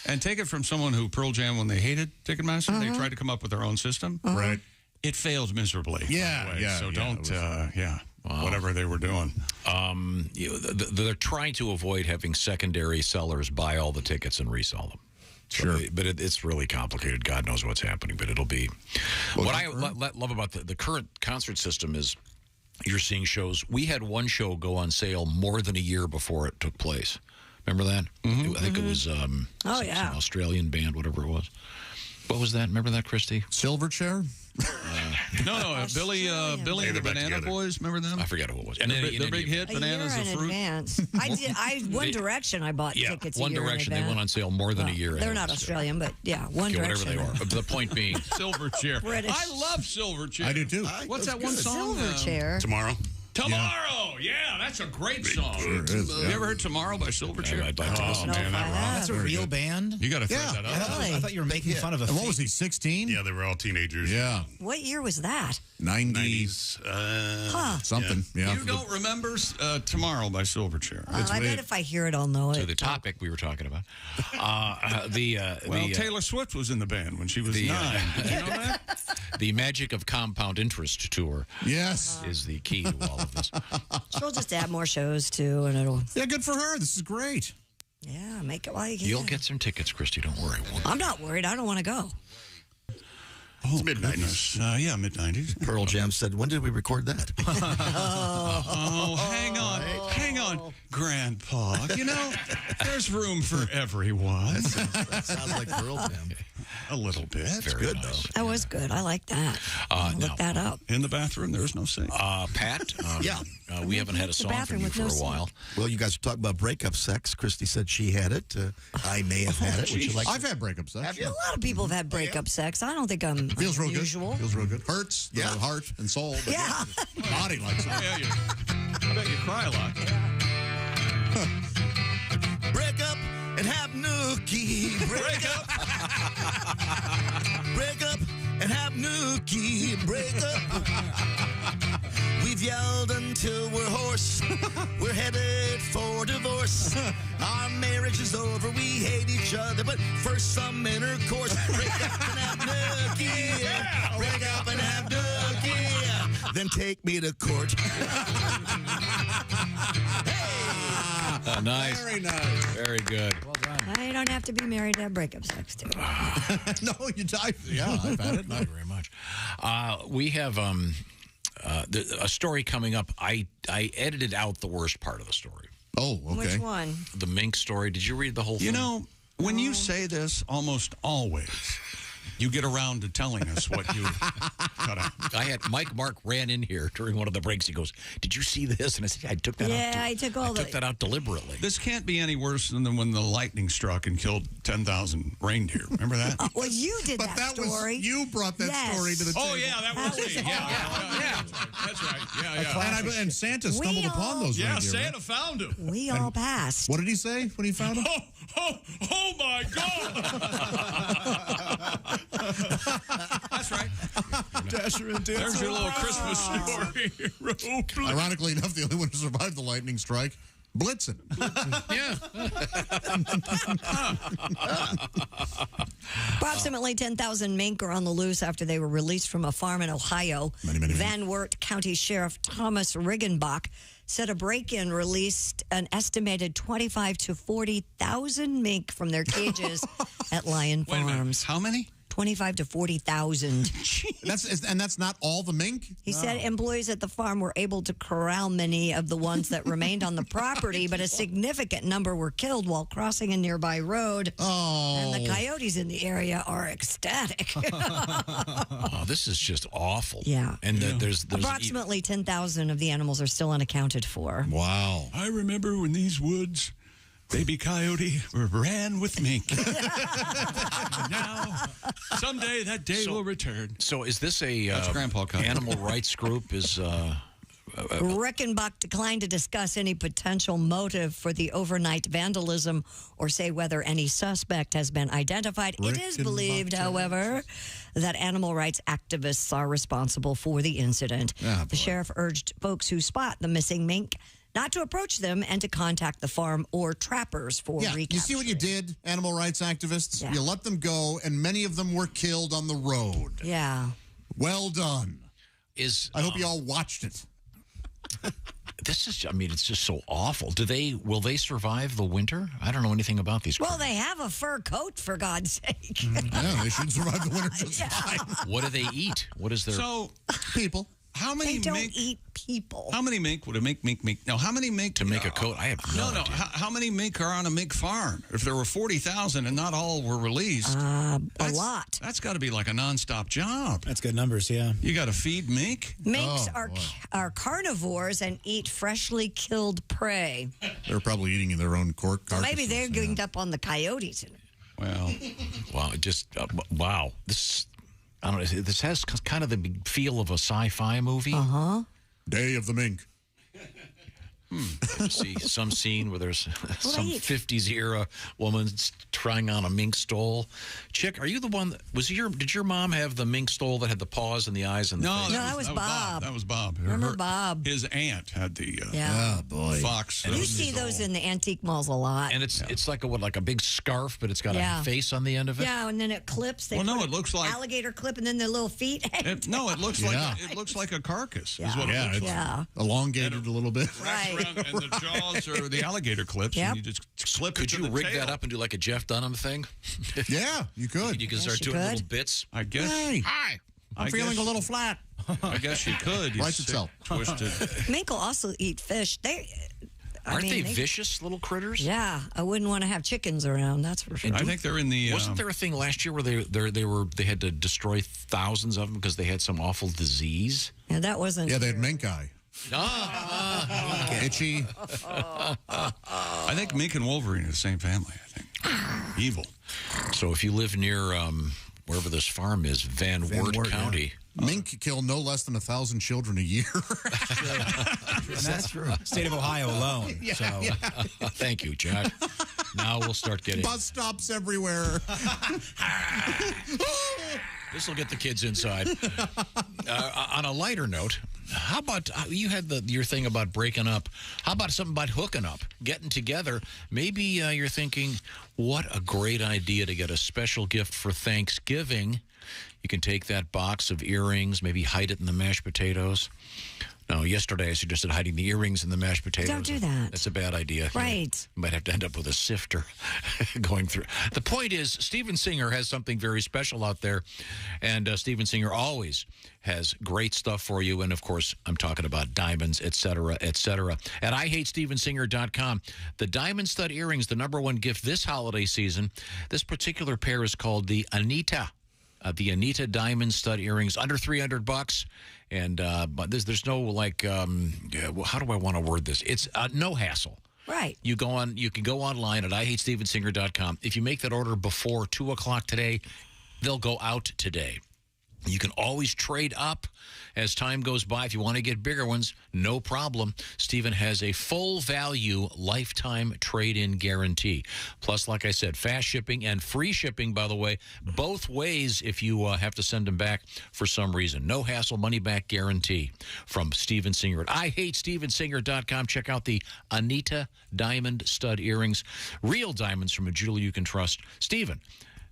And take it from someone who Pearl Jam, when they hated Ticketmaster, they tried to come up with their own system. Right. It failed miserably. Yeah, by the way. yeah, So yeah, don't, whatever they were doing. They're trying to avoid having secondary sellers buy all the tickets and resell them. Sure. But it's really complicated. God knows what's happening, but it'll be. What I love about the current concert system is you're seeing shows. We had one show go on sale more than a year before it took place. Remember that? I think it was some Australian band, whatever it was. What was that? Remember that, Christy? Silverchair? No, Billy and the Banana Boys. Remember them? I forget who it was. And the big hit, A Bananas year of in Fruit. advance. One Direction, I bought tickets a One year Direction. in They advance. went on sale more than a year. They're not Australian, but yeah, One whatever Direction. they are. The point being, Silverchair. British. I love Silverchair. I do too. What's that one song? Silverchair. Tomorrow. Tomorrow. Yeah, that's a great song. Sure is, You ever heard Tomorrow by Silverchair? I'd like to listen to that. That's a real band? You got to throw that out. Really? I thought you were making fun of a And what was he, 16? Yeah, they were all teenagers. Yeah. What year was that? 90s. Something. Yeah. You don't remember Tomorrow by Silverchair? I bet if I hear it, I'll know to it. the topic we were talking about. Taylor Swift was in the band when she was 9. Did you know that? The Magic of Compound Interest tour. Yes. Is the key to all of this. She'll just add more shows too, and it'll. Yeah, good for her. This is great. Yeah, make it while you can. You'll get some tickets, Christy. Don't worry. I'm not worried. I don't want to go. Oh, mid-90s. Yeah, mid-90s. Pearl Jam said, when did we record that? Hang on, Grandpa. You know, there's room for everyone. That sounds like Pearl Jam. A little bit. That's good, though. That was good. I like that. Look that up. In the bathroom, there's no sink. Pat? We haven't had a song from bathroom you with for no a sink. while. Well, you guys are talking about breakup sex. Christy said she had it. I may have had it. Would you like I've had breakup sex. Have you? A lot of people have had breakup sex. I don't think I'm Feels real unusual. good. Feels real good. Hurts the heart and soul. But Yeah. the body likes it. I bet you cry a lot. break up and have nookie? Break up. Break up and have nookie. Break up. We've yelled until we're hoarse. We're headed for divorce. Our marriage is over. We hate each other, but first some intercourse. Break up and have nookie. Break up and have nookie. Then take me to court. Nice. Very nice. Very good. Well done. I don't have to be married to have breakup sex too. No, I've had it. Thank you very much. We have a story coming up. I edited out the worst part of the story. Oh, okay. Which one? The mink story. Did you read the whole thing? You know, when you say this, almost always, you get around to telling us what you cut out. I had Mike Mark ran in here during one of the breaks. He goes, "Did you see this?" And I said, "I took that out. Yeah, I took that out deliberately." This can't be any worse than when the lightning struck and killed 10,000 reindeer. Remember that? Well, you did But that story. was you brought that story to the table. Oh, yeah, that was me. Yeah. That's right. Yeah. And Santa stumbled upon those reindeer. Santa found him. We all passed. What did he say when he found him? Oh my God! That's right. Dasher and Dancer. There's your little Christmas story. Ironically enough, the only one who survived the lightning strike, Blitzen. Yeah. Brought Approximately 10,000 mink are on the loose after they were released from a farm in Ohio. Van Wert County Sheriff Thomas Riggenbach said a break-in released an estimated 25 to 40,000 mink from their cages at Lion Farms. How many? 25 to 40,000. That's not all the mink? He said employees at the farm were able to corral many of the ones that remained on the property, but a significant number were killed while crossing a nearby road. Oh. And the coyotes in the area are ecstatic. Oh, this is just awful. Yeah. And there's approximately 10,000 of the animals are still unaccounted for. Wow. I remember when these woods, baby coyote ran with mink. Now, someday that day will return. So is this a That's Grandpa Coyote. animal rights group? Rickenbach declined to discuss any potential motive for the overnight vandalism or say whether any suspect has been identified. It is believed, however, that animal rights activists are responsible for the incident. The sheriff urged folks who spot the missing mink not to approach them and to contact the farm or trappers for recapture. You see what you did, animal rights activists? Yeah. You let them go, and many of them were killed on the road. Yeah. Well done. I hope you all watched it. This is, it's just so awful. Will they survive the winter? I don't know anything about these Well, they have a fur coat, for God's sake. Yeah, they should survive the winter just fine. What do they eat? What is their... So, people. How many They don't mink? eat people. How many mink would a mink? No, how many mink to make a coat? I have no idea. How many mink are on a mink farm? If there were 40,000 and not all were released, a lot. That's got to be like a nonstop job. That's good numbers, yeah. You got to feed mink. Minks are carnivores and eat freshly killed prey. They're probably eating their own cork So carcasses. maybe they're ganged up on the coyotes. Well, wow, wow. This, I don't know. This has kind of the feel of a sci-fi movie. Day of the Mink. See some scene where there's some 50s era woman trying on a mink stole. Chick, are you the one did your mom have the mink stole that had the paws and the eyes and the face? No, that was Bob. That was Bob. Remember Bob? His aunt had the fox. You see those in the antique malls a lot. And it's like a big scarf, but it's got a face on the end of it. Yeah, and then it clips. They Well, no, put it looks like- alligator clip, and then their little feet. It looks like a carcass. Is what it looks like. Elongated a little bit. Right. And the jaws are the alligator clips, and you just clip it Could to you the rig tail. that up and do like a Jeff Dunham thing? Yeah, you could. You can start doing little bits. I guess. Hey, Hi. I'm feeling a little flat. I guess you could. You Writes sick, itself. Twisted. Mink will also eat fish. Aren't they vicious little critters? Yeah, I wouldn't want to have chickens around. That's for sure. I think they're in the. Wasn't there a thing last year where they had to destroy thousands of them because they had some awful disease? Yeah, that wasn't. Yeah, they had mink eye. Itchy. I think mink and Wolverine are the same family. I think. Evil. So if you live near wherever this farm is, Van Wert County. Mink kill no less than 1,000 children a year. That's true. State of Ohio alone. Thank you, Jack. Now we'll start getting Bus stops everywhere. This will get the kids inside. On a lighter note, how about you had your thing about breaking up? How about something about hooking up, getting together? Maybe you're thinking, what a great idea to get a special gift for Thanksgiving. You can take that box of earrings, maybe hide it in the mashed potatoes. No, yesterday I suggested hiding the earrings in the mashed potatoes. Don't do that. That's a bad idea. Right. You might have to end up with a sifter going through. The point is, Steven Singer has something very special out there, and Steven Singer always has great stuff for you. And, of course, I'm talking about diamonds, et cetera, et cetera. At IHateStevenSinger.com, the diamond stud earrings, the #1 gift this holiday season. This particular pair is called the Anita. The Anita diamond stud earrings, under $300, and but there's no how do I want to word this? It's no hassle. Right. You can go online at IHateStevenSinger.com. If you make that order before 2:00 today, they'll go out today. You can always trade up as time goes by. If you want to get bigger ones, no problem. Steven has a full value lifetime trade-in guarantee. Plus, like I said, fast shipping and free shipping, by the way, both ways if you have to send them back for some reason. No hassle, money-back guarantee from Steven Singer at IHateStevenSinger.com. Check out the Anita diamond stud earrings. Real diamonds from a jeweler you can trust. Steven,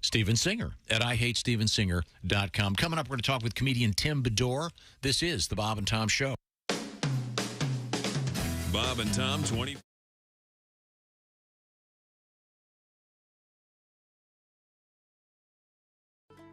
Steven Singer at IHateStevenSinger.com. Coming up, we're going to talk with comedian Tim Bedore. This is the Bob and Tom Show. Bob and Tom 20.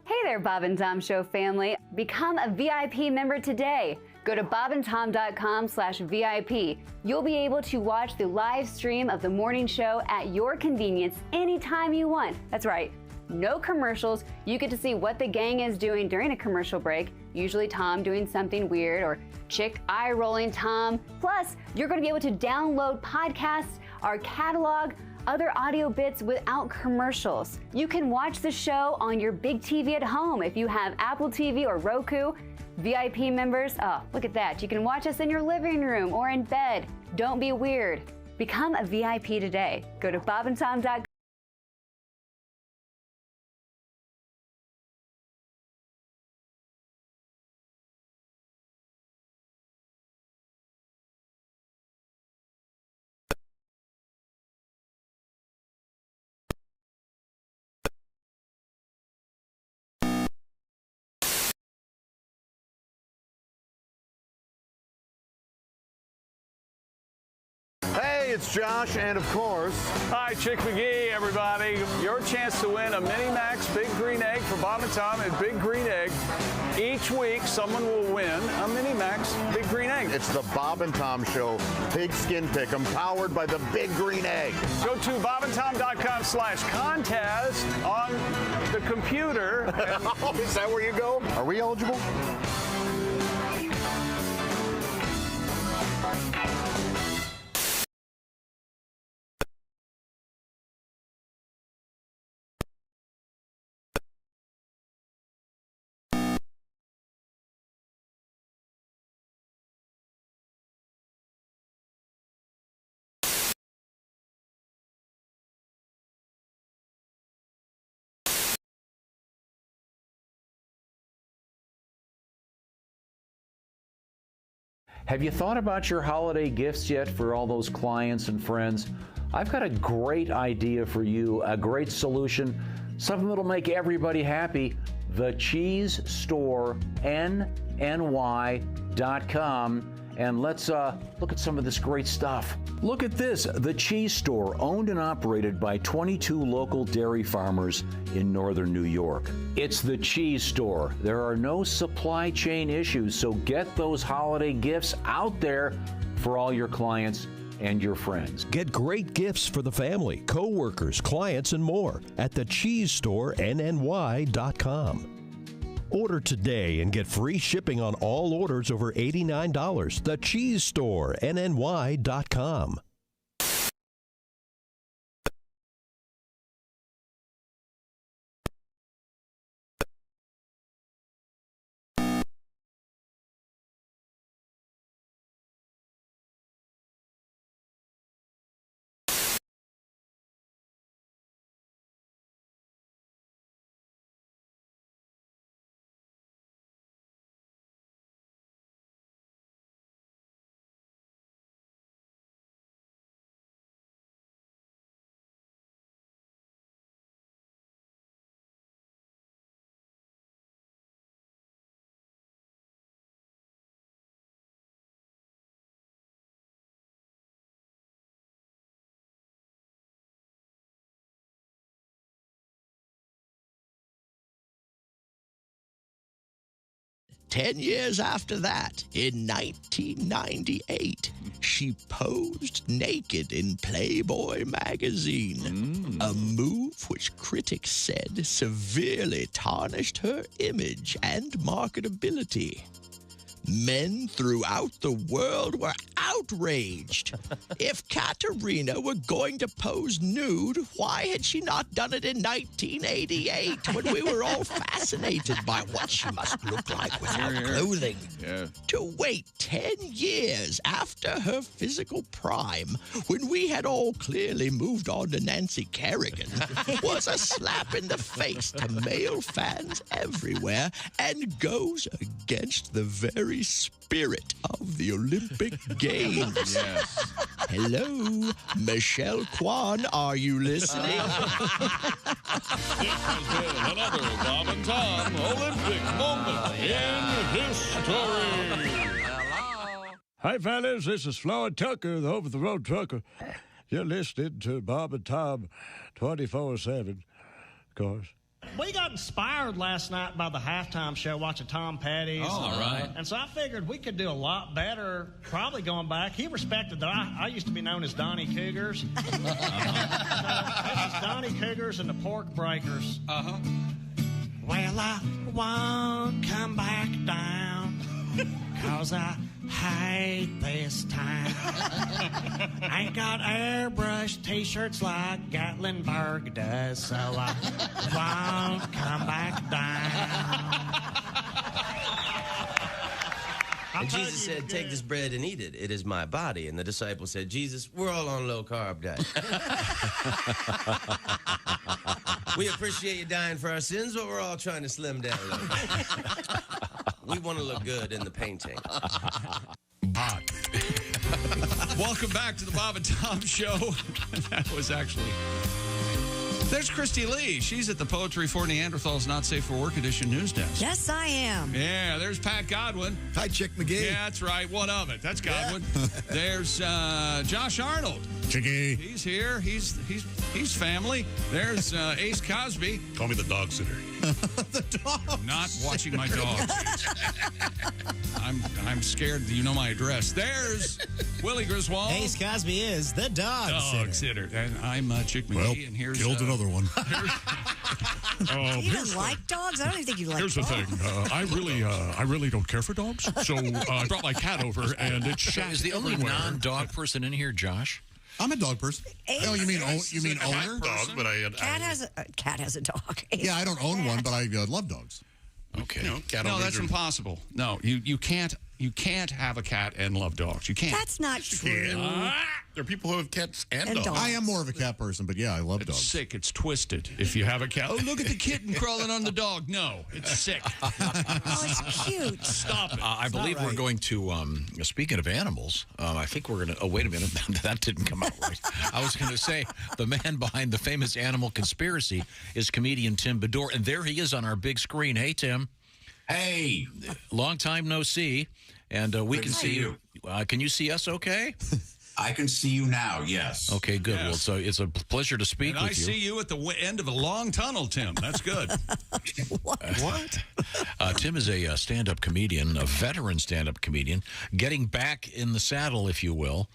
Hey there, Bob and Tom Show family. Become a VIP member today. Go to bobandtom.com/VIP. You'll be able to watch the live stream of the morning show at your convenience anytime you want. That's right. No commercials. You get to see what the gang is doing during a commercial break. Usually Tom doing something weird or chick eye-rolling Tom. Plus, you're going to be able to download podcasts, our catalog, other audio bits without commercials. You can watch the show on your big TV at home if you have Apple TV or Roku. VIP members, oh, look at that. You can watch us in your living room or in bed. Don't be weird. Become a VIP today. Go to bobandtom.com. Hey, it's Josh, and of course... Hi, Chick McGee, everybody. Your chance to win a Mini Max Big Green Egg for Bob and Tom at Big Green Egg. Each week, someone will win a Mini Max Big Green Egg. It's the Bob and Tom Show Pigskin Pick'em, powered by the Big Green Egg. Go to bobandtom.com/contest on the computer. Is that where you go? Are we eligible? Have you thought about your holiday gifts yet for all those clients and friends? I've got a great idea for you, a great solution, something that'll make everybody happy. The Cheese Store, NNY.com. And let's look at some of this great stuff. Look at this, The Cheese Store, owned and operated by 22 local dairy farmers in northern New York. It's The Cheese Store. There are no supply chain issues, so get those holiday gifts out there for all your clients and your friends. Get great gifts for the family, co-workers, clients, and more at thecheesestore.nny.com. Order today and get free shipping on all orders over $89. The Cheese Store, NNY.com. "10 years after that, in 1998, she posed naked in Playboy magazine, a move which critics said severely tarnished her image and marketability. Men throughout the world were outraged. If Katerina were going to pose nude, why had she not done it in 1988 when we were all fascinated by what she must look like without clothing? To wait 10 years after her physical prime, when we had all clearly moved on to Nancy Kerrigan, was a slap in the face to male fans everywhere and goes against the very very spirit of the Olympic Games. Yes. Hello, Michelle Kwan, are you listening? It has been another Bob and Tom Olympic moment in history. Hi, fellas. This is Floyd Tucker, the over-the-road trucker. You're listening to Bob and Tom 24/7, of course. We got inspired last night by the halftime show watching Tom Petty's. Oh, all right. And so I figured we could do a lot better, probably going back. He respected that I used to be known as Donnie Cougars. This is Donnie Cougars and the Pork Breakers. Uh-huh. Well, I won't come back down, 'cause I hate this town. Ain't got airbrush t-shirts like Gatlinburg does, so I won't come back down. And Jesus said, take this bread and eat it. It is my body. And the disciples said, Jesus, we're all on low-carb diet. We appreciate you dying for our sins, but we're all trying to slim down a little bit. We want to look good in the painting. Welcome back to the Bob and Tom Show. That was actually... There's Christy Lee. She's at the Poetry for Neanderthals Not Safe for Work Edition news desk. Yes, I am. Yeah, there's Pat Godwin. Hi, Chick McGee. Yeah, that's right. One of it. That's Godwin. Yeah. There's Josh Arnold. Chicky. He's here. He's family. There's Ace Cosby. Call me the dog sitter. The dog. Not watching my dog. I'm scared. You know my address. There's Willie Griswold. Ace Cosby is the dog sitter. And I'm Chick McGee. Well, and here's killed another one. Do you even like dogs? I don't even think you like Here's dogs. the thing. I really don't care for dogs. So I brought my cat over, and it's shat Is the only everywhere. non-dog person in here Josh? I'm a dog person. Oh, you mean owner? Dog, but Cat has a dog. Yeah, I don't own one, but I love dogs. Okay. You know, cat No, owners that's are- impossible. No, you can't have a cat and love dogs. You can't. That's not true. There are people who have cats and, And dogs. I am more of a cat person, but yeah, I love It's dogs. sick. It's twisted. If you have a cat, oh, look at the kitten crawling on the dog. No, it's sick. Oh, it's cute. Stop it. I believe we're going to, speaking of animals, I think we're going to, oh, wait a minute. That didn't come out right. I was going to say the man behind the famous animal conspiracy is comedian Tim Bedore, and there he is on our big screen. Hey, Tim. Hey. Long time no see, and we can see you. Can you see us okay? I can see you now, yes. Okay, good. Yes. Well, it's a pleasure to speak And with I you. see you at the end of a long tunnel, Tim. That's good. What? Tim is a stand-up comedian, a veteran stand-up comedian, getting back in the saddle, if you will,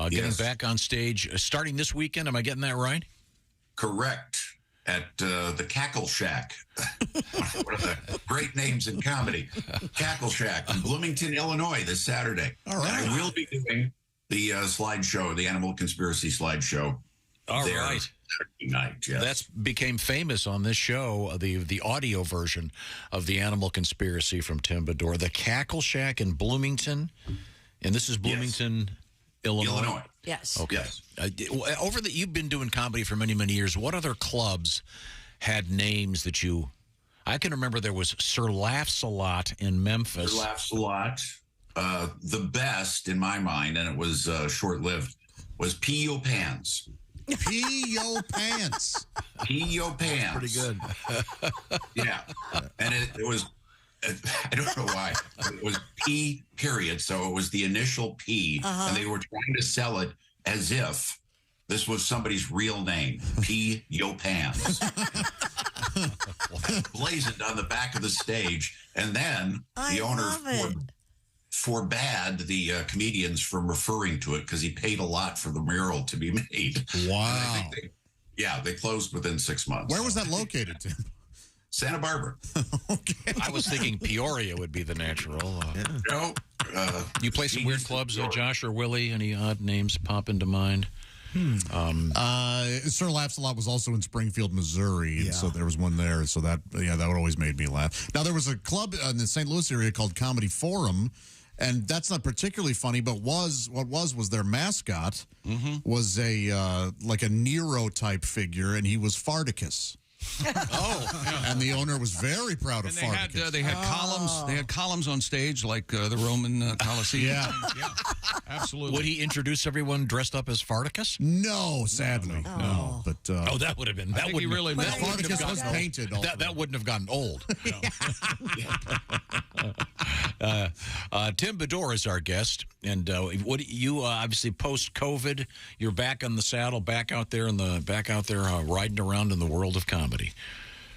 getting back on stage, starting this weekend. Am I getting that right? Correct. At the Cackle Shack. One of the great names in comedy. Cackle Shack in Bloomington, Illinois, this Saturday. All right. I will be doing the slideshow, the Animal Conspiracy slideshow. All there right. Saturday night, yes. That's became famous on this show, the audio version of the Animal Conspiracy from Tim Bedore. The Cackle Shack in Bloomington, and this is Bloomington, Illinois. Yes. Okay. Yes. You've been doing comedy for many, many years. What other clubs had names that you? I can remember there was Sir Laughs a Lot in Memphis. Sir Laughs a Lot. The best, in my mind, and it was short-lived, was P.O. Pants. P.O. Pants. P.O. Pants. Pretty good. Yeah. And it was, I don't know why. It was P, period. So it was the initial P. And they were trying to sell it as if this was somebody's real name. P.O. Pants. Blazoned on the back of the stage. And then the owner forbade the comedians from referring to it because he paid a lot for the mural to be made. Wow. They closed within 6 months. Where was that located, Tim? Santa Barbara. Okay. I was thinking Peoria would be the natural. No. You play some weird clubs, Josh or Willie? Any odd names pop into mind? Sir Laughs a Lot was also in Springfield, Missouri, and so there was one there. So that always made me laugh. Now there was a club in the St. Louis area called Comedy Forum, and that's not particularly funny, but was their mascot was a like a Nero type figure, and he was Farticus. And the owner was very proud of And they had columns. They had columns on stage like the Roman Colosseum. Yeah. Absolutely. Would he introduce everyone dressed up as Spartacus? No, sadly. No. But that would have been. That think would he really meant Spartacus was painted. That wouldn't have gotten old. Tim Bedore is our guest, and what you obviously post COVID, you're back on the saddle, back out there riding around in the world of comedy.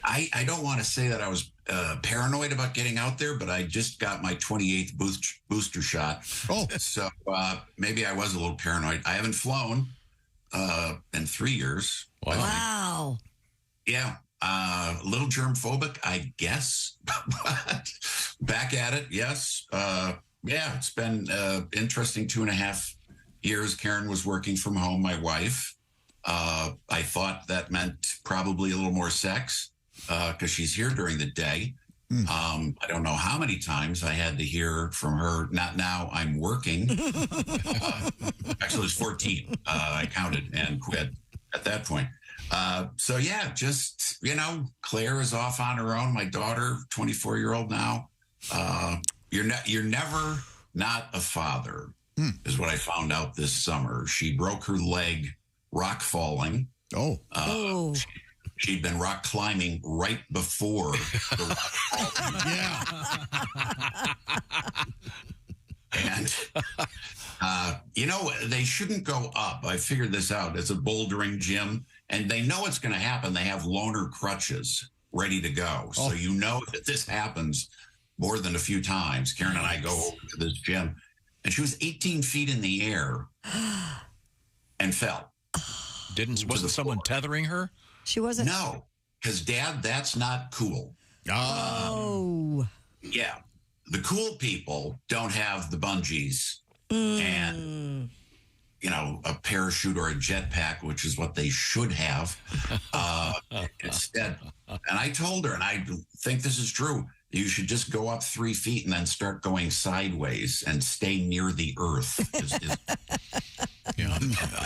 I don't want to say that I was paranoid about getting out there, but I just got my 28th booster shot. Oh, so maybe I was a little paranoid. I haven't flown in 3 years. Wow. Yeah. A little germ-phobic, I guess. But back at it, yes. Yeah, it's been interesting 2.5 years. Karen was working from home, my wife. I thought that meant probably a little more sex because she's here during the day. I don't know how many times I had to hear from her, not now, I'm working. Actually, it was 14. I counted and quit at that point. So yeah, just, Claire is off on her own. My daughter, 24-year-old now. You're never not a father, is what I found out this summer. She broke her leg rock falling. She'd been rock climbing right before the rock falling. And, they shouldn't go up. I figured this out. It's a bouldering gym, and they know it's going to happen. They have loaner crutches ready to go. So that this happens more than a few times. Karen and I go over to this gym, and she was 18 feet in the air and fell. Wasn't someone tethering her? She wasn't? No, because, Dad, that's not cool. Oh. Yeah. The cool people don't have the bungees and, a parachute or a jetpack, which is what they should have instead. And I told her, and I think this is true, you should just go up 3 feet and then start going sideways and stay near the earth. Is a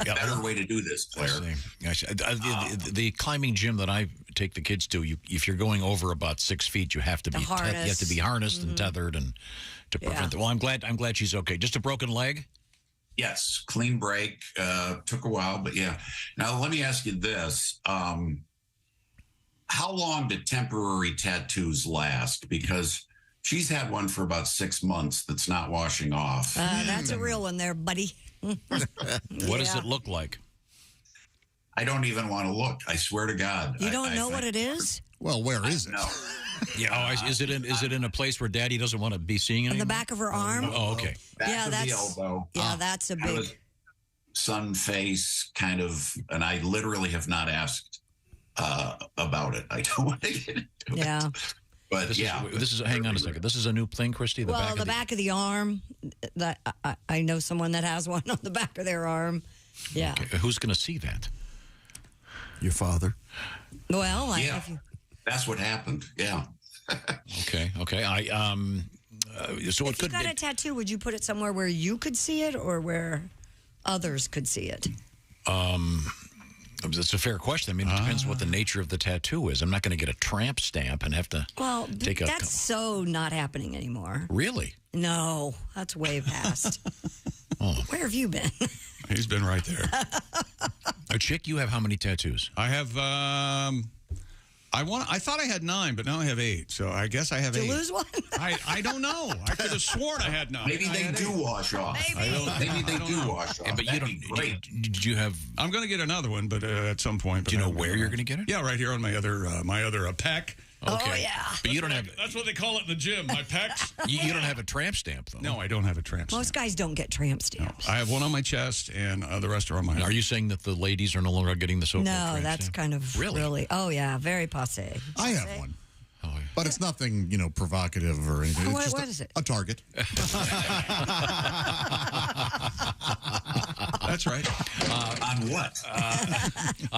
better way to do this, Claire. The climbing gym that I take the kids to, if you're going over about 6 feet, you have to be harnessed and tethered and to prevent it. Well, I'm glad she's okay. Just a broken leg? Yes, clean break. Took a while, but yeah. Now let me ask you this: how long do temporary tattoos last? Because she's had one for about 6 months that's not washing off. That's a real one there, buddy. What does it look like? I don't even want to look. I swear to God. You don't know what it is? Well, where is it? No. Is it in a place where Daddy doesn't want to be seeing it? On the back of her arm? Oh, okay. Back of the elbow. Yeah, that's a big sun face kind of, and I literally have not asked about it. I don't want to get into it. But this is hang on a second. This is a new thing, Christy. The back of the arm. That I know someone that has one on the back of their arm. Yeah. Okay. Who's going to see that? Your father. Well, that's what happened. Yeah. Okay. So if you got a tattoo, would you put it somewhere where you could see it or where others could see it? That's a fair question. I mean, it depends what the nature of the tattoo is. I'm not going to get a tramp stamp and have to take that's so not happening anymore. Really? No, that's way past. Where have you been? He's been right there. Chick, you have how many tattoos? I have, I thought I had 9, but now I have 8. So I guess I have 8. Did you lose one? I don't know. I could have sworn I had 9. Maybe they do wash off. Maybe they do wash off. But you don't. Great. Did you have? I'm going to get another one, but at some point. Do you know where you're going to get it? Yeah, right here on my other pec. Okay. Oh, yeah. But you don't have... That's what they call it in the gym, my pecs. You don't have a tramp stamp, though. No, I don't have a tramp stamp. Most guys don't get tramp stamps. No, I have one on my chest, and the rest are on my head. Are you saying that the ladies are no longer getting the so-called tramp that's stamp? kind of really... Oh, yeah, very passe. I have one. Oh, yeah. But it's nothing, provocative or anything. It's what is it? A target. That's right. On what?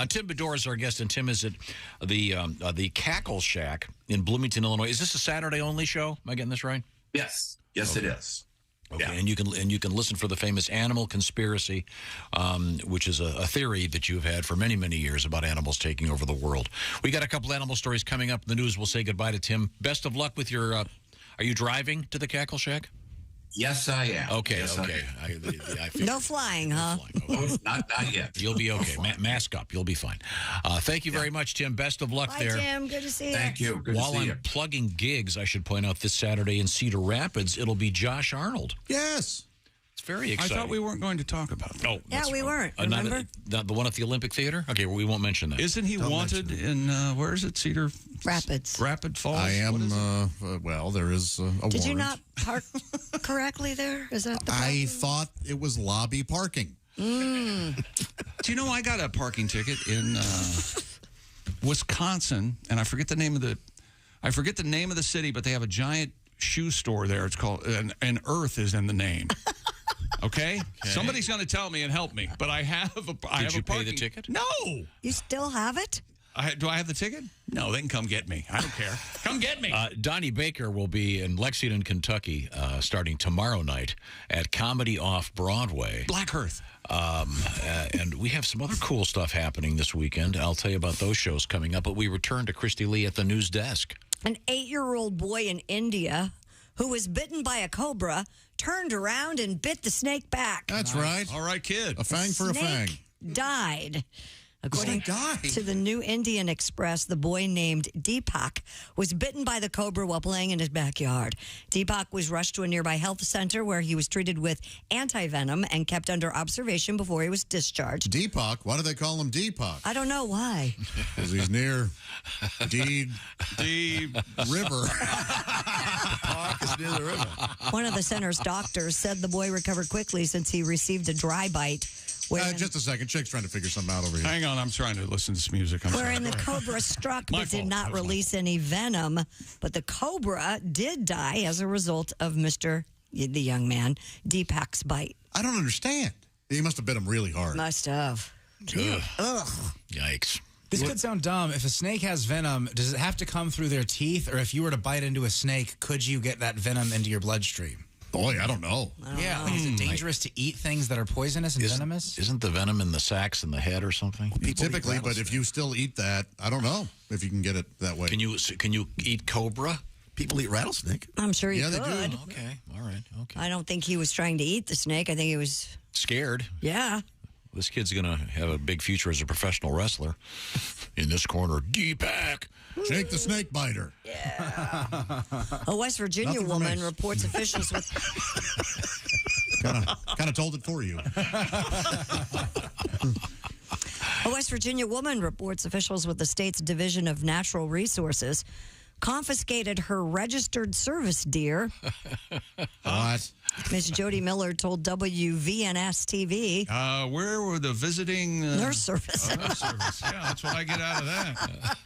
Tim Bedore is our guest, and Tim is at the Cackle Shack in Bloomington, Illinois. Is this a Saturday-only show? Am I getting this right? Yes. Yes, it is. Okay, and you can listen for the famous animal conspiracy, which is a theory that you've had for many, many years about animals taking over the world. We got a couple animal stories coming up in the news. We'll say goodbye to Tim. Best of luck with your. Are you driving to the Cackle Shack? Yes, I am. Okay, yes, okay. No flying, huh? Not yet. You'll be okay. Mask up. You'll be fine. Thank you very much, Tim. Best of luck Bye, there. Tim. Good to see you. Thank you. Good While to see you. I'm plugging gigs, I should point out this Saturday in Cedar Rapids, it'll be Josh Arnold. Yes. It's very exciting. I thought we weren't going to talk about that. Oh, Yeah, we weren't. Remember? Not the one at the Olympic Theater? Okay, well, we won't mention that. Isn't he wanted in, where is it, Cedar? Rapids. Rapid Falls? I am, well, there is a warrant. Did you not park correctly there? Is that the problem? I thought it was lobby parking. Do you know I got a parking ticket in Wisconsin, and I forget the name of the city, but they have a giant shoe store there. It's called, and Earth is in the name. Okay? Somebody's going to tell me and help me, but I have a Did you pay the ticket? No. You still have it? Do I have the ticket? No, they can come get me. I don't care. Come get me. Donnie Baker will be in Lexington, Kentucky, starting tomorrow night at Comedy Off Broadway. Black Earth. And we have some other cool stuff happening this weekend. I'll tell you about those shows coming up, but we return to Christy Lee at the news desk. An 8-year-old boy in India who was bitten by a cobra turned around and bit the snake back. That's right. All right, kid. A fang for a fang. Died. According to the New Indian Express, the boy named Deepak was bitten by the cobra while playing in his backyard. Deepak was rushed to a nearby health center where he was treated with anti-venom and kept under observation before he was discharged. Deepak? Why do they call him Deepak? I don't know why. Because he's near the river. Park is near the river. One of the center's doctors said the boy recovered quickly since he received a dry bite. Just a second. Chick's trying to figure something out over here. Hang on. I'm trying to listen to this music. Wherein the cobra struck but did not release any venom. But the cobra did die as a result of the young man, Deepak's bite. I don't understand. He must have bit him really hard. Must have. Ugh. Yikes. This could sound dumb. If a snake has venom, does it have to come through their teeth? Or if you were to bite into a snake, could you get that venom into your bloodstream? Boy, I don't know. Like, is it dangerous to eat things that are poisonous and venomous? Isn't the venom in the sacs in the head or something? Typically, but if you still eat that, I don't know if you can get it that way. Can you eat cobra? People eat rattlesnake. I'm sure he Yeah, could. they do. Okay, all right, okay. I don't think he was trying to eat the snake. I think he was Scared. Yeah. This kid's going to have a big future as a professional wrestler. In this corner, Deepak. Jake the snake biter. A West Virginia Nothing for woman me. reports officials with Kind of told it for you. A West Virginia woman reports officials with the state's Division of Natural Resources confiscated her registered service deer. What? Ms. Jody Miller told WVNS TV. Where were the visiting Nurse service. Nurse service. Yeah, that's what I get out of that.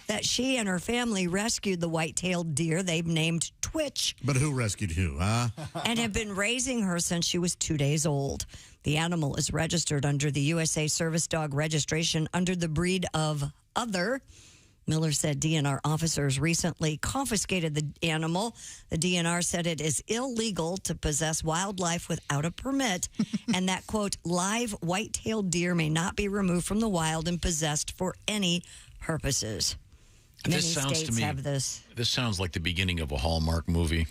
That she and her family rescued the white-tailed deer they've named Twitch. But who rescued who, huh? And have been raising her since she was 2 days old. The animal is registered under the USA Service Dog Registration under the breed of Other. Miller said DNR officers recently confiscated the animal. The DNR said it is illegal to possess wildlife without a permit and that, quote, live white-tailed deer may not be removed from the wild and possessed for any purposes. Many This sounds states to me. have this. This sounds like the beginning of a Hallmark movie,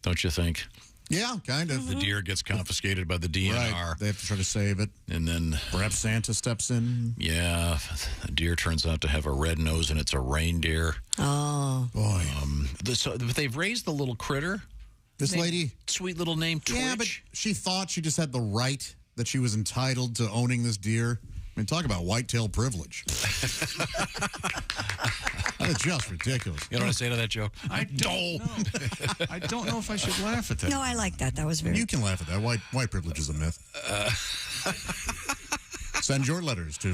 don't you think? Yeah, kind of. The deer gets confiscated by the DNR. Right. They have to try to save it. And then perhaps Santa steps in. Yeah, the deer turns out to have a red nose and it's a reindeer. Oh. Boy. So they've raised the little critter. This lady. Sweet little name, Twitch. Yeah, but she thought she just had the right, that she was entitled to owning this deer. I mean, talk about whitetail privilege. It's just ridiculous. You know what I say to that joke? I don't know. I don't know if I should laugh at that. No, I like that. That was very... You can laugh at that. White privilege is a myth. Send your letters to...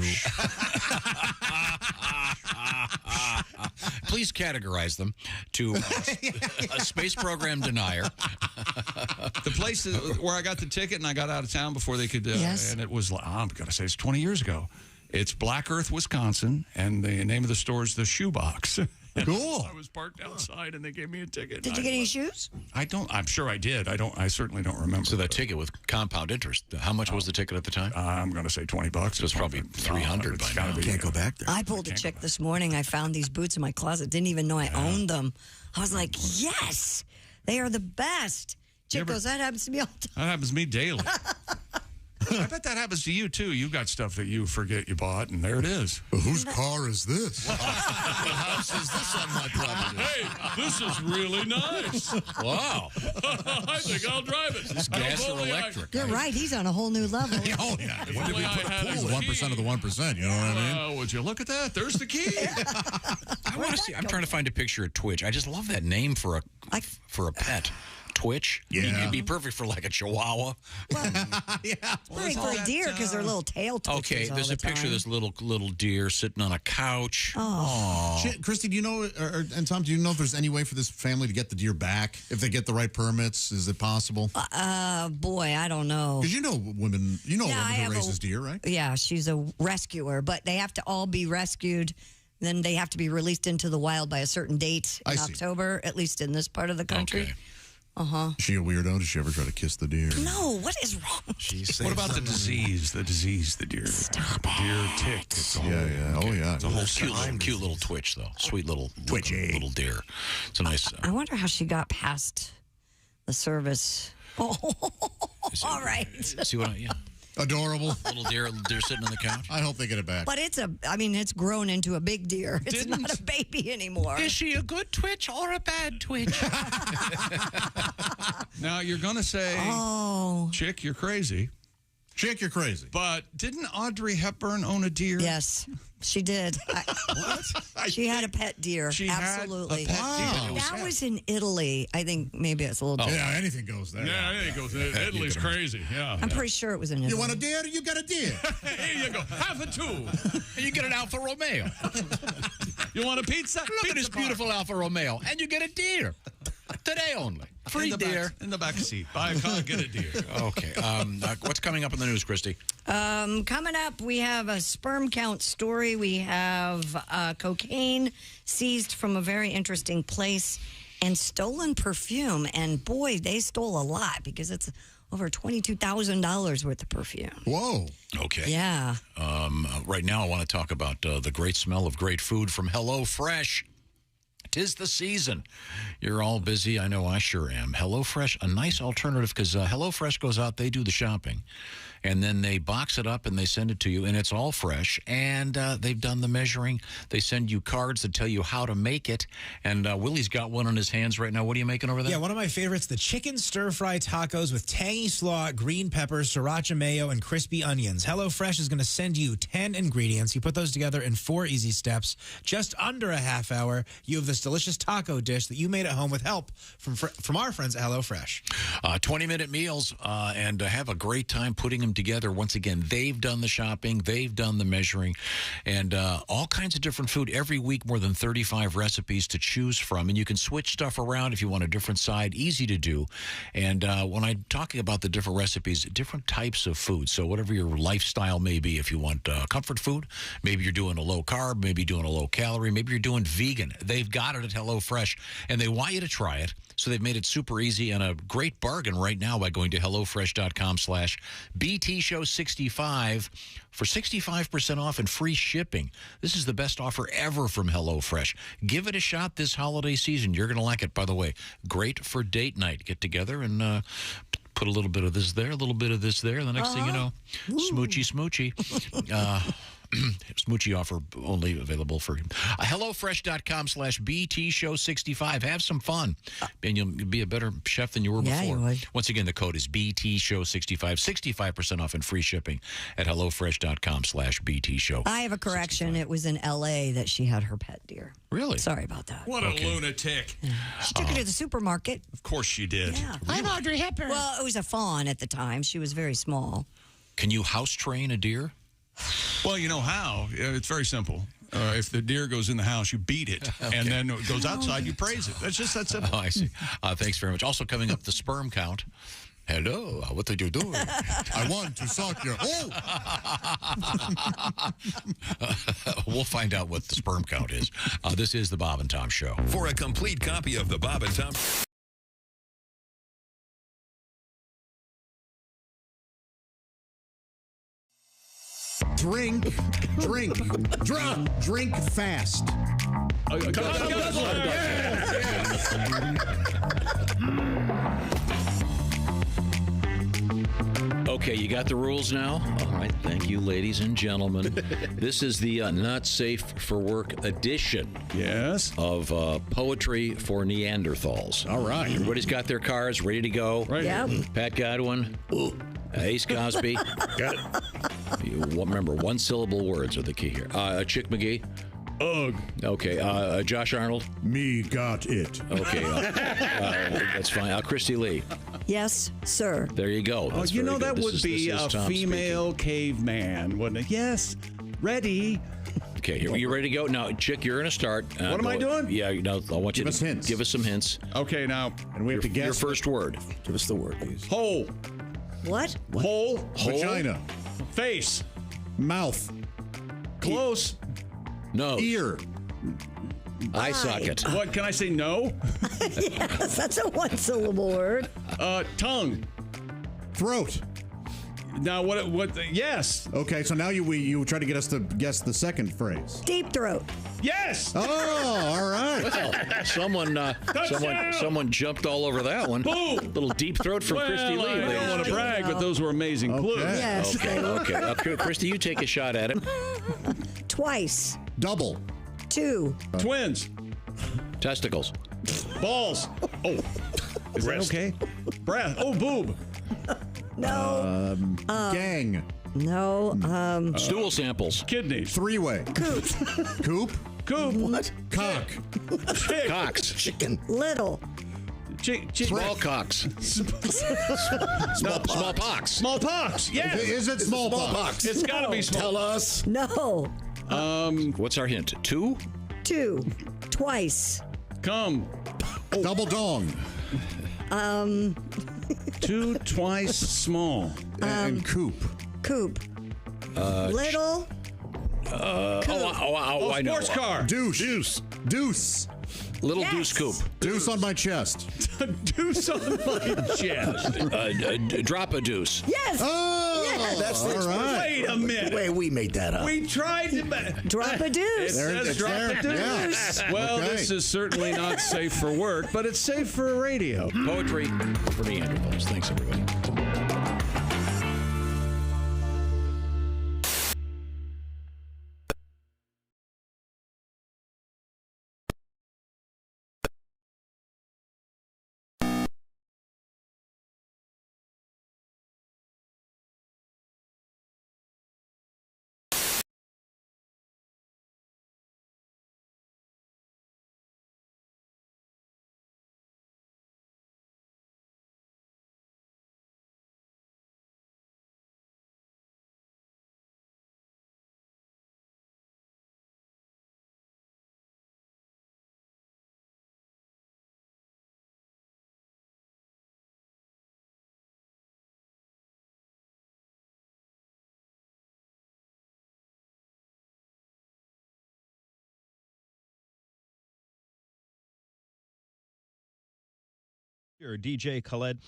Please categorize them to a space program denier. The place where I got the ticket and I got out of town before they could, Yes. and it was, I'm going to say it's 20 years ago. It's Black Earth, Wisconsin, and the name of the store is the Shoebox. Cool. I was parked outside, and they gave me a ticket. Did you get any shoes? I'm sure I did. I certainly don't remember. So that ticket with compound interest, how much was the ticket at the time? I'm going to say $20. So it's probably 300 by now. Can't go back there. I pulled a chick this morning. I found these boots in my closet. Didn't even know I owned them. I was like, yes, they are the best. Chick goes, that happens to me all the time. That happens to me daily. I bet that happens to you, too. You got stuff that you forget you bought, and there it is. Well, whose car is this? What house is this on my property? Hey, this is really nice. Wow. I think I'll drive it. Is gas or electric? You're right. He's on a whole new level. Oh, yeah. When did we put I had a pool? a 1% of the 1%, you know what I mean? Would you look at that? There's the key. I want to see. I'm trying to find a picture of Twitch. I just love that name for a pet. Twitch. Yeah. It'd be perfect for like a chihuahua. Yeah. Great for a deer because their little tail twitches Okay, all there's the a picture of time. this little deer sitting on a couch. Oh. Shit, Christy, do you know, and Tom, do you know if there's any way for this family to get the deer back? If they get the right permits, is it possible? Boy, I don't know. Because you know women, Yeah, a woman I who have raises deer, right? Yeah, she's a rescuer, but they have to all be rescued. Then they have to be released into the wild by a certain date in October, at least in this part of the country. Okay. Uh-huh. Is she a weirdo? Does she ever try to kiss the deer? No, what is wrong? What about the disease? The deer. Stop deer tick. It's a whole, Oh, yeah. It's a whole Cute little Twitch, though. Sweet little little deer. It's a nice. I wonder how she got past the service. Oh, all right. See what I? Yeah. Adorable. Little deer sitting on the couch. I hope they get it back. But it's grown into a big deer. It's not a baby anymore. Is she a good Twitch or a bad Twitch? Now, you're going to say, Chick, you're crazy. Chick, you're crazy. But didn't Audrey Hepburn own a deer? Yes, she did. She had a pet deer. She had Absolutely. a pet deer. That was in Italy. I think maybe it's a little different. Yeah, anything goes there. Yeah, anything goes there. Italy's crazy. Yeah. I'm pretty sure it was in Italy. You want a deer? You got a deer. Here you go. Have a two. And you get an Alfa Romeo. You want a pizza? Look at this beautiful Alfa Romeo, and you get a deer. Today only. Free deer. In the back seat. Buy a car, get a deer. Okay. What's coming up in the news, Christy? Coming up, we have a sperm count story. We have cocaine seized from a very interesting place and stolen perfume. And boy, they stole a lot because it's over $22,000 worth of perfume. Whoa. Okay. Yeah. Right now, I want to talk about the great smell of great food from HelloFresh. 'Tis the season. You're all busy. I know I sure am. HelloFresh, a nice alternative because HelloFresh goes out, they do the shopping, and then they box it up and they send it to you, and it's all fresh, and they've done the measuring. They send you cards that tell you how to make it, and Willie's got one in his hands right now. What are you making over there? Yeah, one of my favorites, the chicken stir-fry tacos with tangy slaw, green peppers, sriracha mayo, and crispy onions. HelloFresh is going to send you 10 ingredients. You put those together in 4 easy steps. Just under a half hour, you have this delicious taco dish that you made at home with help from our friends at HelloFresh. 20-minute meals and have a great time putting them together. Once again, they've done the shopping, they've done the measuring, and all kinds of different food. Every week, more than 35 recipes to choose from, and you can switch stuff around if you want a different side. Easy to do. And when I'm talking about the different recipes, different types of food, so whatever your lifestyle may be, if you want comfort food, maybe you're doing a low carb, maybe doing a low calorie, maybe you're doing vegan. They've got it at HelloFresh, and they want you to try it. So they've made it super easy and a great bargain right now by going to HelloFresh.com/BTShow65 for 65% off and free shipping. This is the best offer ever from HelloFresh. Give it a shot this holiday season. You're going to like it, by the way. Great for date night. Get together and put a little bit of this there, a little bit of this there. The next thing you know, smoochy. Smoochie offer only available for HelloFresh.com/BTShow65. Have some fun, and you'll be a better chef than you were before. You would. Once again, the code is BTShow65. 65% off and free shipping at HelloFresh.com/BTShow. I have a correction. It was in L.A. that she had her pet deer. Really? Sorry about that. What a lunatic. She took it to the supermarket. Of course she did. Yeah. I'm Audrey Hepburn. Well, it was a fawn at the time. She was very small. Can you house train a deer? Well, you know how. It's very simple. If the deer goes in the house, you beat it. Okay. And then it goes outside, you praise it. That's just that simple. Oh, I see. Thanks very much. Also coming up, the sperm count. Hello, what are you doing? I want to suck your... Oh! We'll find out what the sperm count is. This is the Bob and Tom Show. For a complete copy of the Bob and Tom... Drink fast. Okay, you got the rules now? All right, thank you, ladies and gentlemen. This is the Not Safe for Work edition. Yes. Of Poetry for Neanderthals. All right. Everybody's got their cars ready to go. Right. Yep. Pat Godwin. Ace Cosby. Got it. Remember, one-syllable words are the key here. Chick McGee. Ugh. Okay. Josh Arnold. Me got it. Okay. That's fine. Christy Lee. Yes, sir. There you go. Oh, That's you very know, that good. would be a Tom female caveman, wouldn't it? Yes. Ready. Okay, you ready to go? Now, Chick, you're going to start. What am I doing? Yeah, I want you to hints. give us some hints. Okay, now. And we have to guess. Your first word. Give us the word, please. Hole. What? Hole. Vagina. Face. Mouth. Close. Nose. Ear. Eye socket. What, can I say no? Yes, that's a one-syllable word. Tongue. Throat. Now, yes. Okay, so now you try to get us to guess the second phrase. Deep throat. Yes. Oh, all right. Well, someone jumped all over that one. Boom. Little deep throat from Christy Lee. I don't want to brag, but those were amazing clues. Yes. Okay. Christy, you take a shot at it. Twice. Double. 2. Twins. Testicles. Balls. Oh. Is that okay? Breath. Oh, boob. No. Gang. No. Stool samples. Kidneys. Three-way. Coop. Coop. Coop. What? Cock. Chick. Cocks. Chicken. Little. Small cocks. Smallpox. Smallpox. Yes. Is it smallpox? It's got to be small. Tell us. No. What's our hint? 2? 2. Twice. Come. Double dong. 2 twice small. And coop. Coop. Little. I know. Sports car. Douche. Deuce. Little Yes. deuce coop. Deuce on my chest. Deuce on my chest. Drop a deuce. Yes. Oh, Yes. that's all right. Wait a minute. Wait, we made that up. We tried to... Drop a It deuce. says it's drop there. a deuce. Yeah. Well, Okay. this is certainly not safe for work, but it's safe for radio. Poetry for Neanderthals. Thanks, everybody. DJ Khaled,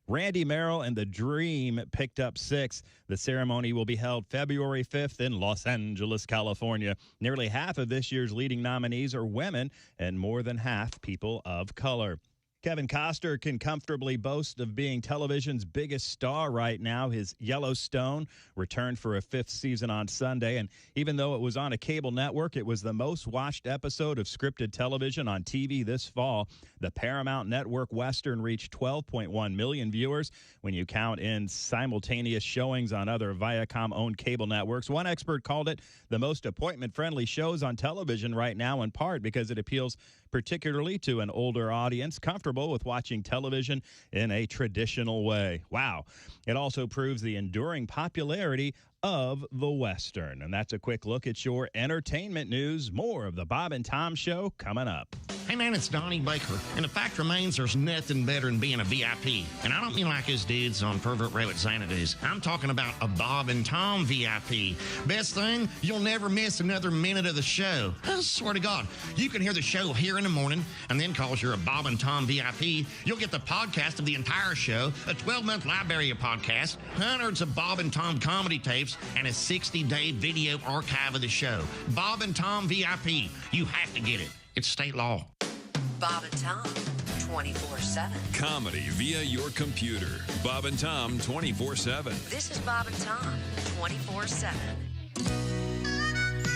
Randy Merrill, and The Dream picked up 6. The ceremony will be held February 5th in Los Angeles, California. Nearly half of this year's leading nominees are women, and more than half people of color. Kevin Costner can comfortably boast of being television's biggest star right now. His Yellowstone returned for a 5th season on Sunday, and even though it was on a cable network, it was the most watched episode of scripted television on TV this fall. The Paramount Network Western reached 12.1 million viewers when you count in simultaneous showings on other Viacom-owned cable networks. One expert called it the most appointment-friendly shows on television right now, in part because it appeals particularly to an older audience comfortable with watching television in a traditional way. Wow. It also proves the enduring popularity of the Western. And that's a quick look at your entertainment news. More of the Bob and Tom Show coming up. Hey man, it's Donnie Baker, and the fact remains there's nothing better than being a VIP. And I don't mean like us dudes on Pervert Rabbit Xanadu's. I'm talking about a Bob and Tom VIP. Best thing, you'll never miss another minute of the show. I swear to God, you can hear the show here in the morning, and then cause you're a Bob and Tom VIP, you'll get the podcast of the entire show, a 12-month library of podcasts, hundreds of Bob and Tom comedy tapes, and a 60-day video archive of the show. Bob and Tom VIP. You have to get it. It's state law. Bob and Tom, 24/7. Comedy via your computer. Bob and Tom 24/7. This is Bob and Tom, 24/7.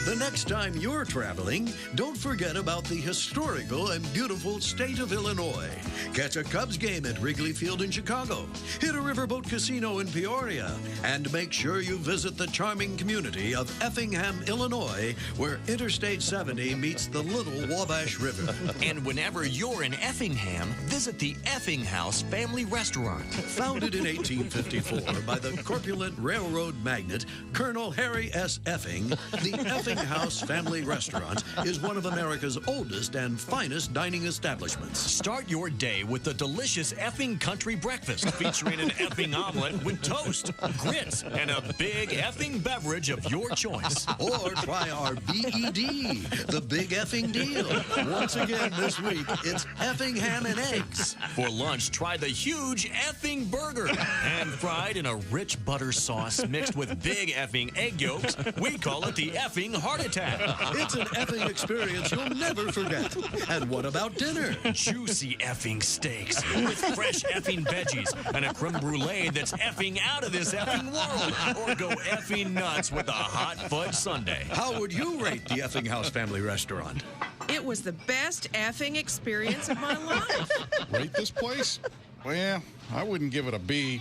The next time you're traveling, don't forget about the historical and beautiful state of Illinois. Catch a Cubs game at Wrigley Field in Chicago. Hit a riverboat casino in Peoria. And make sure you visit the charming community of Effingham, Illinois, where Interstate 70 meets the Little Wabash River. And whenever you're in Effingham, visit the Effing House Family Restaurant. Founded in 1854 by the corpulent railroad magnate Colonel Harry S. Effing, the Effing House Family Restaurant is one of America's oldest and finest dining establishments. Start your day with the delicious effing country breakfast featuring an effing omelet with toast, grits, and a big effing beverage of your choice. Or try our BED, the Big Effing Deal. Once again this week, it's effing ham and eggs. For lunch, try the huge effing burger. And fried in a rich butter sauce mixed with big effing egg yolks, we call it the effing heart attack. It's an effing experience you'll never forget. And what about dinner? Juicy effing steaks with fresh effing veggies and a creme brulee that's effing out of this effing world. Or go effing nuts with a hot fudge sundae. How would you rate the Effing House Family Restaurant? It was the best effing experience of my life. Rate this place? Well, I wouldn't give it a B.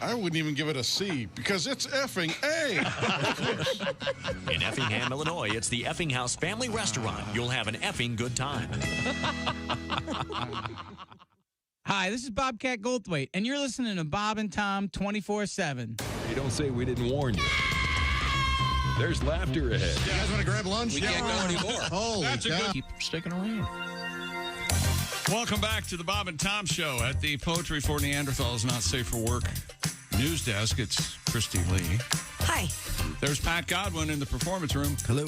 I wouldn't even give it a C because it's effing A. In Effingham, Illinois, it's the Effing House Family Restaurant. You'll have an effing good time. Hi, this is Bobcat Goldthwait, and you're listening to Bob and Tom 24/7. You don't say we didn't warn you. There's laughter ahead. You guys want to grab lunch? We can't go anymore. Holy cow. Keep sticking around. Welcome back to the Bob and Tom Show at the Poetry for Neanderthals Not Safe for Work news desk. It's Christy Lee. Hi. There's Pat Godwin in the performance room. Hello.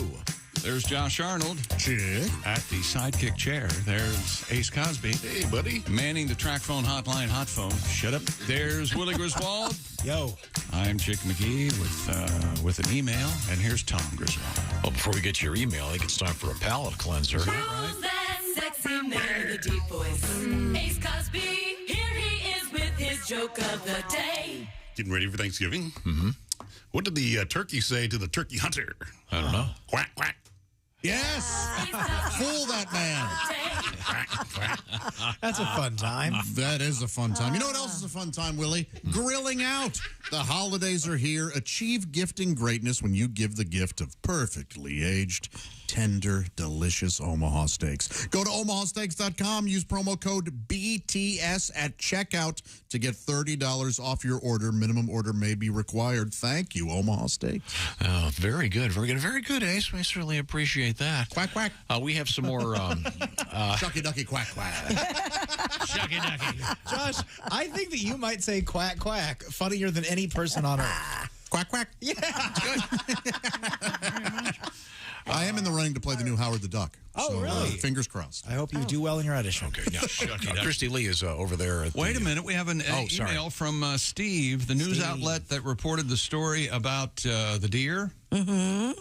There's Josh Arnold. Chick. At the sidekick chair. There's Ace Cosby. Hey, buddy. Manning the track phone hotline, hot phone. Shut up. There's Willie Griswold. Yo. I'm Chick McGee with an email. And here's Tom Griswold. Well, before we get to your email, I think it's time for a palate cleanser. Sexy man, the deep voice. Ace Cosby, here he is with his joke of the day. Getting ready for Thanksgiving. Mm-hmm. What did the turkey say to the turkey hunter? I don't know. Quack, quack. Yes. Fool that man. That's a fun time. That is a fun time. You know what else is a fun time, Willie? Grilling out. The holidays are here. Achieve gifting greatness when you give the gift of perfectly aged, tender, delicious Omaha steaks. Go to omahasteaks.com. Use promo code BTS at checkout to get $30 off your order. Minimum order may be required. Thank you, Omaha Steaks. Oh, very good. Very good. Very good, Ace. We certainly appreciate that. Quack, quack. We have some more... Shucky ducky quack quack. Shucky ducky. Josh, I think that you might say quack quack funnier than any person on earth. Quack quack. Yeah. Good. I am in the running to play the new Howard the Duck. Oh, so, really? Fingers crossed. I hope you do well in your audition. Okay. Now, Christy Lee is over there. At Wait a minute. We have an email from Steve, the news outlet that reported the story about the deer. Mm-hmm.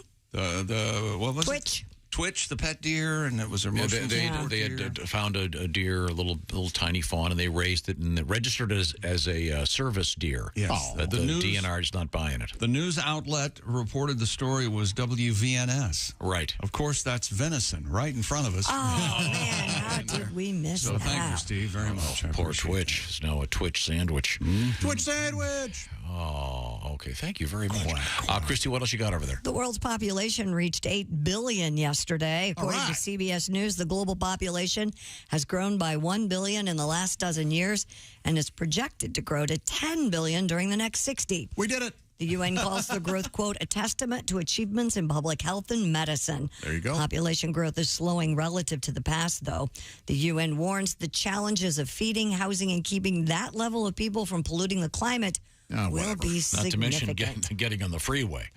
What was Twitch. it? Twitch, the pet deer, and it was a emotional They had found a deer, a little tiny fawn, and they raised it and registered it as a service deer. Yes. The DNR is not buying it. The news outlet reported the story was WVNS. Right. Of course, that's venison right in front of us. Oh, man, how did we miss So that? thank you, Steve, very much. I Poor appreciate Twitch. It's now a Twitch sandwich. Twitch sandwich. Oh, okay. Thank you very much. Christy, what else you got over there? The world's population reached 8 billion yesterday. According to CBS News, the global population has grown by 1 billion in the last dozen years and is projected to grow to 10 billion during the next 60. We did it. The UN calls the growth, quote, a testament to achievements in public health and medicine. There you go. Population growth is slowing relative to the past, though. The UN warns the challenges of feeding, housing, and keeping that level of people from polluting the climate will be Not to mention significant. getting on the freeway.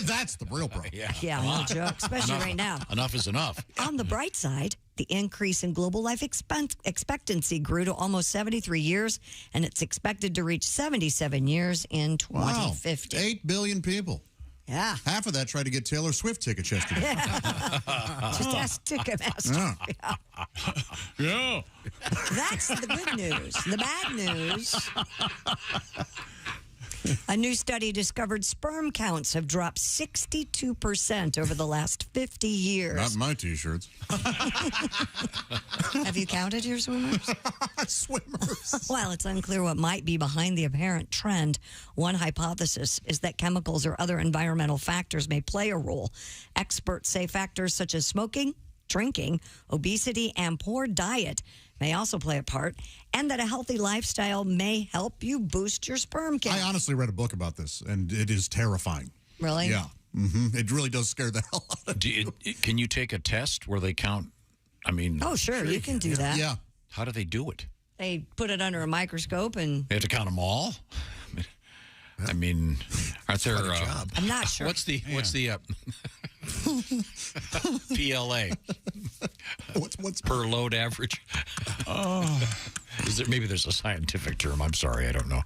That's the real problem. Yeah, no joke, especially right now. Enough is enough. On the bright side, the increase in global life expectancy grew to almost 73 years, and it's expected to reach 77 years in 2050. Wow. 8 billion people. Yeah. Half of that tried to get Taylor Swift tickets yesterday. Just ask Ticketmaster. Yeah. That's the good news. The bad news. A new study discovered sperm counts have dropped 62% over the last 50 years. Not my T-shirts. Have you counted your swimmers? Swimmers. While it's unclear what might be behind the apparent trend, one hypothesis is that chemicals or other environmental factors may play a role. Experts say factors such as smoking, drinking, obesity, and poor diet may also play a part, and that a healthy lifestyle may help you boost your sperm count. I honestly read a book about this, and it is terrifying. Really? Yeah. Mm-hmm. It really does scare the hell out of you. Can you take a test where they count? I mean, Oh, sure, you can do that. Yeah. How do they do it? They put it under a microscope and... They have to count them all? I mean, aren't there... I'm not sure. What's the PLA? What's per load average? Is there, maybe there's a scientific term. I'm sorry, I don't know.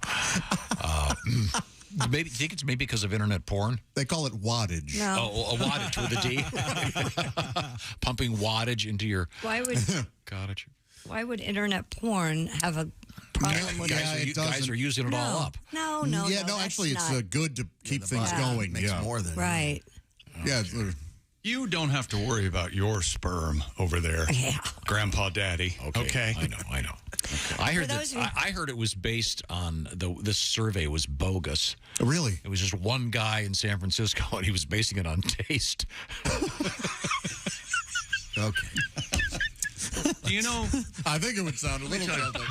Maybe think it's maybe because of internet porn. They call it wattage. No. Oh, a wattage with a D. Pumping wattage into your Why would cottage. Why would internet porn have a problem with it? Guys are using it all up. No, Yeah, no, actually, it's good to keep things going. Makes more than Right. Yeah. You don't have to worry about your sperm over there, Grandpa Daddy. Okay. I know. Okay. I heard I heard it was based on this survey was bogus. Really? It was just one guy in San Francisco, and he was basing it on taste. Okay. Do you know? I think it would sound a little something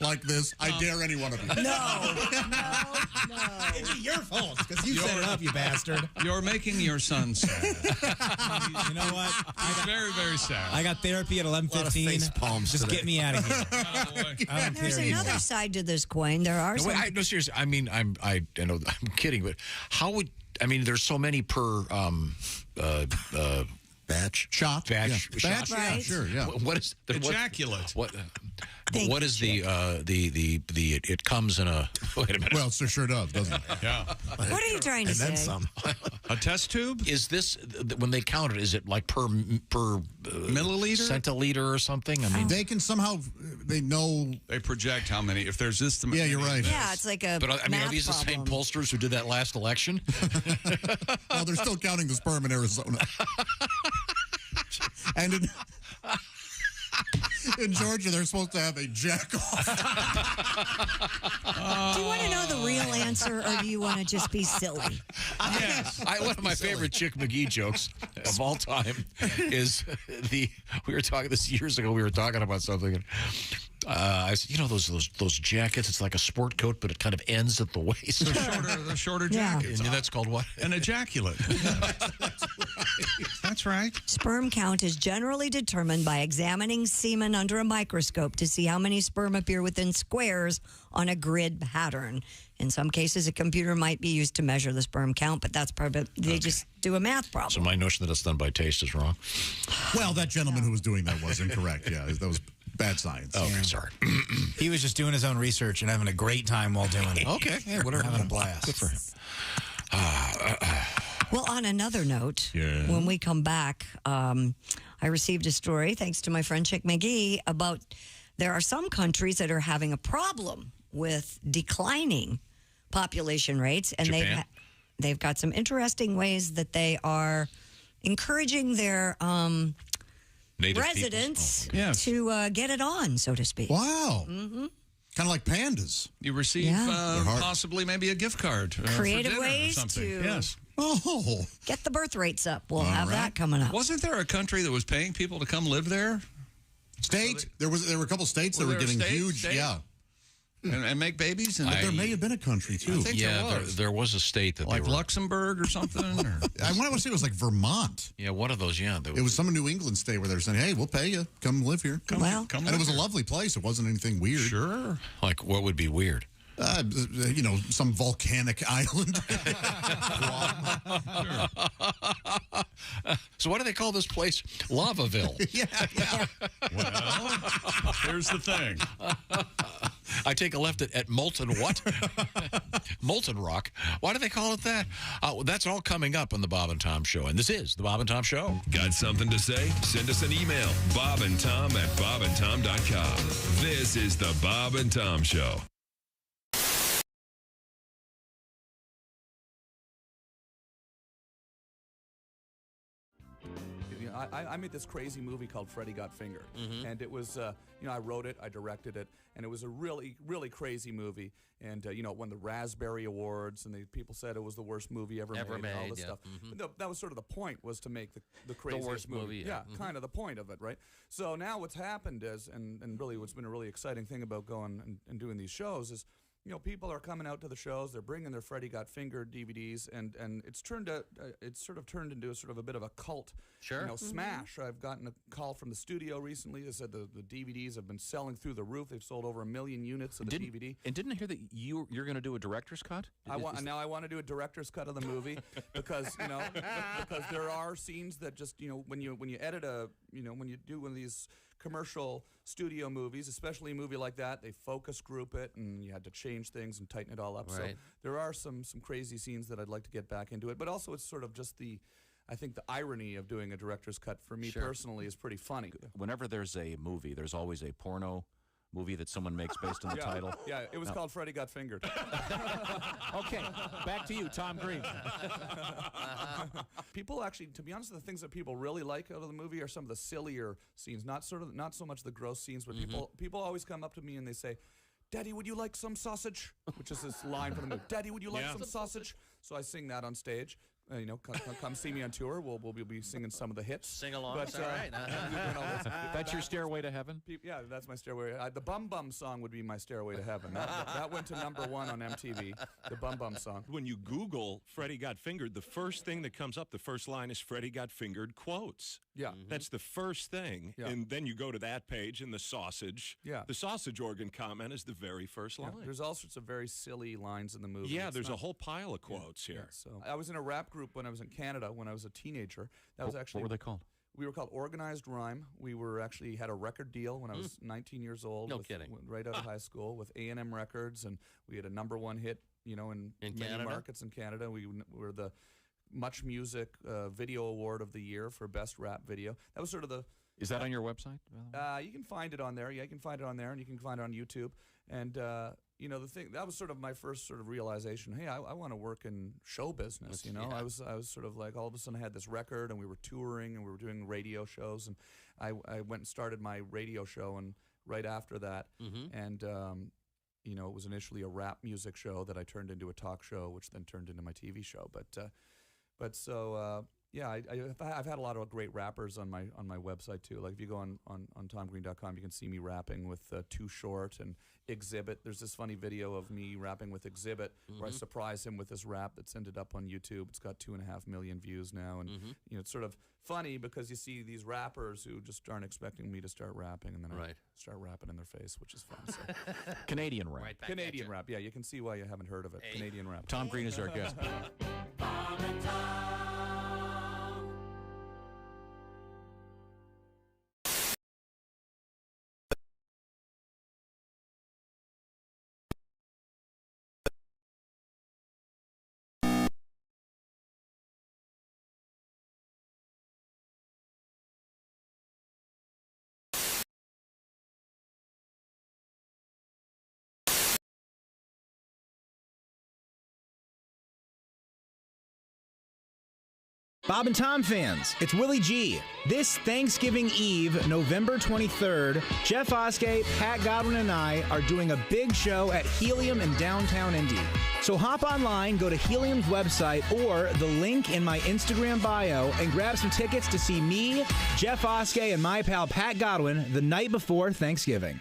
like this. I dare any one of you. No. It's your fault because you set it up, you bastard. You're making your son sad. You know what? He's very, very sad. I got therapy at 11:15. Just get me out of here. I don't There's care another side to this coin. There are some... No, seriously. I mean, I know I'm kidding, but how would there's so many per batch shot. Batch. Yeah. Batch. Right. Yeah, sure. Yeah. What is ejaculate? What is the it comes in a wait a minute. Well, it sure does, doesn't it? Yeah. What are you trying to say? And then some. A test tube? Is this when they count it? Is it like per milliliter, centiliter, or something? I mean, they can somehow they know they project how many. If there's this, yeah, you're right. Yeah, it's like a. But I mean, are these math the same problem. pollsters who did that last election? Well, they're still counting the sperm in Arizona. And in Georgia, they're supposed to have a jack-off. Do you want to know the real answer, or do you want to just be silly? Yes. One of my favorite Chick McGee jokes of all time is we were talking this years ago. We were talking about something, and I said, you know those jackets. It's like a sport coat, but it kind of ends at the waist. The shorter jackets. And that's called what? An ejaculate. That's right. Sperm count is generally determined by examining semen under a microscope to see how many sperm appear within squares on a grid pattern. In some cases, a computer might be used to measure the sperm count, but that's probably they just do a math problem. So my notion that it's done by taste is wrong. Well, that gentleman who was doing that was incorrect. Yeah, that was bad science. Okay, sorry. He was just doing his own research and having a great time while doing it. Okay, yeah, whatever. Having a blast. Good for him. Well, on another note, when we come back, I received a story, thanks to my friend Chick McGee, about there are some countries that are having a problem with declining population rates, and they've got some interesting ways that they are encouraging their residents to get it on, so to speak. Wow. Mm-hmm. Kind of like pandas. You receive possibly maybe a gift card. Creative for dinner ways or something. to yes. get the birth rates up. We'll have that coming up. Wasn't there a country that was paying people to come live there? State? There were a couple states that were getting huge. Yeah. and make babies? And there may have been a country, too. I think there was a state that like they were, Luxembourg or something. Or? I want to say it was like Vermont. Yeah, one of those. Yeah, it was some New England state where they're saying, "Hey, we'll pay you. Come live here." And it was a lovely place. It wasn't anything weird. Sure. Like what would be weird? Some volcanic island. So what do they call this place? Lavaville. Yeah. Well, here's the thing. I take a left at Molten what? Molten Rock. Why do they call it that? That's all coming up on the Bob and Tom Show. And this is the Bob and Tom Show. Got something to say? Send us an email. bobandtom@bobandtom.com. This is the Bob and Tom Show. I made this crazy movie called Freddy Got Fingered, and it was, I wrote it, I directed it, and it was a really, really crazy movie, and it won the Raspberry Awards, and people said it was the worst movie ever made, and all this stuff. But that was sort of the point, was to make the craziest worst movie, yeah, kind of the point of it, right? So now what's happened is, and really what's been a really exciting thing about going and doing these shows is, people are coming out to the shows. They're bringing their Freddy Got Fingered DVDs, and it's sort of turned into a bit of a cult, smash. I've gotten a call from the studio recently that said the DVDs have been selling through the roof. They've sold over 1 million units of the DVD. And didn't I hear that you're going to do a director's cut? Now I want to do a director's cut of the movie because because there are scenes that just when you edit when you do one of these commercial studio movies, especially a movie like that, they focus group it, and you had to change things and tighten it all up. Right. So there are some crazy scenes that I'd like to get back into it, but also it's sort of just I think the irony of doing a director's cut for me personally is pretty funny. Whenever there's a movie, there's always a porno movie that someone makes based on the title. Yeah, it was called Freddy Got Fingered. Okay, back to you, Tom Green. People actually, to be honest, the things that people really like out of the movie are some of the sillier scenes, not so much the gross scenes, but people always come up to me and they say, "Daddy, would you like some sausage?" Which is this line from the movie. "Daddy, would you like some sausage?" So I sing that on stage. Come see me on tour. We'll be singing some of the hits. Sing along. That's all right. That's your Stairway to Heaven? Yeah, that's my Stairway. The Bum Bum song would be my Stairway to Heaven. That went to #1 on MTV, the Bum Bum song. When you Google Freddy Got Fingered, the first thing that comes up, the first line is Freddy Got Fingered quotes. Yeah. That's the first thing. Yeah. And then you go to that page and the sausage. Yeah. The sausage organ comment is the very first line. There's all sorts of very silly lines in the movie. Yeah, there's a whole pile of quotes here. So I was in a rap group when I was in Canada when I was a teenager. That was actually what were they called? We were called Organized Rhyme. We were actually had a record deal when I was 19 years old. No kidding. Right out of high school with A&M Records, and we had a #1 hit, in many Canada? markets in Canada. We were the Much Music Video Award of the Year for Best Rap Video. That was sort of the. Is that on your website? You can find it on there. Yeah, you can find it on there, and you can find it on YouTube. And the thing that was sort of my first sort of realization. Hey, I want to work in show business. I was sort of like all of a sudden I had this record, and we were touring, and we were doing radio shows, and I went and started my radio show, and right after that, and it was initially a rap music show that I turned into a talk show, which then turned into my TV show. Yeah, I've had a lot of great rappers on my website too. Like if you go on TomGreen.com, you can see me rapping with Too Short and Exhibit. There's this funny video of me rapping with Exhibit where I surprise him with this rap that's ended up on YouTube. It's got 2.5 million views now, and it's sort of funny because you see these rappers who just aren't expecting me to start rapping, and then I start rapping in their face, which is fun. So. Canadian rap. Right Canadian rap. Yeah, you can see why you haven't heard of it. Canadian rap. Tom Green is our guest. Bob and Tom fans, it's Willie G. This Thanksgiving Eve, November 23rd, Jeff Oskey, Pat Godwin, and I are doing a big show at Helium in downtown Indy. So hop online, go to Helium's website or the link in my Instagram bio and grab some tickets to see me, Jeff Oskey, and my pal Pat Godwin the night before Thanksgiving.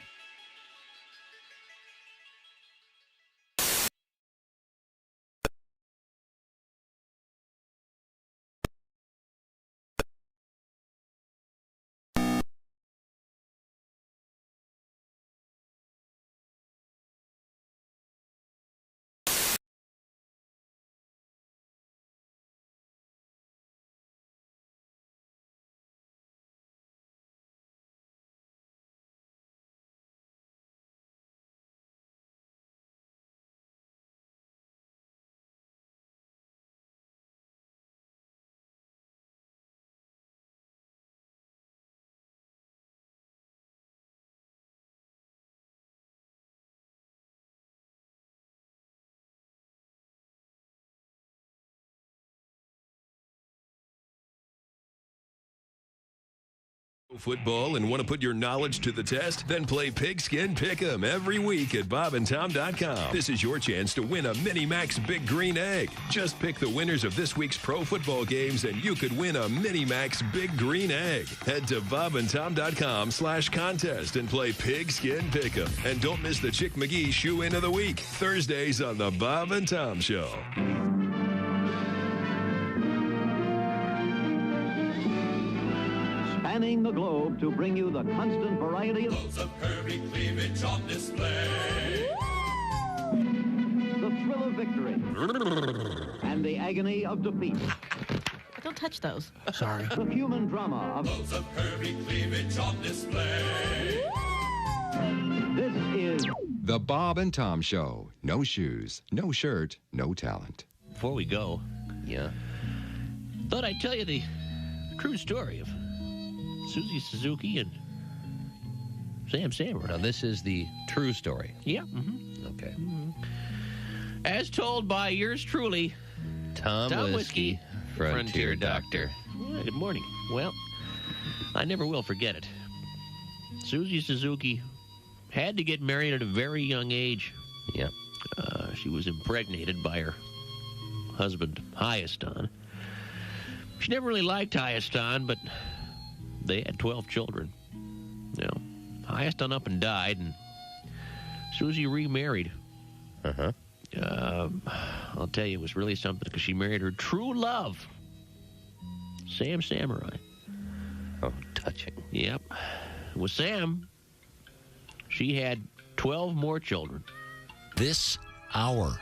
Football and want to put your knowledge to the test? Then play Pigskin Pick'em every week at bobandtom.com. This is your chance to win a Mini Max Big Green Egg. Just pick the winners of this week's pro football games and you could win a Mini Max Big Green Egg. Head to bobandtom.com/contest and play Pigskin Pick'em. And don't miss the Chick McGee Shoe-In of the Week, Thursdays on the Bob and Tom Show. Spanning the globe to bring you the constant variety of curvy cleavage on display. The thrill of victory and the agony of defeat. Don't touch those. Sorry. The human drama of curvy cleavage on display. This is The Bob and Tom Show. No shoes, no shirt, no talent. Before we go, thought I'd tell you the true story of Susie Suzuki and Sam Sammer. Now, this is the true story. Yeah. Okay. As told by yours truly, Tom Whiskey, Frontier Doctor. Well, good morning. Well, I never will forget it. Susie Suzuki had to get married at a very young age. Yeah. She was impregnated by her husband, Hyaston. She never really liked Hyaston, but they had 12 children. Hyaston up and died, and Susie remarried. Uh-huh. I'll tell you, it was really something because she married her true love, Sam Samurai. Oh, touching. Yep. With Sam, she had 12 more children. This hour.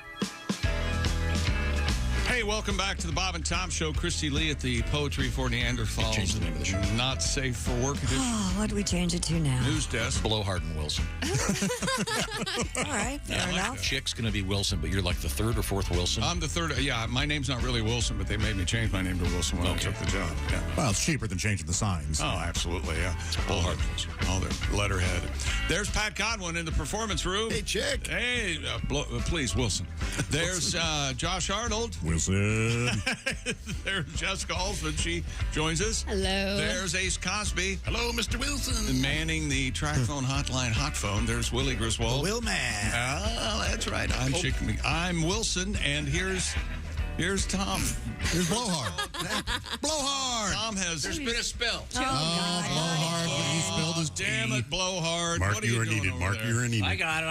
Hey, welcome back to the Bob and Tom Show. Christy Lee at the Poetry for Neanderthals. Change the name of the show. Not safe for work edition. Oh, what do we change it to now? News desk. Blowhard and Wilson. All right, fair enough. Chick's going to be Wilson, but you're like the third or fourth Wilson. I'm the third. Yeah, my name's not really Wilson, but they made me change my name to Wilson when I took the job. Yeah. Well, it's cheaper than changing the signs. Oh, absolutely, yeah. Blowhard and Wilson. All their letterhead. There's Pat Godwin in the performance room. Hey, Chick. Hey, please, Wilson. There's Josh Arnold. Wilson. There's Jessica Alsman. She joins us. Hello. There's Ace Cosby. Hello, Mr. Wilson. Manning the track phone hotline hot phone. There's Willie Griswold. Will man. Oh, that's right. I'm Wilson, and here's Tom. Here's Blowhard. Blowhard. Tom has. There's been a spill. Blowhard. He spilled his Damn it, Blowhard. Mark, what are you you're doing needed. over Mark, there? you're needed. I got it.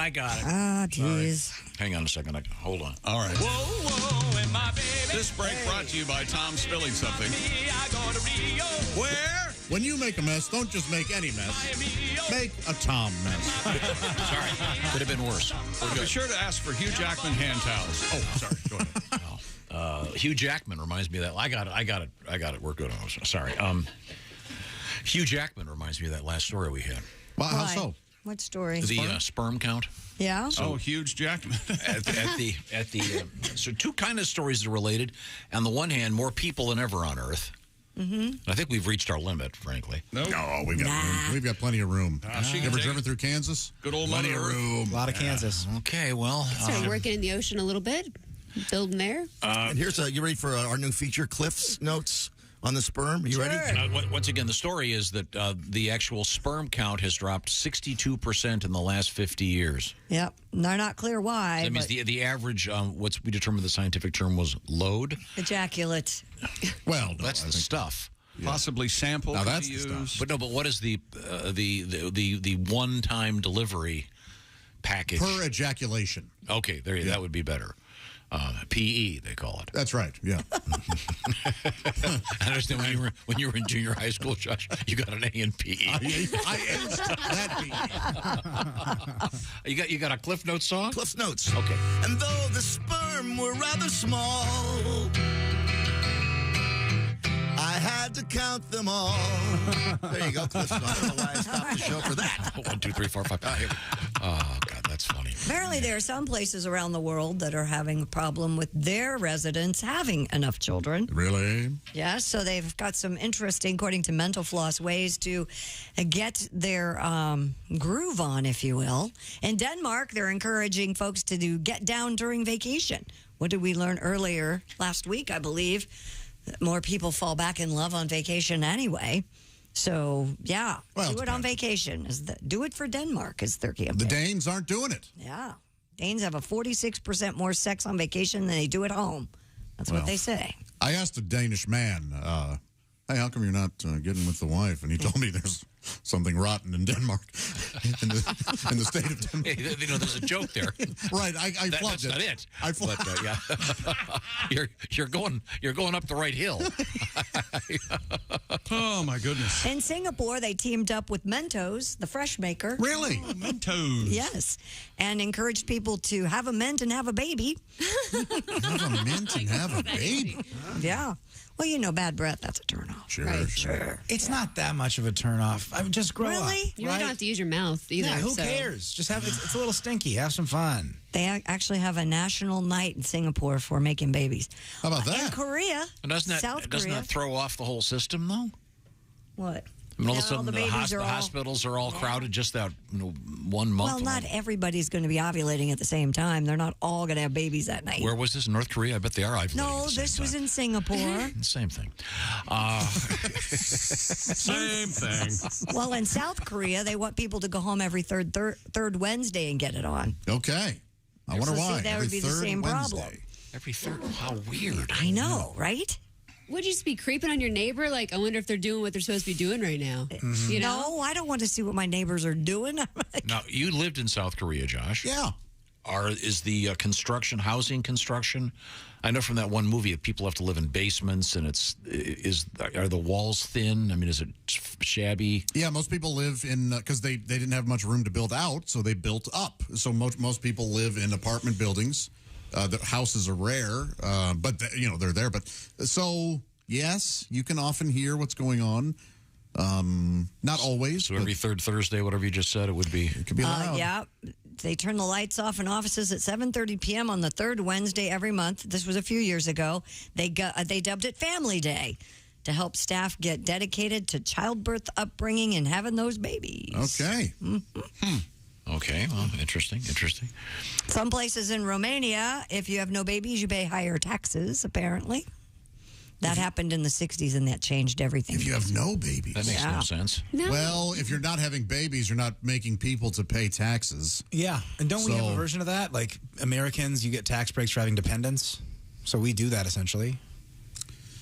Ah, jeez. Hang on a second. Hold on. All right. Whoa, whoa, and my baby. This break brought to you by Tom spilling something. Where? When you make a mess, don't just make any mess. Make a Tom mess. Sorry. Could have been worse. Be sure to ask for Hugh Jackman hand towels. Oh, sorry. Go ahead. Hugh Jackman reminds me of that. I got it. We're good. Sorry. Hugh Jackman reminds me of that last story we had. Well, how so? What story? The sperm count. Yeah. Huge Jackman. So two kind of stories that are related. On the one hand, more people than ever on Earth. Mm-hmm. I think we've reached our limit, frankly. No, we've got room. We've got plenty of room. You ever driven through Kansas? Good old plenty Mother of room. A lot of Kansas. Okay, well. Started working in the ocean a little bit, building there. And here's you ready for our new feature, Cliff's Notes on the sperm? Are you ready? Once again, the story is that the actual sperm count has dropped 62% in the last 50 years. Yep. They're not clear why. That means the average, we determined the scientific term was load. Ejaculate. Well, that's the stuff. Possibly sample. Now that's the stuff. But what is the one-time delivery package? Per ejaculation. Okay, that would be better. PE, they call it. That's right. Yeah. I understand when you were in junior high school, Josh, you got an A in PE. I aced that PE. You got a Cliff Notes song? Cliff Notes. Okay. And though the sperm were rather small, I had to count them all. There you go, Cliff Notes. I don't know why I stopped the show for that. 1, 2, 3, 4, 5. Oh, God, that's funny. Apparently, there are some places around the world that are having a problem with their residents having enough children. Really? Yes, so they've got some interesting, according to Mental Floss, ways to get their groove on, if you will. In Denmark, they're encouraging folks to get down during vacation. What did we learn earlier last week, I believe? More people fall back in love on vacation anyway. So, yeah, Well, do it on vacation. Do it for Denmark is their campaign. The Danes aren't doing it. Yeah. Danes have a 46% more sex on vacation than they do at home. That's what they say. I asked a Danish man, hey, how come you're not getting with the wife? And he told me there's something rotten in Denmark, in the state of Denmark. Hey, you know, there's a joke there. Right, I flubbed That's not it. I flubbed yeah. you're going up the right hill. Oh, my goodness. In Singapore, they teamed up with Mentos, the fresh maker. Really? Oh, Mentos. Yes. And encouraged people to have a mint and have a baby. Have a mint and have a baby? Yeah. Well, you know, bad breath, that's a turnoff. Sure. It's not that much of a turnoff. I mean, just grow up. Really? You really don't have to use your mouth either. Yeah, who so. cares? Just have it's a little stinky. Have some fun. They actually have a national night in Singapore for making babies. How about In that? Korea, Doesn't South that Korea. throw off the whole system, though? What? I mean, all of a Yeah, sudden, the the, babies are all- hospitals are all crowded just that 1 month. Well, not everybody's going to be ovulating at the same time. They're not all going to have babies that night. Where was this? In North Korea? I bet they are ovulating. No, this was in Singapore. Same thing. Same thing. Well, in South Korea, they want people to go home every third Wednesday and get it on. Okay. I wonder So, see, why. that would Every be the third same Wednesday. problem. Every third. How weird. I know, right? Would you just be creeping on your neighbor? Like, I wonder if they're doing what they're supposed to be doing right now. You know? No, I don't want to see what my neighbors are doing. Now, you lived in South Korea, Josh. Yeah. Is the housing construction? I know from that one movie that people have to live in basements, and are the walls thin? I mean, is it shabby? Yeah, most people live in, because they didn't have much room to build out, so they built up. So most people live in apartment buildings. The houses are rare, but they're there. But so yes, you can often hear what's going on. Not always. So every third Thursday, whatever you just said, it would be. It could be loud. Yeah. They turn the lights off in offices at 7:30 p.m. on the third Wednesday every month. This was a few years ago. They dubbed it Family Day to help staff get dedicated to childbirth, upbringing, and having those babies. Okay. Mm-hmm. Okay. Well, interesting. Some places in Romania, if you have no babies, you pay higher taxes, apparently. That happened in the 60s, and that changed everything. If you have no babies. That makes no sense. No. Well, if you're not having babies, you're not making people to pay taxes. Yeah, and don't we have a So- version of that? Like Americans, you get tax breaks for having dependents. So we do that essentially.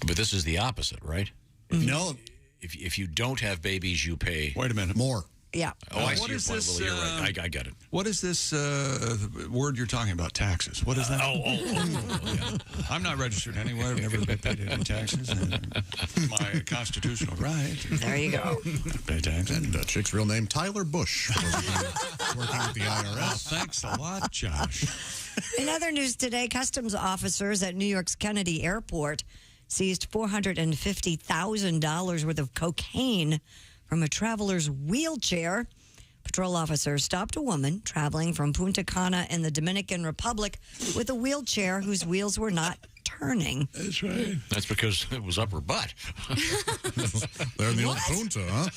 But this is the opposite, right? No. If you don't have babies, you pay. Wait a minute. More. Yeah. Oh, I see What your is point, this, Willie. You're right. I get it. What is this word you're talking about? Taxes. What is that? Yeah. I'm not registered anywhere. I've never paid any taxes. My constitutional right. There you go. Pay taxes. And chick's real name, Tyler Bush. Working with the IRS. Thanks a lot, Josh. In other news today, customs officers at New York's Kennedy Airport seized $450,000 worth of cocaine from a traveler's wheelchair. Patrol officers stopped a woman traveling from Punta Cana in the Dominican Republic with a wheelchair whose wheels were not turning. That's right. That's because it was up her butt. They're in the old Punta, huh?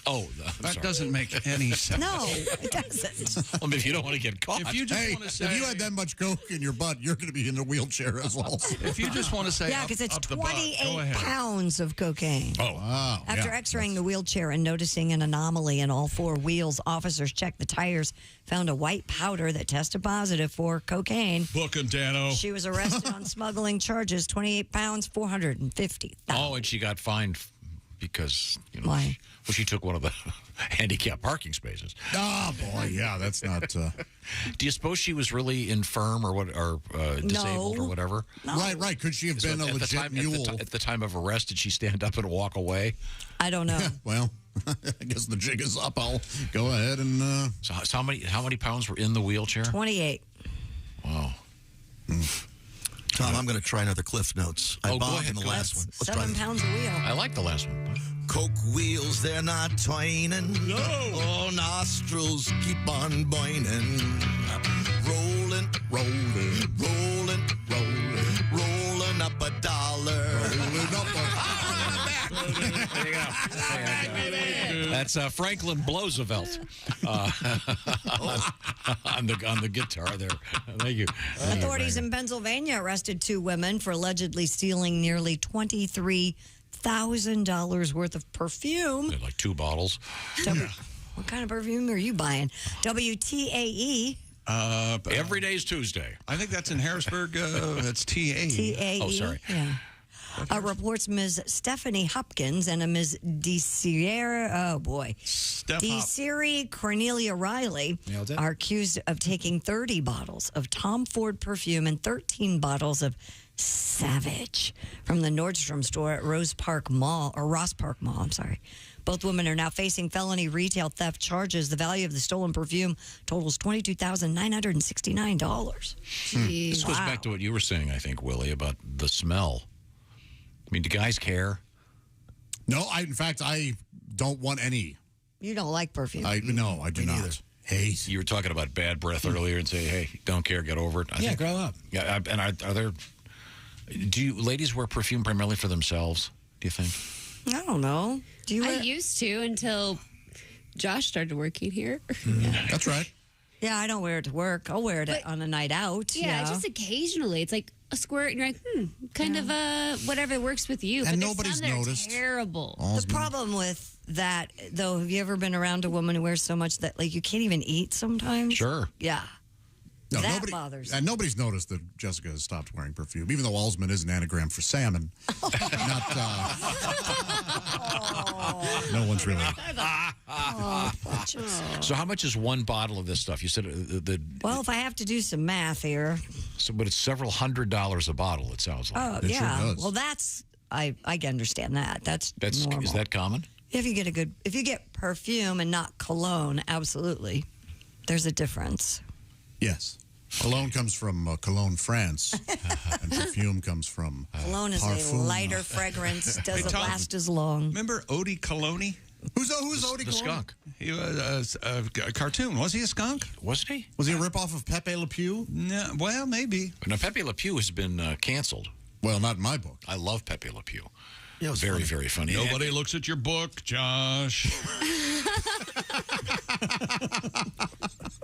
Oh, That doesn't make any sense. No, it doesn't. Well, if you don't want to get caught. If you just Hey, want to say, if you had that much coke in your butt, you're going to be in a wheelchair as well. if you just want to say, Yeah, up- because it's up the butt, go 28 ahead. pounds of cocaine. Oh, Wow. After x-raying the wheelchair and noticing an anomaly in all four wheels, officers checked the tires, found a white powder that tested positive for cocaine. Book him, Dano. She was arrested on smuggling charges, 28 pounds, 450. Oh, and she got fined because Why? She took one of the handicap parking spaces. Oh, boy. Yeah, that's not. Do you suppose she was really infirm or disabled or whatever? No. Right. Could she have been a legit mule? At the time of arrest, did she stand up and walk away? I don't know. Well, I guess the jig is up. I'll go ahead and. So how many pounds were in the wheelchair? 28. Wow. Tom, I'm going to try another Cliff Notes. I Oh, go bombed ahead, in the go last ahead. one. Let's try 7 this. pounds a wheel. I like the last one. Coke wheels, they're not turning. No. Oh, nostrils keep on burning. Rolling, rolling up a dollar. There you go. That's Franklin Bloosevelt on the guitar there. Thank you. Authorities in Pennsylvania arrested 2 women for allegedly stealing nearly $23,000 $500,000 worth of perfume. Like 2 bottles. What kind of perfume are you buying? WTAE. Every day is Tuesday. I think that's in Harrisburg. That's TAE. TAE. Oh, sorry. Yeah. Reports Ms. Stephanie Hopkins and a Ms. Desiri Cornelia Riley are accused of taking 30 bottles of Tom Ford perfume and 13 bottles of Savage from the Nordstrom store at Ross Park Mall. I'm sorry. Both women are now facing felony retail theft charges. The value of the stolen perfume totals $22,969. This goes back to what you were saying, I think, Willie, about the smell. I mean, do guys care? No, in fact, I don't want any. You don't like perfume? No, I do not. Neither. Hey, you were talking about bad breath earlier and say, hey, don't care, get over it. I think, grow up. Yeah, and are there... Do you ladies wear perfume primarily for themselves, do you think? I don't know. Do you? I used to until Josh started working here. That's right. Yeah, I don't wear it to work. I'll wear it on a night out. Yeah, just occasionally. It's like a squirt, and you're like, kind of whatever works with you. And but nobody's there's some that noticed. are terrible. The problem with that, though, have you ever been around a woman who wears so much that, like, you can't even eat sometimes? Sure. Yeah. No, that bothers me. And nobody's noticed that Jessica has stopped wearing perfume, even though Alsman is an anagram for salmon. No one's really. So how much is 1 bottle of this stuff? You said Well, if I have to do some math here. But it's several $100s a bottle, it sounds like. Oh, yeah. Well, that's, I can understand that. That's normal. Is that common? If you get perfume and not cologne, absolutely. There's a difference. Yes. Cologne comes from Cologne, France, and perfume comes from Cologne is parfum. a lighter fragrance, doesn't last as long. Remember Odie Coloni? Who's Odie Coloni? The skunk. He was a cartoon. Was he a skunk? Wasn't he? Was he a ripoff of Pepe Le Pew? No, well, maybe. Now, Pepe Le Pew has been canceled. Well, not in my book. I love Pepe Le Pew. Yeah, it was very, very funny. Nobody looks at your book, Josh.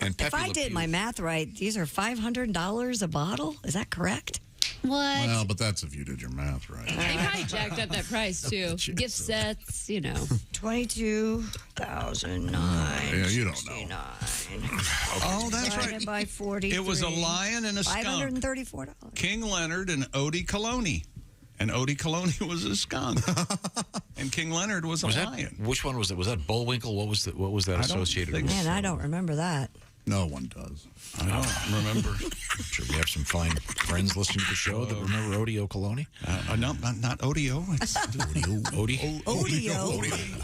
And if I did my math right, these are $500 a bottle. Is that correct? What? Well, but that's if you did your math right. They probably jacked up that price, too. Gift sets, $22,969. Yeah, you don't know. Oh, that's right. Divided by 43. It was a lion and a skunk. $534. King Leonard and Odie Coloni. And Odie Coloni was a skunk. And King Leonard was a lion. Which one was that? Was that Bullwinkle? What was that associated with? Man, I don't remember that. No one does. I don't remember. I'm sure we have some fine friends listening to the show that remember Odie Coloni. No, not Odio. It's Odie.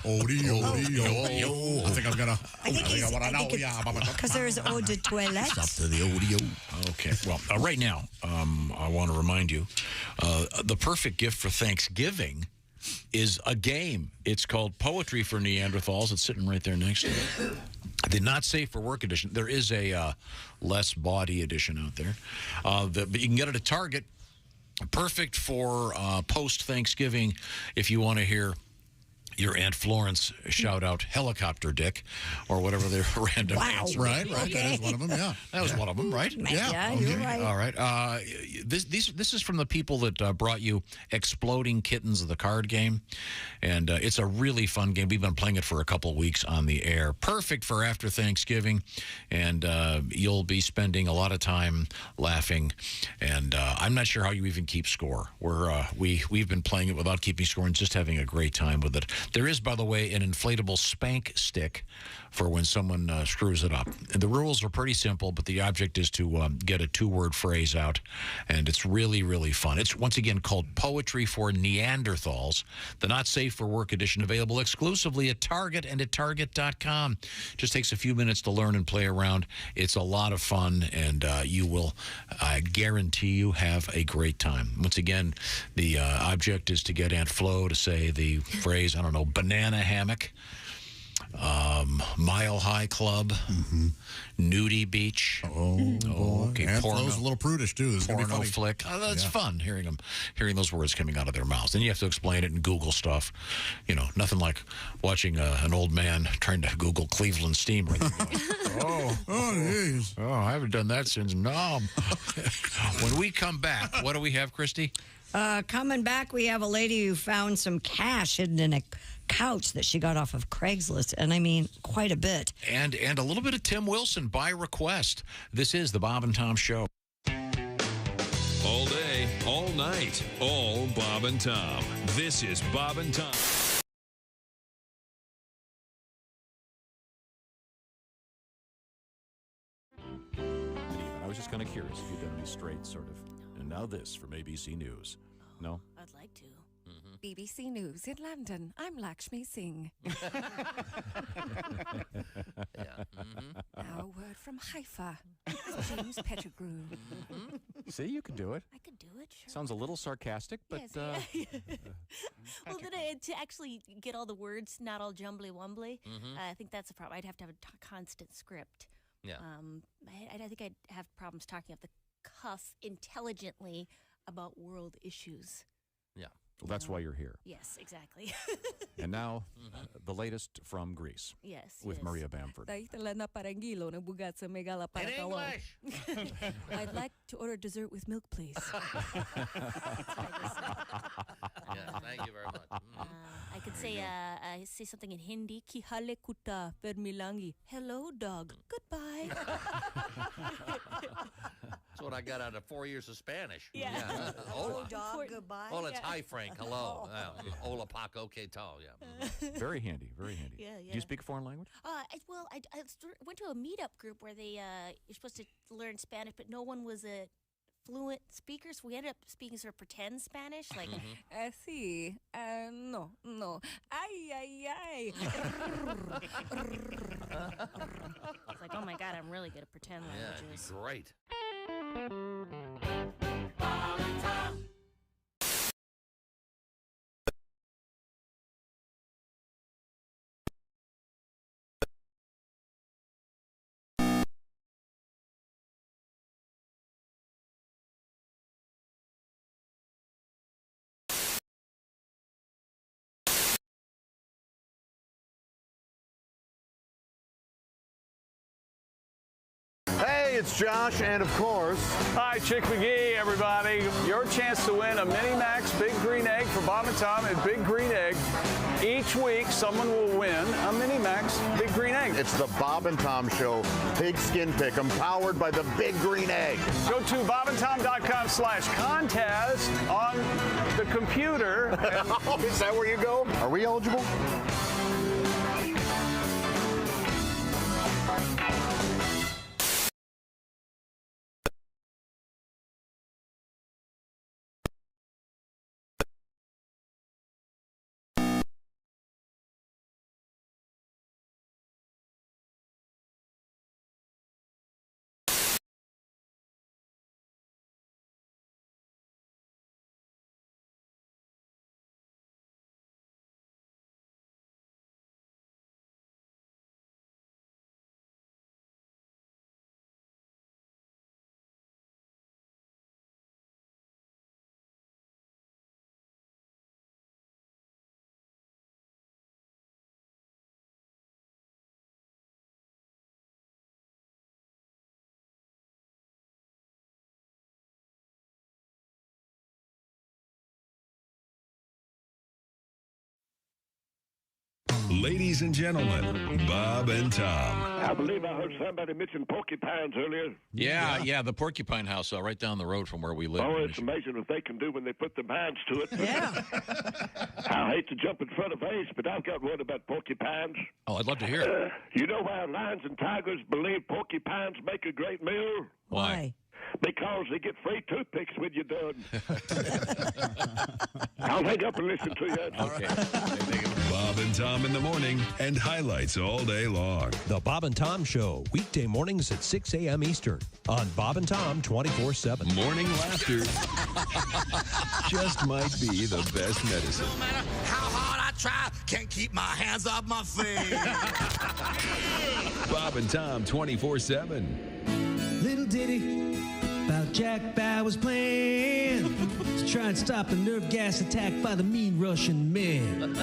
Odio. I think I'm gonna. Because there's eau de toilette. Stop to the Odio. Okay. Well, right now, I want to remind you, the perfect gift for Thanksgiving is a game. It's called Poetry for Neanderthals. It's sitting right there next to it. The Not Safe for Work edition. There is a less bawdy edition out there. But you can get it at Target. Perfect for post-Thanksgiving if you want to hear your Aunt Florence shout out Helicopter Dick or whatever their random answer. Right. Okay. That is one of them, yeah. That was one of them, right? Yeah, you're right. All right. This is from the people that brought you Exploding Kittens, the card game. And it's a really fun game. We've been playing it for a couple of weeks on the air. Perfect for after Thanksgiving. And you'll be spending a lot of time laughing. And I'm not sure how you even keep score. We've been playing it without keeping score and just having a great time with it. There is, by the way, an inflatable spank stick for when someone screws it up. And the rules are pretty simple, but the object is to get a 2-word phrase out, and it's really, really fun. It's, once again, called Poetry for Neanderthals, the Not Safe for Work edition, available exclusively at Target and at Target.com. Just takes a few minutes to learn and play around. It's a lot of fun, and you will, I guarantee you, have a great time. Once again, the object is to get Aunt Flo to say the phrase, I don't know, banana hammock, Mile High Club, Nudie Beach. Okay. Aunt Flo's a little prudish too. This is gonna be Porno funny. flick. Oh, that's fun hearing those words coming out of their mouths. Then you have to explain it and Google stuff. You know, nothing like watching an old man trying to Google Cleveland Steamer. Jeez. Oh, I haven't done that since Nom. When we come back, what do we have, Christy? Coming back, we have a lady who found some cash hidden in a couch that she got off of Craigslist, and I mean quite a bit. And a little bit of Tim Wilson by request. This is the Bob and Tom Show. All day, all night, all Bob and Tom. This is Bob and Tom. I was just kind of curious if you'd done any straight sort of. And now this from ABC News. No? I'd like to. BBC News in London. I'm Lakshmi Singh. Now a word from Haifa. James Pettigrew. See, you can do it. I could do it, sure. Sounds a little sarcastic, but... Yes, well, then to actually get all the words not all jumbly-wumbly, I think that's a problem. I'd have to have a constant script. Yeah. I think I'd have problems talking off the cuff intelligently about world issues. Yeah. Well, that's why you're here. Yes, exactly. And now, the latest from Greece. Yes. With Maria Bamford. In English! I'd like to order dessert with milk, please. Yeah, thank you very much. I could say something in Hindi. Ki hale kuta permilangi. Hello, dog. Goodbye. That's what I got out of 4 years of Spanish. Yeah. Hello, dog. Goodbye. Oh, it's hi, Frank. Hello. Hola, Paco. Que tal? Yeah. Very handy, very handy. Yeah, Do you speak a foreign language? I went to a meetup group where you're supposed to learn Spanish, but no one was a fluent speaker, so we ended up speaking sort of pretend Spanish, like Sí, no. Ay, ay, ay. It's like, oh my God, I'm really good at pretend languages. Yeah, great. Hey, it's Josh, and of course... Hi, Chick McGee, everybody. Your chance to win a Mini Max Big Green Egg for Bob and Tom at Big Green Egg. Each week, someone will win a Mini Max Big Green Egg. It's the Bob and Tom Show Pigskin Pick'em, powered by the Big Green Egg. Go to bobandtom.com/contest on the computer. Oh, is that where you go? Are we eligible? Ladies and gentlemen, Bob and Tom. I believe I heard somebody mention porcupines earlier. Yeah, the Porcupine House right down the road from where we live. Oh, it's amazing what they can do when they put their minds to it. Yeah. I hate to jump in front of Ace, but I've got one about porcupines. Oh, I'd love to hear it. You know why lions and tigers believe porcupines make a great meal? Why? Because they get free toothpicks when you're done. I'll hang up and listen to you. Okay. Bob and Tom in the morning and highlights all day long. The Bob and Tom Show, weekday mornings at 6 a.m. Eastern on Bob and Tom 24/7. Morning laughter just might be the best medicine. No matter how hard I try, can't keep my hands off my face. Bob and Tom 24/7. Little ditty about Jack Bauer's plan to try and stop the nerve gas attack by the mean Russian man.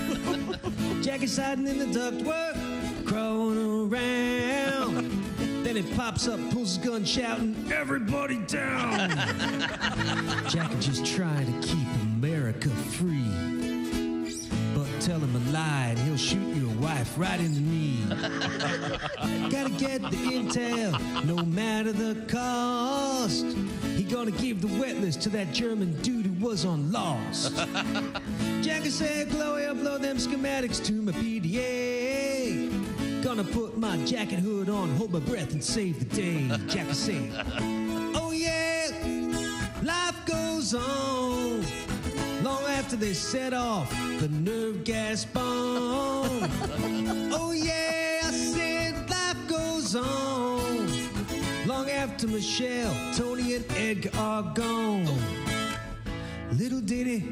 Jack is hiding in the ductwork, crawling around. Then Lieutenant pops up, pulls his gun, shouting, "Everybody down!" Jack is just trying to keep America free. But tell him a lie and he'll shoot your wife right in the knee. Gotta get the intel, no matter the cost. He gonna give the wet list to that German dude who was on Lost. Jackie said, Chloe, upload them schematics to my PDA. Gonna put my jacket hood on, hold my breath and save the day. Jackie said, oh yeah, life goes on. Long after they set off the nerve gas bomb. Oh yeah, I said life goes on. Long after Michelle, Tony, and Edgar are gone. Little ditty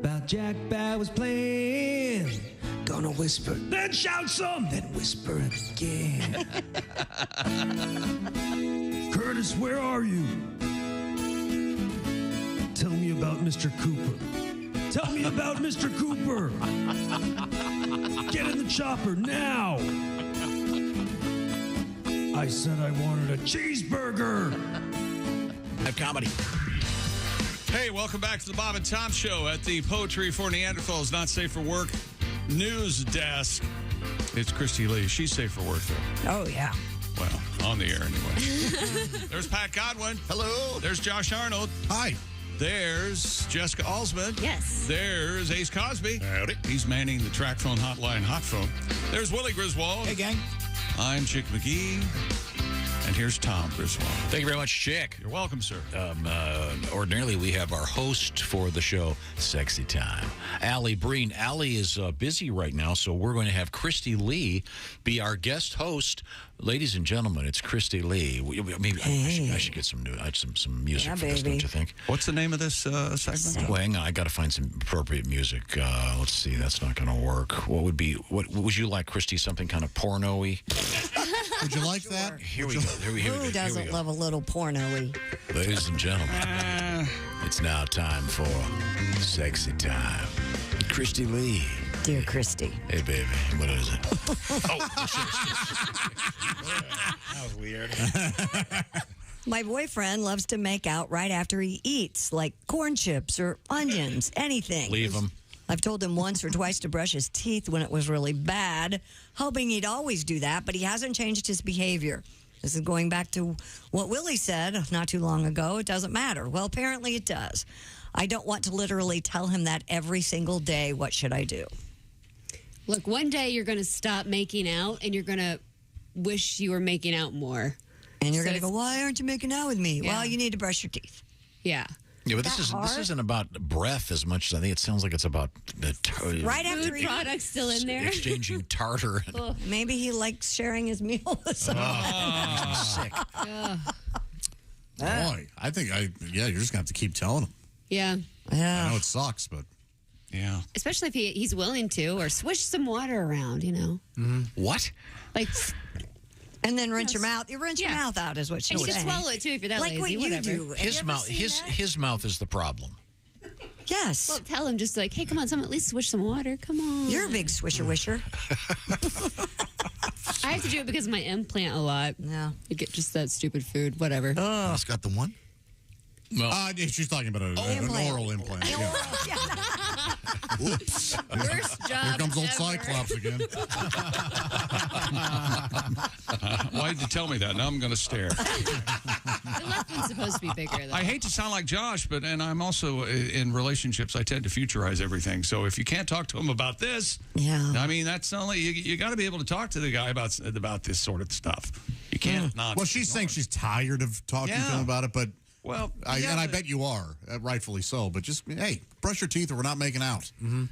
about Jack Bauer's plan. Gonna whisper, then shout some, then whisper again. Curtis, where are you? Tell me about Mr. Cooper. Tell me about Mr. Cooper. Get in the chopper now. I said I wanted a cheeseburger. Have comedy. Hey, welcome back to the Bob and Tom Show at the Poetry for Neanderthals Not Safe for Work news desk. It's Christy Lee. She's safe for work, though. Oh, yeah. Well, on the air anyway. There's Pat Godwin. Hello. There's Josh Arnold. Hi. There's Jessica Alsman. Yes. There's Ace Cosby. Howdy. He's manning the track phone hotline hot phone. There's Willie Griswold. Hey, gang. I'm Chick McGee. And here's Tom Griswold. Thank you very much, Chick. You're welcome, sir. Ordinarily, we have our host for the show, Sexy Time, Allie Breen. Allie is busy right now, so we're going to have Christy Lee be our guest host. Ladies and gentlemen, it's Christy Lee. I should get some music for this, don't you think? What's the name of this segment? Well, hang on, I got to find some appropriate music. Let's see, that's not going to work. What would you like, Christy? Something kind of porno-y? Would you like that? Here we go. Who doesn't love a little porno-y? Ladies and gentlemen, it's now time for Sexy Time. Christy Lee. Dear Christy. Hey, baby, what is it? That was weird. My boyfriend loves to make out right after he eats, like corn chips or onions, anything. Leave him. I've told him once or twice to brush his teeth when it was really bad, hoping he'd always do that, but he hasn't changed his behavior. This is going back to what Willie said not too long ago. It doesn't matter. Well, apparently it does. I don't want to literally tell him that every single day. What should I do? Look, one day you're going to stop making out and you're going to wish you were making out more. And you're going to go, why aren't you making out with me? Yeah. Well, you need to brush your teeth. Yeah. Yeah, but this isn't about breath as much as I think it sounds like it's about right after food products still in there. Exchanging tartar. Maybe he likes sharing his meal with someone. Sick. Boy, I think you're just gonna have to keep telling him. Yeah. I know it sucks, but yeah. Especially if he's willing to, or swish some water around, you know. What? Like. And then rinse your mouth. You rinse your mouth out is what she's saying. And you can swallow it too if you're that like lazy. What whatever. You do. His mouth is the problem. Yes. Well, tell him just like, hey, come on, someone at least swish some water. Come on. You're a big swisher wisher. I have to do it because of my implant a lot. Yeah. You get just that stupid food, whatever. Oh, it's got the one. Well, she's talking about an oral implant. Yeah. Oops. Worst job Here comes old ever. Cyclops again. Why did you tell me that? Now I'm going to stare. The left one's supposed to be bigger, though. I hate to sound like Josh, and I'm also in relationships. I tend to futurize everything. So if you can't talk to him about this, I mean, that's only you got to be able to talk to the guy about this sort of stuff. You can't not. Well, she's saying she's tired of talking to him about it, but I bet you are, rightfully so. But just hey, brush your teeth, or we're not making out. Mm-hmm.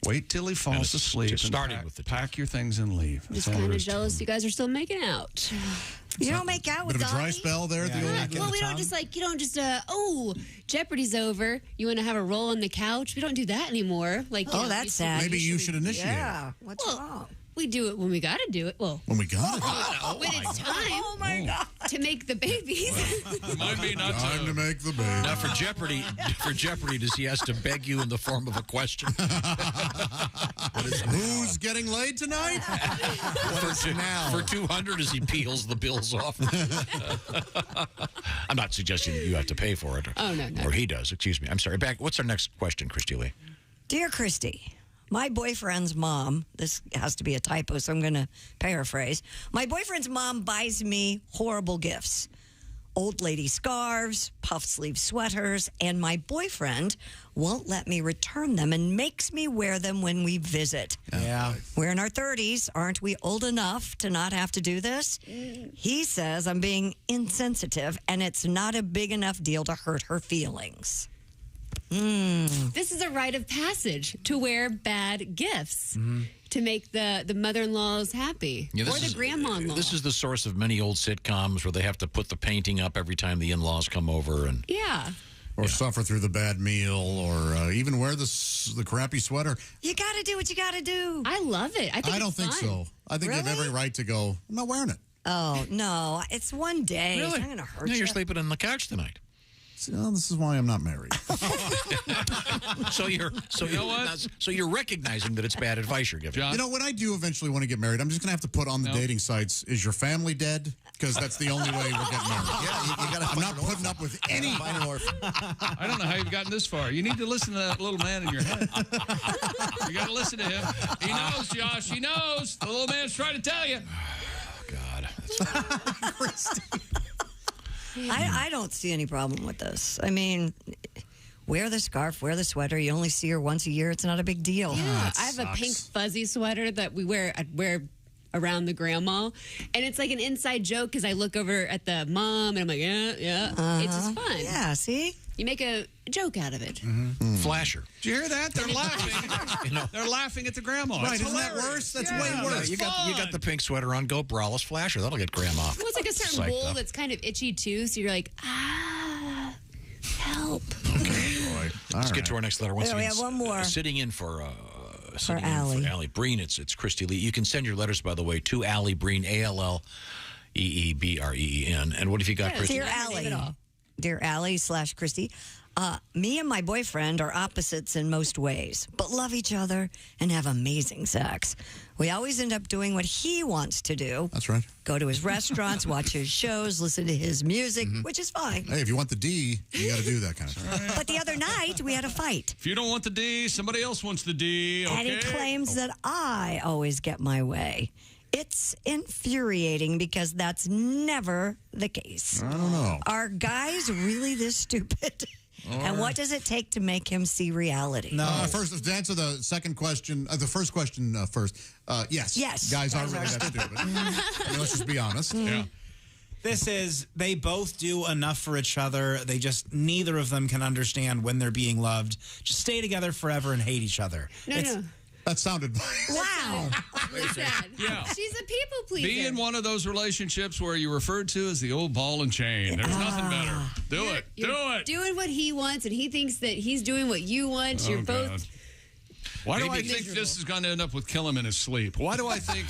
Wait till he falls asleep. Pack your things and leave. I'm just kind of jealous you guys are still making out. You don't make out with Bit of a dry spell there. Well, we don't just Jeopardy's over. You want to have a roll on the couch? We don't do that anymore. Like, that's sad. Maybe you should initiate. Yeah. What's wrong? We do it when we got to do it. Well, when we got it. When it's time. Oh my God. To make the babies. Remind me not Time to make the baby. Now, for Jeopardy, does he has to beg you in the form of a question? Who's getting laid tonight? For 200 as he peels the bills off. I'm not suggesting that you have to pay for it. Oh, no. Or he does. Excuse me. I'm sorry. Back. What's our next question, Christy Lee? Dear Christy, my boyfriend's mom, this has to be a typo, so I'm going to paraphrase. My boyfriend's mom buys me horrible gifts. Old lady scarves, puff sleeve sweaters, and my boyfriend won't let me return them and makes me wear them when we visit. Yeah. We're in our 30s. Aren't we old enough to not have to do this? He says I'm being insensitive and it's not a big enough deal to hurt her feelings. This is a rite of passage to wear bad gifts to make the mother-in-laws happy or the grandma-in-law. This is the source of many old sitcoms where they have to put the painting up every time the in-laws come over. And Or suffer through the bad meal, or even wear the crappy sweater. You got to do what you got to do. I love it. I don't think so. I think you have every right to go, I'm not wearing it. Oh, no. It's one day. Really? It's not going to hurt No, you. you're sleeping on the couch tonight. Well, this is why I'm not married. So you're recognizing that it's bad advice you're giving. You know, when I do eventually want to get married, I'm just going to have to put on the dating sites, is your family dead? Because that's the only way we're getting married. Yeah, you got to. I'm not putting up with any. Find an orphan. I don't know how you've gotten this far. You need to listen to that little man in your head. You got to listen to him. He knows, Josh. He knows. The little man's trying to tell you. God. I don't see any problem with this. I mean, wear the scarf, wear the sweater. You only see her once a year. It's not a big deal. Yeah, I have a pink fuzzy sweater that I wear around the grandma, and it's like an inside joke because I look over at the mom and I'm like, yeah. It's just fun. Yeah, see? You make a joke out of it. Flasher. Did you hear that? They're laughing. They're laughing at the grandma. Right, It's isn't that hilarious. worse? That's Yeah, way worse. it's You got fun. the pink sweater on. Go braless flasher. That'll get grandma. Well, it's like a certain psyched bowl up. that's kind of itchy too, so you're like, help. Let's get to our next letter. Once Yeah, we again, have one more. Sitting in for Allie. Allie Breen. It's Christy Lee. You can send your letters, by the way, to Allie Breen, ALLEEBREEN. And what have you got, Christy? Dear Allie / Christy, me and my boyfriend are opposites in most ways, but love each other and have amazing sex. We always end up doing what he wants to do. That's right. Go to his restaurants, watch his shows, listen to his music, which is fine. Hey, if you want the D, you got to do that kind of stuff. But the other night, we had a fight. If you don't want the D, somebody else wants the D. Okay? And he claims that I always get my way. It's infuriating because that's never the case. I don't know. Are guys really this stupid? And what does it take to make him see reality? No. First, to answer the second question, the first question first. Yes. Yes. Guys are really that stupid. I mean, let's just be honest. Yeah. This is, they both do enough for each other. They just, neither of them can understand when they're being loved. Just stay together forever and hate each other. No. That sounded. Wow. Yeah. She's a people pleaser. Be in one of those relationships where you're referred to as the old ball and chain. There's nothing better. Do it. Doing what he wants, and he thinks that he's doing what you want. You're both. God. Why do I think this is going to end up with kill him in his sleep? Why do I think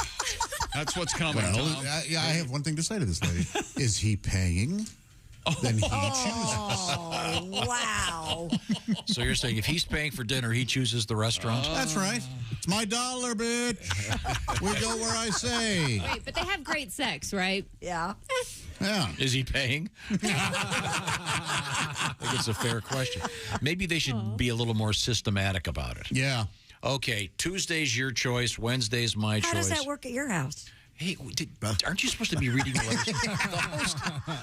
that's what's coming? Well, Tom? I have one thing to say to this lady. Is he paying? Then he chooses. Oh, wow. So you're saying if he's paying for dinner, he chooses the restaurant? That's right. It's my dollar, bitch. We go where I say. Wait, but they have great sex, right? Yeah. Yeah. Is he paying? I think it's a fair question. Maybe they should be a little more systematic about it. Yeah. Okay, Tuesday's your choice, Wednesday's my How choice. does that work at your house? Hey, aren't you supposed to be reading the letters?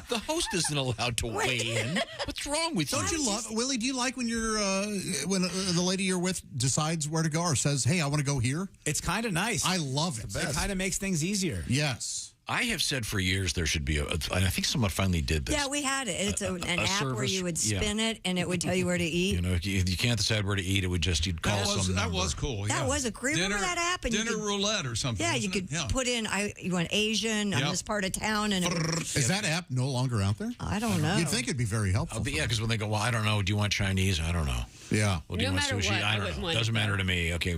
The host isn't allowed to weigh in. What's wrong with you? Don't you love, Willie? Do you like when you're when the lady you're with decides where to go or says, "Hey, I want to go here"? It's kind of nice. I love it. It kind of makes things easier. Yes. I have said for years there should be and I think someone finally did this. Yeah, we had it. It's an app where service, you would spin it and it would tell you where to eat. You know, if you can't decide where to eat, it would you'd call some That number. was cool. Yeah. That was a great. Remember that app? And dinner roulette or something. Yeah, you could put in. You want Asian on this part of town, and Is that app no longer out there? I don't know. You'd think it'd be very helpful. Yeah, because when they go, well, I don't know. Do you want Chinese? I don't know. Yeah. Well, do you No want matter sushi? what, I I don't wouldn't know. want Doesn't it. matter to me. Okay.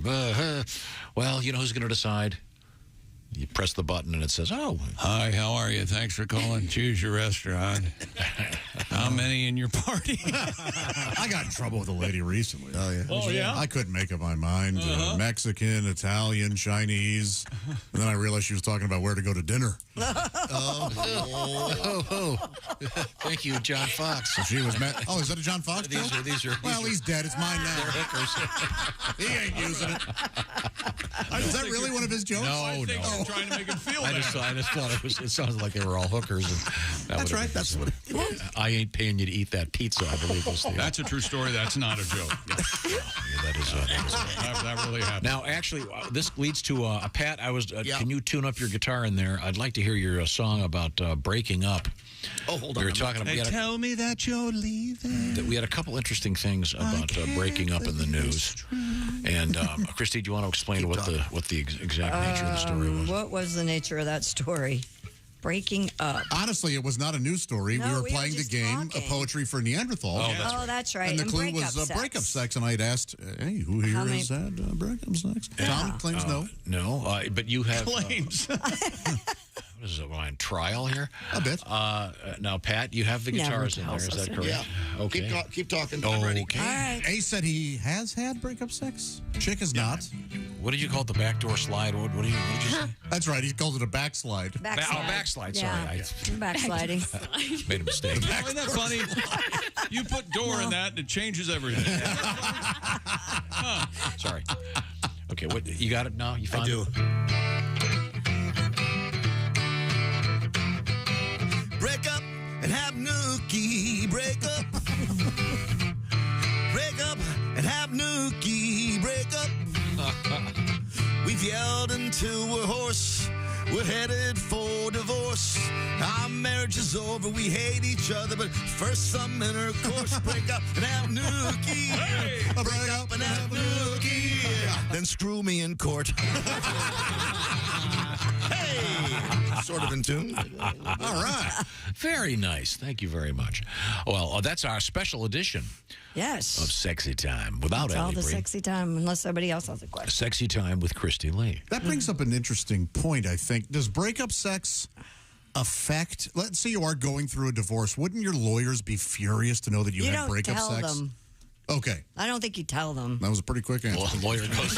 Well, you know who's going to decide? You press the button and it says, "Oh, hi, how are you? Thanks for calling. Choose your restaurant." How many in your party? I got in trouble with a lady recently. Oh, yeah. Oh, yeah? I couldn't make up my mind. Mexican, Italian, Chinese. And then I realized she was talking about where to go to dinner. Thank you, John Fox. So she was is that a John Fox? These are. Well, he's dead. It's mine now. They're hookers. He ain't using it. Is that really one of his jokes? I think you're trying to make him feel I bad. just thought it sounded like they were all hookers. And That's right. That's what it was. I ain't paying you to eat that pizza, I believe was the. That's a true story. That's not a joke. That is. That really happened. Now, actually, this leads to Pat. Can you tune up your guitar in there? I'd like to hear your song about breaking up. Oh, hold on. We were talking about. Tell me that you're leaving. We had a couple interesting things about breaking up in the news. And Christy, do you want to explain what the exact nature of the story was? What was the nature of that story? Breaking up. Honestly, it was not a news story. No, we were we were playing the just game, talking. Poetry for Neanderthals. Oh, that's right. And the clue breakup was sex. breakup sex, and I'd asked, hey, who here has had breakup sex? Yeah. Tom claims no. No, but you have claims. What is it? On trial here? A bit. Now, Pat, you have the guitars in there. Is that correct? Yeah. Okay. Keep talking. I'm ready. Okay. All right. A said he has had breakup sex. Chick has not. What did you call it? The backdoor slide? What did you say? That's right. He called it a backslide. Backslide. Yeah. Sorry. Backsliding. Made a mistake. Isn't that funny? You put door in that, and it changes everything. Sorry. Okay, what you got it now? You found I do. Break up and have nookie. Break up. Break up and have nookie. Break up. We've yelled until we're hoarse. We're headed for divorce. Our marriage is over. We hate each other, but first some intercourse. Break up and have nookie. Hey, break up and have nookie. Then screw me in court. Hey, sort of in tune. All right. Very nice. Thank you very much. Well, that's our special edition. Yes. Of Sexy Time without It's all Ellie the Bree. sexy time, unless somebody else has a question. Sexy Time with Christy Lee. That brings up an interesting point, I think. Does breakup sex affect, let's say you are going through a divorce, wouldn't your lawyers be furious to know that you had don't breakup tell sex? them. Okay. I don't think you tell them. That was a pretty quick answer. Well, the lawyer goes,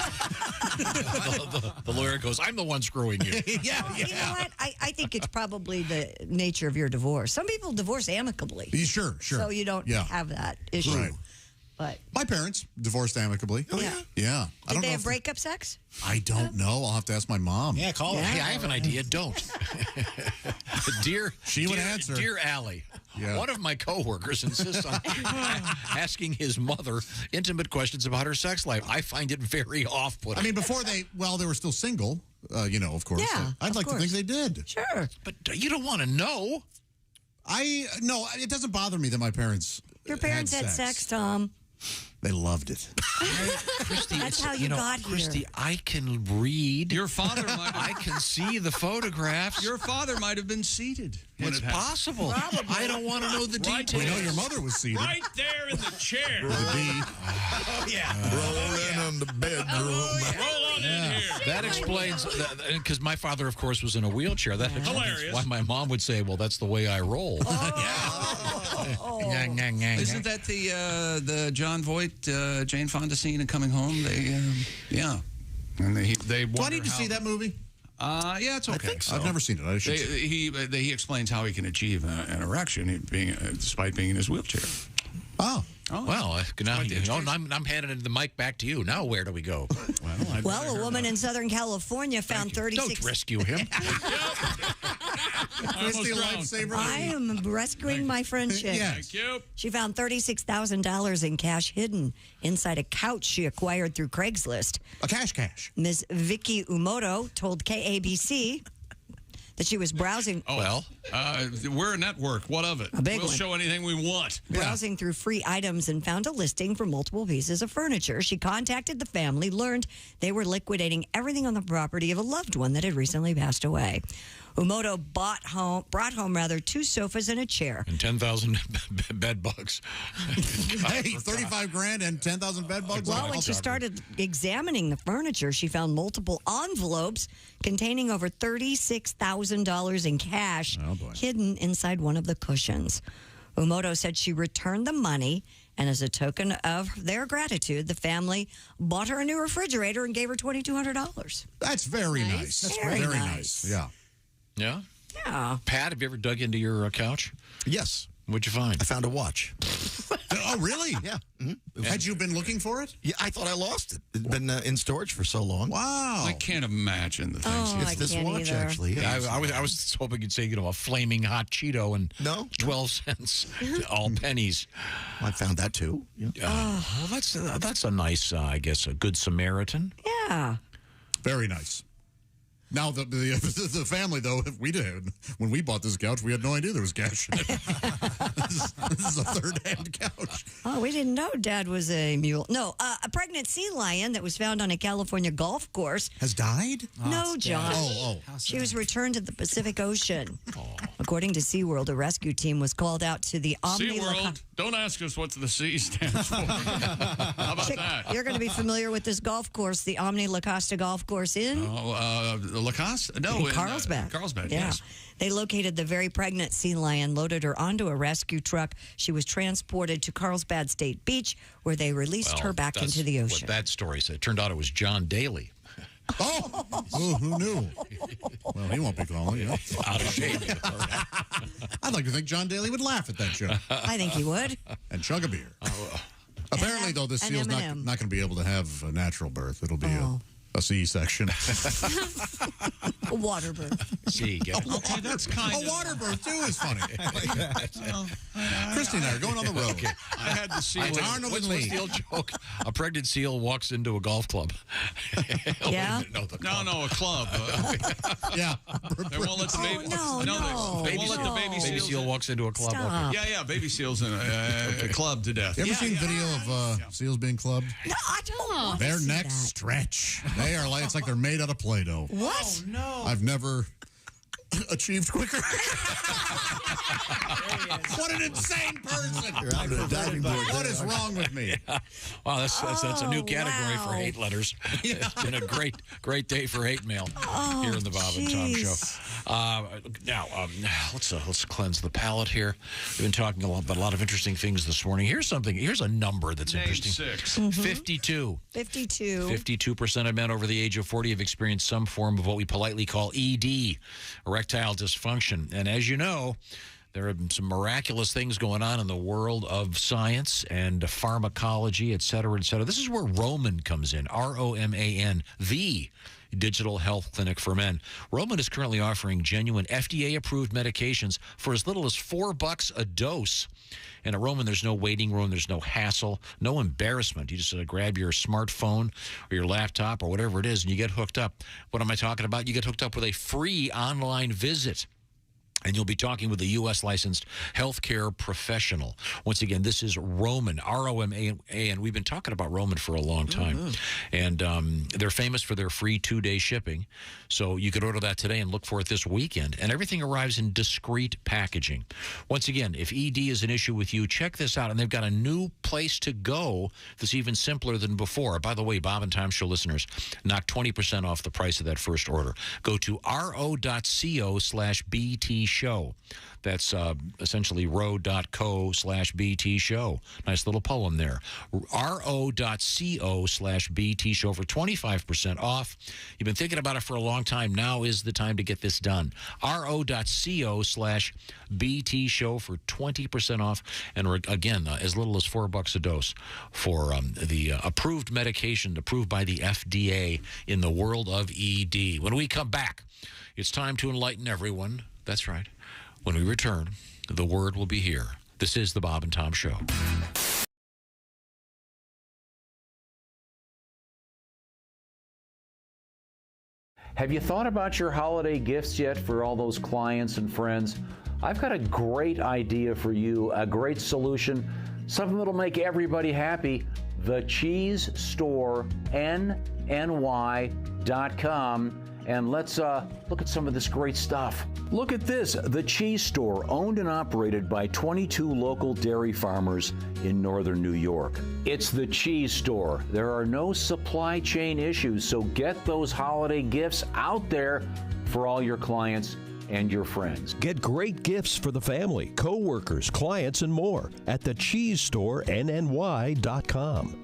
the lawyer goes, I'm the one screwing you. Yeah. You know what? I think it's probably the nature of your divorce. Some people divorce amicably. Sure. So you don't have that issue. Right. But my parents divorced amicably. Oh, yeah? Yeah. I did don't they know have breakup sex? I don't know. I'll have to ask my mom. Yeah, call her. Hey, I have an idea. Don't. She would answer. Dear Allie, one of my coworkers insists on asking his mother intimate questions about her sex life. I find it very off-putting. I mean, before they were still single, of course. Yeah, I'd like to think they did. Sure. But you don't want to know. No, it doesn't bother me that my parents Your parents had sex, Tom. They loved it. Christy, That's how you got here. Christy, I can read. Your father might I can see the photographs. Your father might have been seated. It's possible. I don't want to know the details. We know your mother was seated. Right there in the chair. With a D. Oh, yeah. Rolling in the bedroom. Roll on in here. That explains, because my father, of course, was in a wheelchair. That explains Hilarious. why my mom would say, well, that's the way I roll. Isn't that the John Voight, Jane Fonda scene in Coming Home? And they Do I need to see that movie? Yeah, it's okay. I think so. I've never seen it. I should see it. He explains how he can achieve an erection despite being in his wheelchair. Oh. Well, now I'm handing the mic back to you. Now where do we go? Well, a woman in Southern California found 36... Don't rescue him. I am rescuing my friend Chick. Thank you. She found $36,000 in cash hidden inside a couch she acquired through Craigslist. A cash. Ms. Vicky Umoto told KABC that she was browsing... we're a network. What of it? A big we'll one. show anything we want. Browsing through free items and found a listing for multiple pieces of furniture. She contacted the family, learned they were liquidating everything on the property of a loved one that had recently passed away. Umoto brought home 2 sofas and a chair. And 10,000 bed bugs. Hey, 35 grand and 10,000 bed bugs. Well, when she started examining the furniture, she found multiple envelopes containing over $36,000 in cash hidden inside one of the cushions. Umoto said she returned the money, and as a token of their gratitude, the family bought her a new refrigerator and gave her $2,200. That's very nice. That's very nice. Yeah. Yeah? Yeah. Pat, have you ever dug into your couch? Yes. What'd you find? I found a watch. Oh, really? Yeah. Mm-hmm. Had you been looking for it? Yeah, I thought I lost it. It'd been in storage for so long. Wow. I can't imagine the things. It's this watch, actually. Yeah, I was hoping you'd say, a flaming hot Cheeto and 12 cents, all pennies. Well, I found that, too. Yeah. Well, that's a nice, I guess, a good Samaritan. Yeah. Very nice. Now, the family, though, when we bought this couch, we had no idea there was cash in it. This is a third-hand couch. Oh, we didn't know Dad was a mule. No, a pregnant sea lion that was found on a California golf course. Has died? No, John. Oh. She was returned to the Pacific Ocean. According to SeaWorld, a rescue team was called out to the Omni... SeaWorld, don't ask us what the C stands for. How about that? You're going to be familiar with this golf course, the Omni La Costa Golf Course in... Lacoste? No, in Carlsbad. Carlsbad, yeah. yes. They located the very pregnant sea lion, loaded her onto a rescue truck. She was transported to Carlsbad State Beach, where they released her back into the ocean. What that story said. It turned out it was John Daly. Oh, who knew? Well, he won't be calling. Out of shape. I'd like to think John Daly would laugh at that joke. I think he would. And chug a beer. Apparently, though, this seal's not going to be able to have a natural birth. It'll be a C-section. A water birth. See, okay, that's kind of... A water birth, too, is funny. Christy and I are going on the road. Okay. I had the seal. What's the seal joke? A pregnant seal walks into a golf club. Yeah? No, a club. Yeah. They won't let the baby... They won't let the baby Baby seals seal walks into a club. Stop. Yeah, baby seals in a club to death. You ever seen video of seals being clubbed? No, I don't want Their to see necks that. stretch. They are like, it's like they're made out of Play-Doh. What? Oh, no. I've never achieved quicker. What an insane person. You're out of the diving board. What is wrong with me? Wow, that's a new category for hate letters. It's been a great day for hate mail here in the Bob and Tom Show. Now, let's cleanse the palate here. We've been talking about a lot of interesting things this morning. Here's a number that's interesting. 6. 52. 52. 52% of men over the age of 40 have experienced some form of what we politely call ED, erectile dysfunction. And as you know, there are some miraculous things going on in the world of science and pharmacology, et cetera, et cetera. This is where Roman comes in, ROMAN, the digital health clinic for men. Roman is currently offering genuine FDA-approved medications for as little as $4 a dose. And at Roman, there's no waiting room, there's no hassle, no embarrassment. You just grab your smartphone or your laptop or whatever it is, and you get hooked up. What am I talking about? You get hooked up with a free online visit. And you'll be talking with a U.S. licensed healthcare professional. Once again, this is Roman, ROMAN. We've been talking about Roman for a long time. And they're famous for their free 2-day shipping. So you could order that today and look for it this weekend. And everything arrives in discreet packaging. Once again, if ED is an issue with you, check this out. And they've got a new place to go that's even simpler than before. By the way, Bob and Tom Show listeners, knock 20% off the price of that first order. Go to ro.co/BT show. That's essentially ro.co/BT show. Nice little poem there. ro.co/BT show for 25% off. You've been thinking about it for a long time. Now is the time to get this done. ro.co/BT show for 20% off. And again, as little as $4 a dose for the approved medication approved by the FDA in the world of ED. When we come back, it's time to enlighten everyone. That's right. When we return, the word will be here. This is the Bob and Tom Show. Have you thought about your holiday gifts yet for all those clients and friends? I've got a great idea for you, a great solution, something that'll make everybody happy. The Cheese Store, NNY.com. And let's look at some of this great stuff. Look at this, The Cheese Store, owned and operated by 22 local dairy farmers in northern New York. It's The Cheese Store. There are no supply chain issues, so get those holiday gifts out there for all your clients and your friends. Get great gifts for the family, co-workers, clients, and more at thecheesestorennny.com.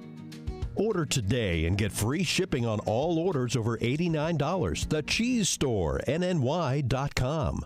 Order today and get free shipping on all orders over $89. Thecheesestorennny.com.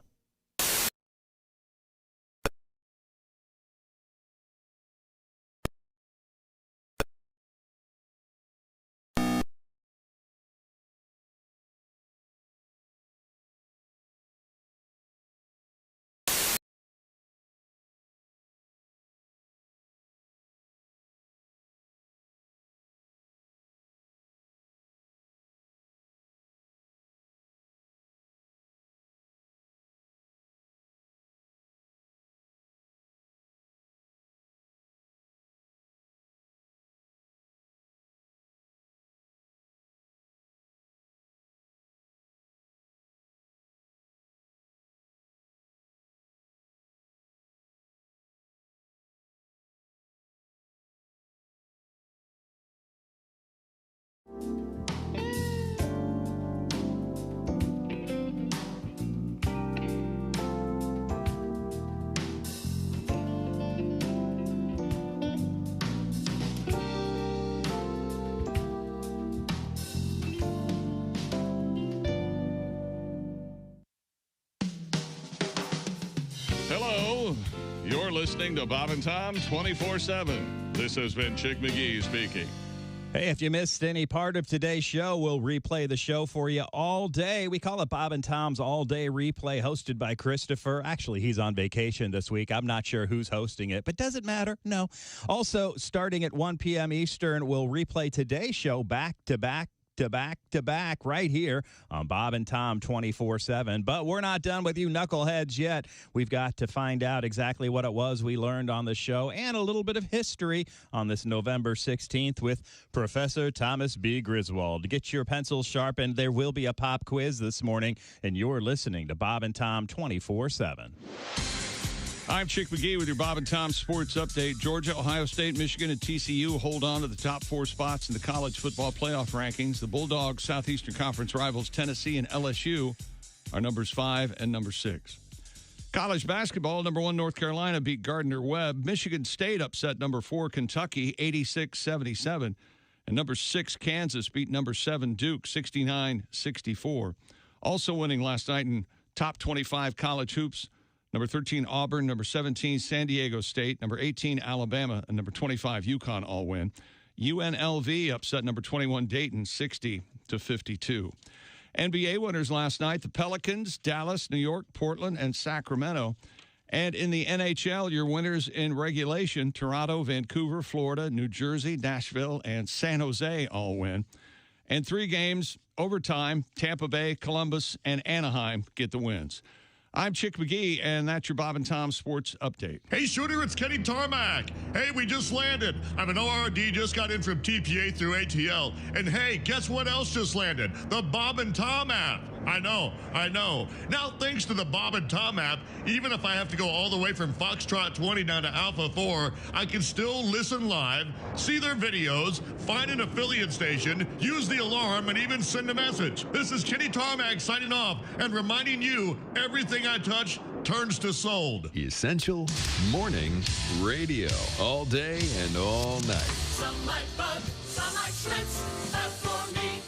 Hello, you're listening to Bob and Tom 24/7. This has been Chick McGee speaking. Hey, if you missed any part of today's show, we'll replay the show for you all day. We call it Bob and Tom's All Day Replay, hosted by Christopher. Actually, he's on vacation this week. I'm not sure who's hosting it, but does it matter? No. Also, starting at 1 p.m. Eastern, we'll replay today's show back to back right here on Bob and Tom 24/7. But we're not done with you knuckleheads yet. We've got to find out exactly what it was we learned on the show and a little bit of history on this November 16th with Professor Thomas B. Griswold. Get your pencils sharpened. There will be a pop quiz this morning, and you're listening to Bob and Tom 24/7. I'm Chick McGee with your Bob and Tom Sports Update. Georgia, Ohio State, Michigan, and TCU hold on to the top 4 spots in the college football playoff rankings. The Bulldogs, Southeastern Conference rivals Tennessee and LSU, are numbers 5 and number 6. College basketball, number 1 North Carolina beat Gardner-Webb. Michigan State upset number 4 Kentucky 86-77. And number 6 Kansas beat number 7 Duke 69-64. Also winning last night in top 25 college hoops, number 13, Auburn. Number 17, San Diego State. Number 18, Alabama. And number 25, UConn all win. UNLV upset number 21, Dayton, 60-52. NBA winners last night, the Pelicans, Dallas, New York, Portland, and Sacramento. And in the NHL, your winners in regulation, Toronto, Vancouver, Florida, New Jersey, Nashville, and San Jose all win. And 3 games, overtime, Tampa Bay, Columbus, and Anaheim get the wins. I'm Chick McGee, and that's your Bob and Tom Sports Update. Hey, Shooter, it's Kenny Tarmac. Hey, we just landed. An ORD just got in from TPA through ATL. And hey, guess what else just landed? The Bob and Tom app. I know. Now, thanks to the Bob and Tom app, even if I have to go all the way from Foxtrot 20 down to Alpha 4, I can still listen live, see their videos, find an affiliate station, use the alarm, and even send a message. This is Kenny Tarmac signing off and reminding you, everything I touch turns to sold. Essential Morning Radio. All day and all night. Some like bug, some like Schmitz. As for me,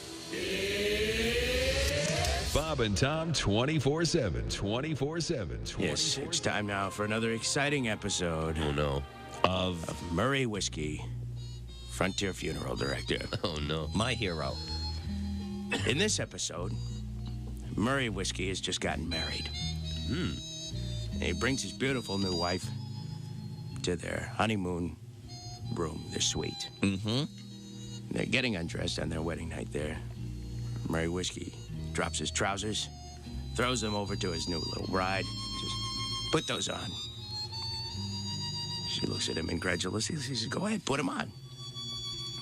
Bob and Tom 24/7. 24/7. Yes, it's time now for another exciting episode. Oh, no. Of Murray Whiskey, Frontier Funeral Director. Oh, no. My hero. In this episode, Murray Whiskey has just gotten married. And he brings his beautiful new wife to their honeymoon room, their suite. They're getting undressed on their wedding night there. Murray Whiskey drops his trousers, throws them over to his new little bride. Just put those on. She looks at him incredulously. She says, go ahead, put them on.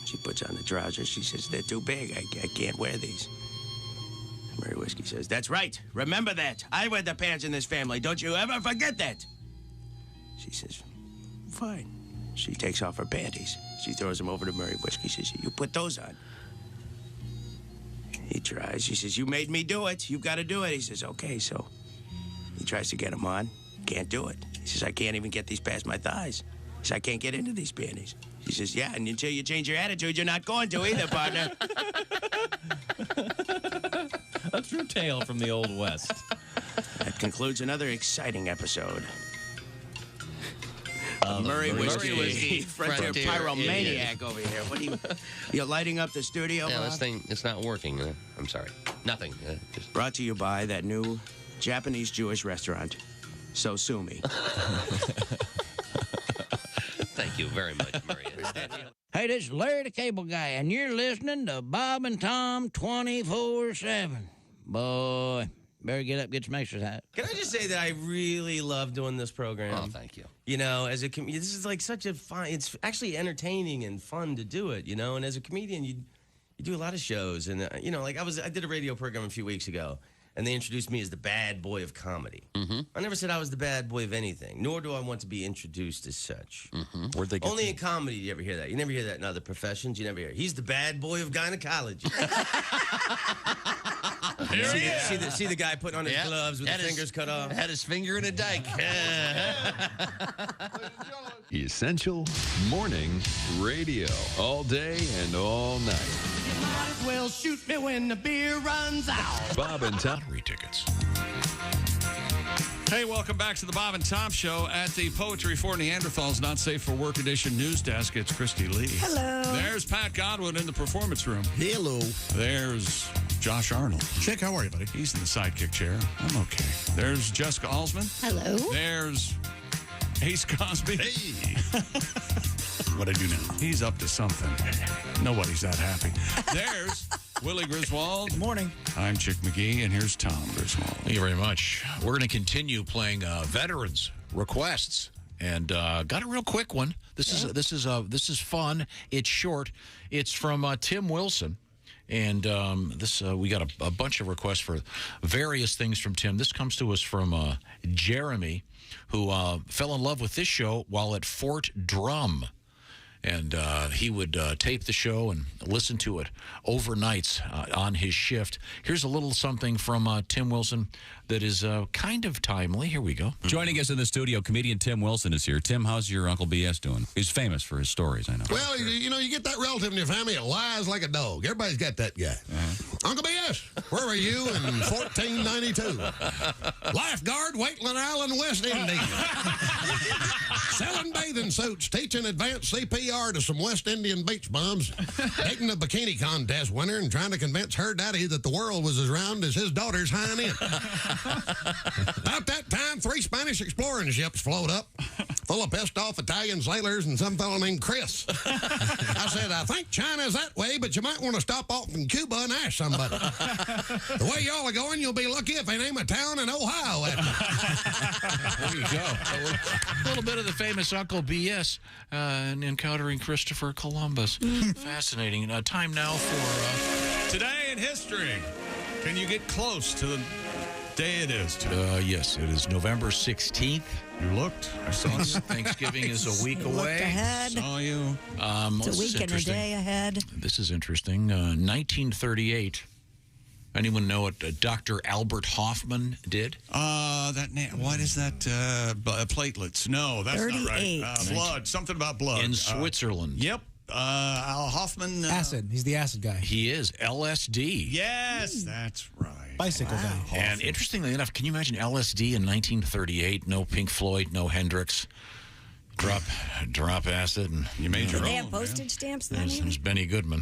She puts on the trousers. She says, they're too big. I can't wear these. Murray Whiskey says, that's right. Remember that. I wear the pants in this family. Don't you ever forget that. She says, fine. She takes off her panties. She throws them over to Murray Whiskey. She says, you put those on. He tries. She says, you made me do it. You've got to do it. He says, okay, so He tries to get him on. Can't do it. He says, I can't even get these past my thighs. He says, I can't get into these panties. He says, yeah, and until you change your attitude, you're not going to either, partner. A true tale from the Old West. That concludes another exciting episode. Murray Whiskey. Frontier pyromaniac over here. What are you lighting up the studio? Yeah, Bob? this thing, it's not working. I'm sorry. Nothing. Just... Brought to you by that new Japanese-Jewish restaurant, So Sue Me. Thank you very much, Murray. Hey, this is Larry the Cable Guy, and you're listening to Bob and Tom 24/7. Boy, better get up, get some exercise. Can I just say that I really love doing this program? Oh, thank you. You know, as a this is like such a fun. It's actually entertaining and fun to do it. You know, and as a comedian, you do a lot of shows, and you know, like I did a radio program a few weeks ago. And they introduced me as the bad boy of comedy. Mm-hmm. I never said I was the bad boy of anything, nor do I want to be introduced as such. Mm-hmm. Where'd they get Only in comedy do you ever hear that. You never hear that in other professions. You never hear, he's the bad boy of gynecology. see the guy putting on his gloves with his fingers cut off? Had his finger in a dike. Essential Morning Radio. All day and all night. You might as well shoot me when the beer runs out. Bob and Tom. Tickets. Hey, welcome back to the Bob and Tom Show at the Poetry for Neanderthals Not Safe for Work Edition news desk. It's Christy Lee. Hello. There's Pat Godwin in the performance room. Hello. There's Josh Arnold. Chick, how are you, buddy? He's in the sidekick chair. I'm okay. There's Jessica Alsman. Hello. There's Ace Cosby. Hey. What'd I do now? He's up to something. Nobody's that happy. There's Willie Griswold. Good morning. I'm Chick McGee, and here's Tom Griswold. Thank you very much. We're going to continue playing veterans requests, and got a real quick one. This is fun. It's short. It's from Tim Wilson. And we got a bunch of requests for various things from Tim. This comes to us from Jeremy, who fell in love with this show while at Fort Drum. And he would tape the show and listen to it overnights on his shift. Here's a little something from Tim Wilson that is kind of timely. Here we go. Joining us in the studio, comedian Tim Wilson is here. Tim, how's your Uncle BS doing? He's famous for his stories, I know. Well, you know, you get that relative in your family that lies like a dog. Everybody's got that guy. Uncle BS, where were you in 1492? Lifeguard, Wakeland Island, West Indies. Selling bathing suits, teaching advanced CPR to some West Indian beach bums, taking a bikini contest winner and trying to convince her daddy that the world was as round as his daughter's hind end. About that time, 3 Spanish exploring ships float up, full of pissed-off Italian sailors and some fellow named Chris. I said, I think China's that way, but you might want to stop off in Cuba and ask somebody. The way y'all are going, you'll be lucky if they name a town in Ohio after. There you go. A little bit of the famous Uncle BS and encountering Christopher Columbus. Fascinating. Time now for Today in history. Can you get close to the day it is today? Yes, it is November 16th. You looked. I saw you. Thanksgiving is a week away. Looked ahead. Saw you. It's a week and a day ahead. This is interesting. 1938. Anyone know what Dr. Albert Hoffman did? What is that? Platelets. No, that's 38. not right. Blood. Something about blood. In Switzerland. Yep. Al Hoffman. Acid. He's the acid guy. He is. LSD. Yes, that's right. Bicycle guy. And interestingly enough, can you imagine LSD in 1938? No Pink Floyd, no Hendrix. Drop acid, and you made your own. They have postage stamps then? There's Benny Goodman.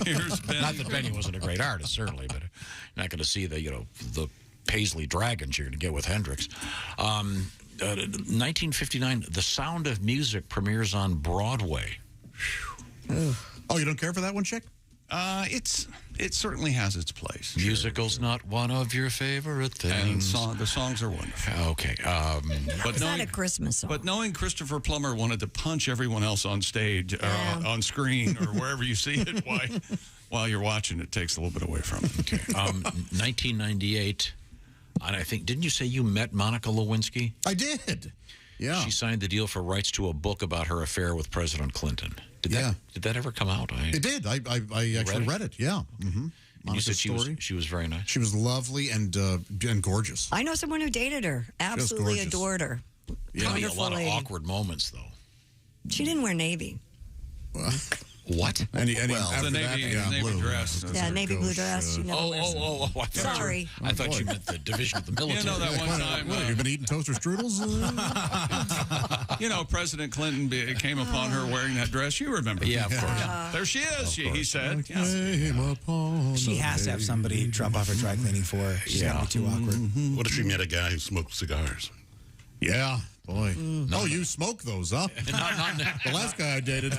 Here's Benny. Not that Benny wasn't a great artist, certainly, but you're not going to see the Paisley Dragons you're going to get with Hendrix. 1959, The Sound of Music premieres on Broadway. Oh, you don't care for that one, Chick? It certainly has its place. Musical's not one of your favorite things. And the songs are wonderful. Okay. It's not a Christmas song. But knowing Christopher Plummer wanted to punch everyone else on stage, or on screen, or wherever you see it while you're watching, it takes a little bit away from it. Okay. 1998, and I think, didn't you say you met Monica Lewinsky? I did. Yeah. She signed the deal for rights to a book about her affair with President Clinton. Did that ever come out? It did. I actually read it. Yeah. Mm-hmm. You said story. she was very nice. She was lovely and gorgeous. I know someone who dated her. Absolutely gorgeous. adored her. Yeah, a Wonderful lot lady. of awkward moments, though. She didn't wear navy. What? Any the after navy, that, navy blue. dress. Yeah, navy blue dress. She never wears it. I thought Sorry. I thought you meant the division of the military. You know that one time. What, you've been eating toaster strudels? You know, President Clinton came upon her wearing that dress. You remember? Yeah, of course. There she is. He said. Yeah. She has to have somebody drop off her dry cleaning for her. She's got to be too awkward. What if she met a guy who smoked cigars? Yeah, boy. Oh, you smoke those, huh? The last guy I dated.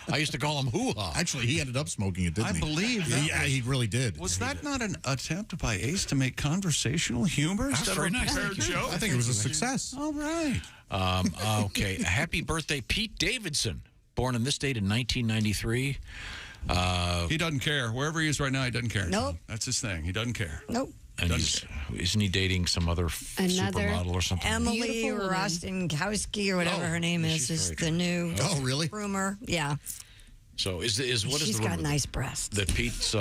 I used to call him hoo-ha. Actually, he ended up smoking it, didn't he? I believe that Yeah, he really did. Was that not an attempt by Ace to make conversational humor instead very of a nice. prepared joke? I think it was a success. All right. Okay. Happy birthday, Pete Davidson. Born in this date in 1993. He doesn't care. Wherever he is right now, he doesn't care. Nope. That's his thing. He doesn't care. Nope. And isn't he dating some other supermodel or something? Emily Beautiful woman. Rostenkowski or whatever her name is she's the new really? rumor. Yeah. So what is She's the got rumor? nice breasts. That Pete's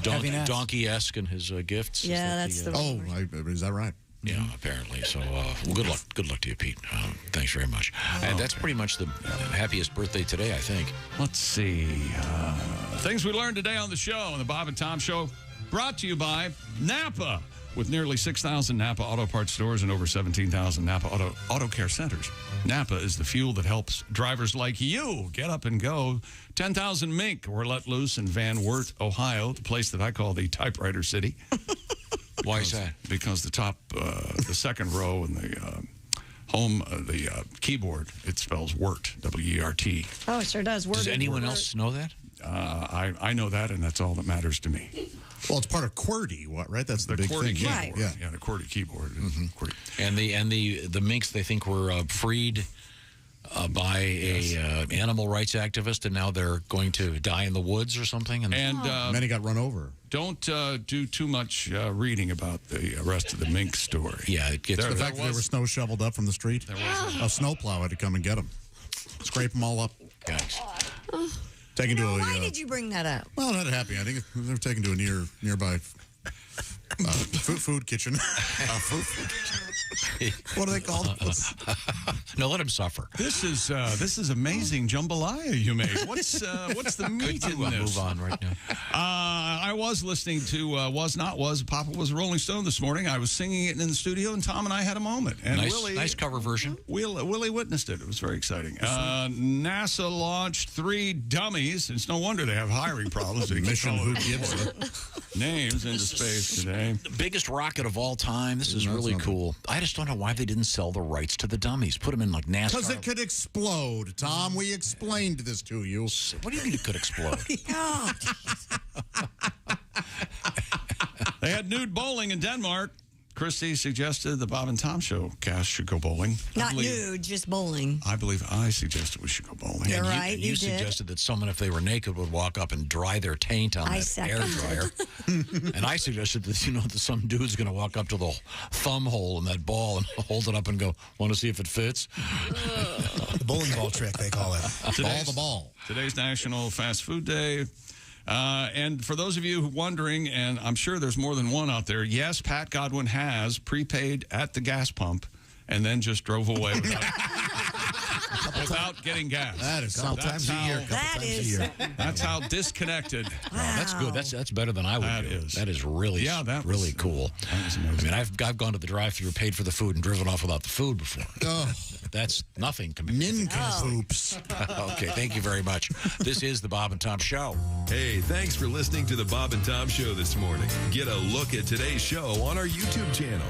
donkey-esque in his gifts? Yeah, that's the Oh, is that right? Yeah, apparently. So, well, good luck. Good luck to you, Pete. Thanks very much. And that's pretty much the happiest birthday today, I think. Let's see. Things we learned today on the show, on the Bob and Tom Show, brought to you by Napa. With nearly 6,000 Napa Auto Parts stores and over 17,000 Napa Auto Care centers, Napa is the fuel that helps drivers like you get up and go. 10,000 mink were let loose in Van Wert, Ohio, the place that I call the typewriter city. Why is that? Because the top, the second row and the the keyboard, it spells Wert, W-E-R-T. Oh, it sure does. Does anyone else know that? I know that, and that's all that matters to me. Well, it's part of QWERTY, right? That's the big QWERTY thing. keyboard. Yeah. Yeah, the QWERTY keyboard. QWERTY. And the minks, they think, were freed by a animal rights activist, and now they're going to die in the woods or something. And many got run over. Don't do too much reading about the rest of the mink story. Yeah, it gets The fact that they were snow shoveled up from the street. A snowplow had to come and get them, scrape them all up. Guys. Taken to a. Why did you bring that up? Well, not happy. I think they were taken to a nearby food kitchen. What do they call those? No, let him suffer. This is amazing jambalaya you made. What's the meat in this? Move on right now. I was listening to Papa Was a Rolling Stone this morning. I was singing it in the studio, and Tom and I had a moment. And nice cover version. Willie witnessed it. It was very exciting. NASA launched 3 dummies. It's no wonder they have hiring problems. Mission Who Gives names into space today. The biggest rocket of all time. This is really cool. I just don't know why they didn't sell the rights to the dummies. Put them in like NASCAR. Because it could explode, Tom. We explained this to you. What do you mean it could explode? They had nude bowling in Denmark. Christy suggested the Bob and Tom Show cast should go bowling. Not nude, just bowling. I believe I suggested we should go bowling. You're right, You you did. suggested that someone, if they were naked, would walk up and dry their taint on that air dryer. And I suggested that, that some dude's going to walk up to the thumb hole in that ball and hold it up and go, want to see if it fits? The bowling ball trick, they call it. Ball the ball. Today's National Fast Food Day. And for those of you wondering, and I'm sure there's more than one out there, yes, Pat Godwin has prepaid at the gas pump and then just drove away without getting gas. That is sometimes a year. That's how disconnected. Wow. That's good. That's better than I would do. That is really really cool. I mean, I've gone to the drive-thru, paid for the food, and driven off without the food before. Oh. That's nothing compared to nincompoops. Okay, thank you very much. This is the Bob and Tom Show. Hey, thanks for listening to the Bob and Tom Show this morning. Get a look at today's show on our YouTube channel.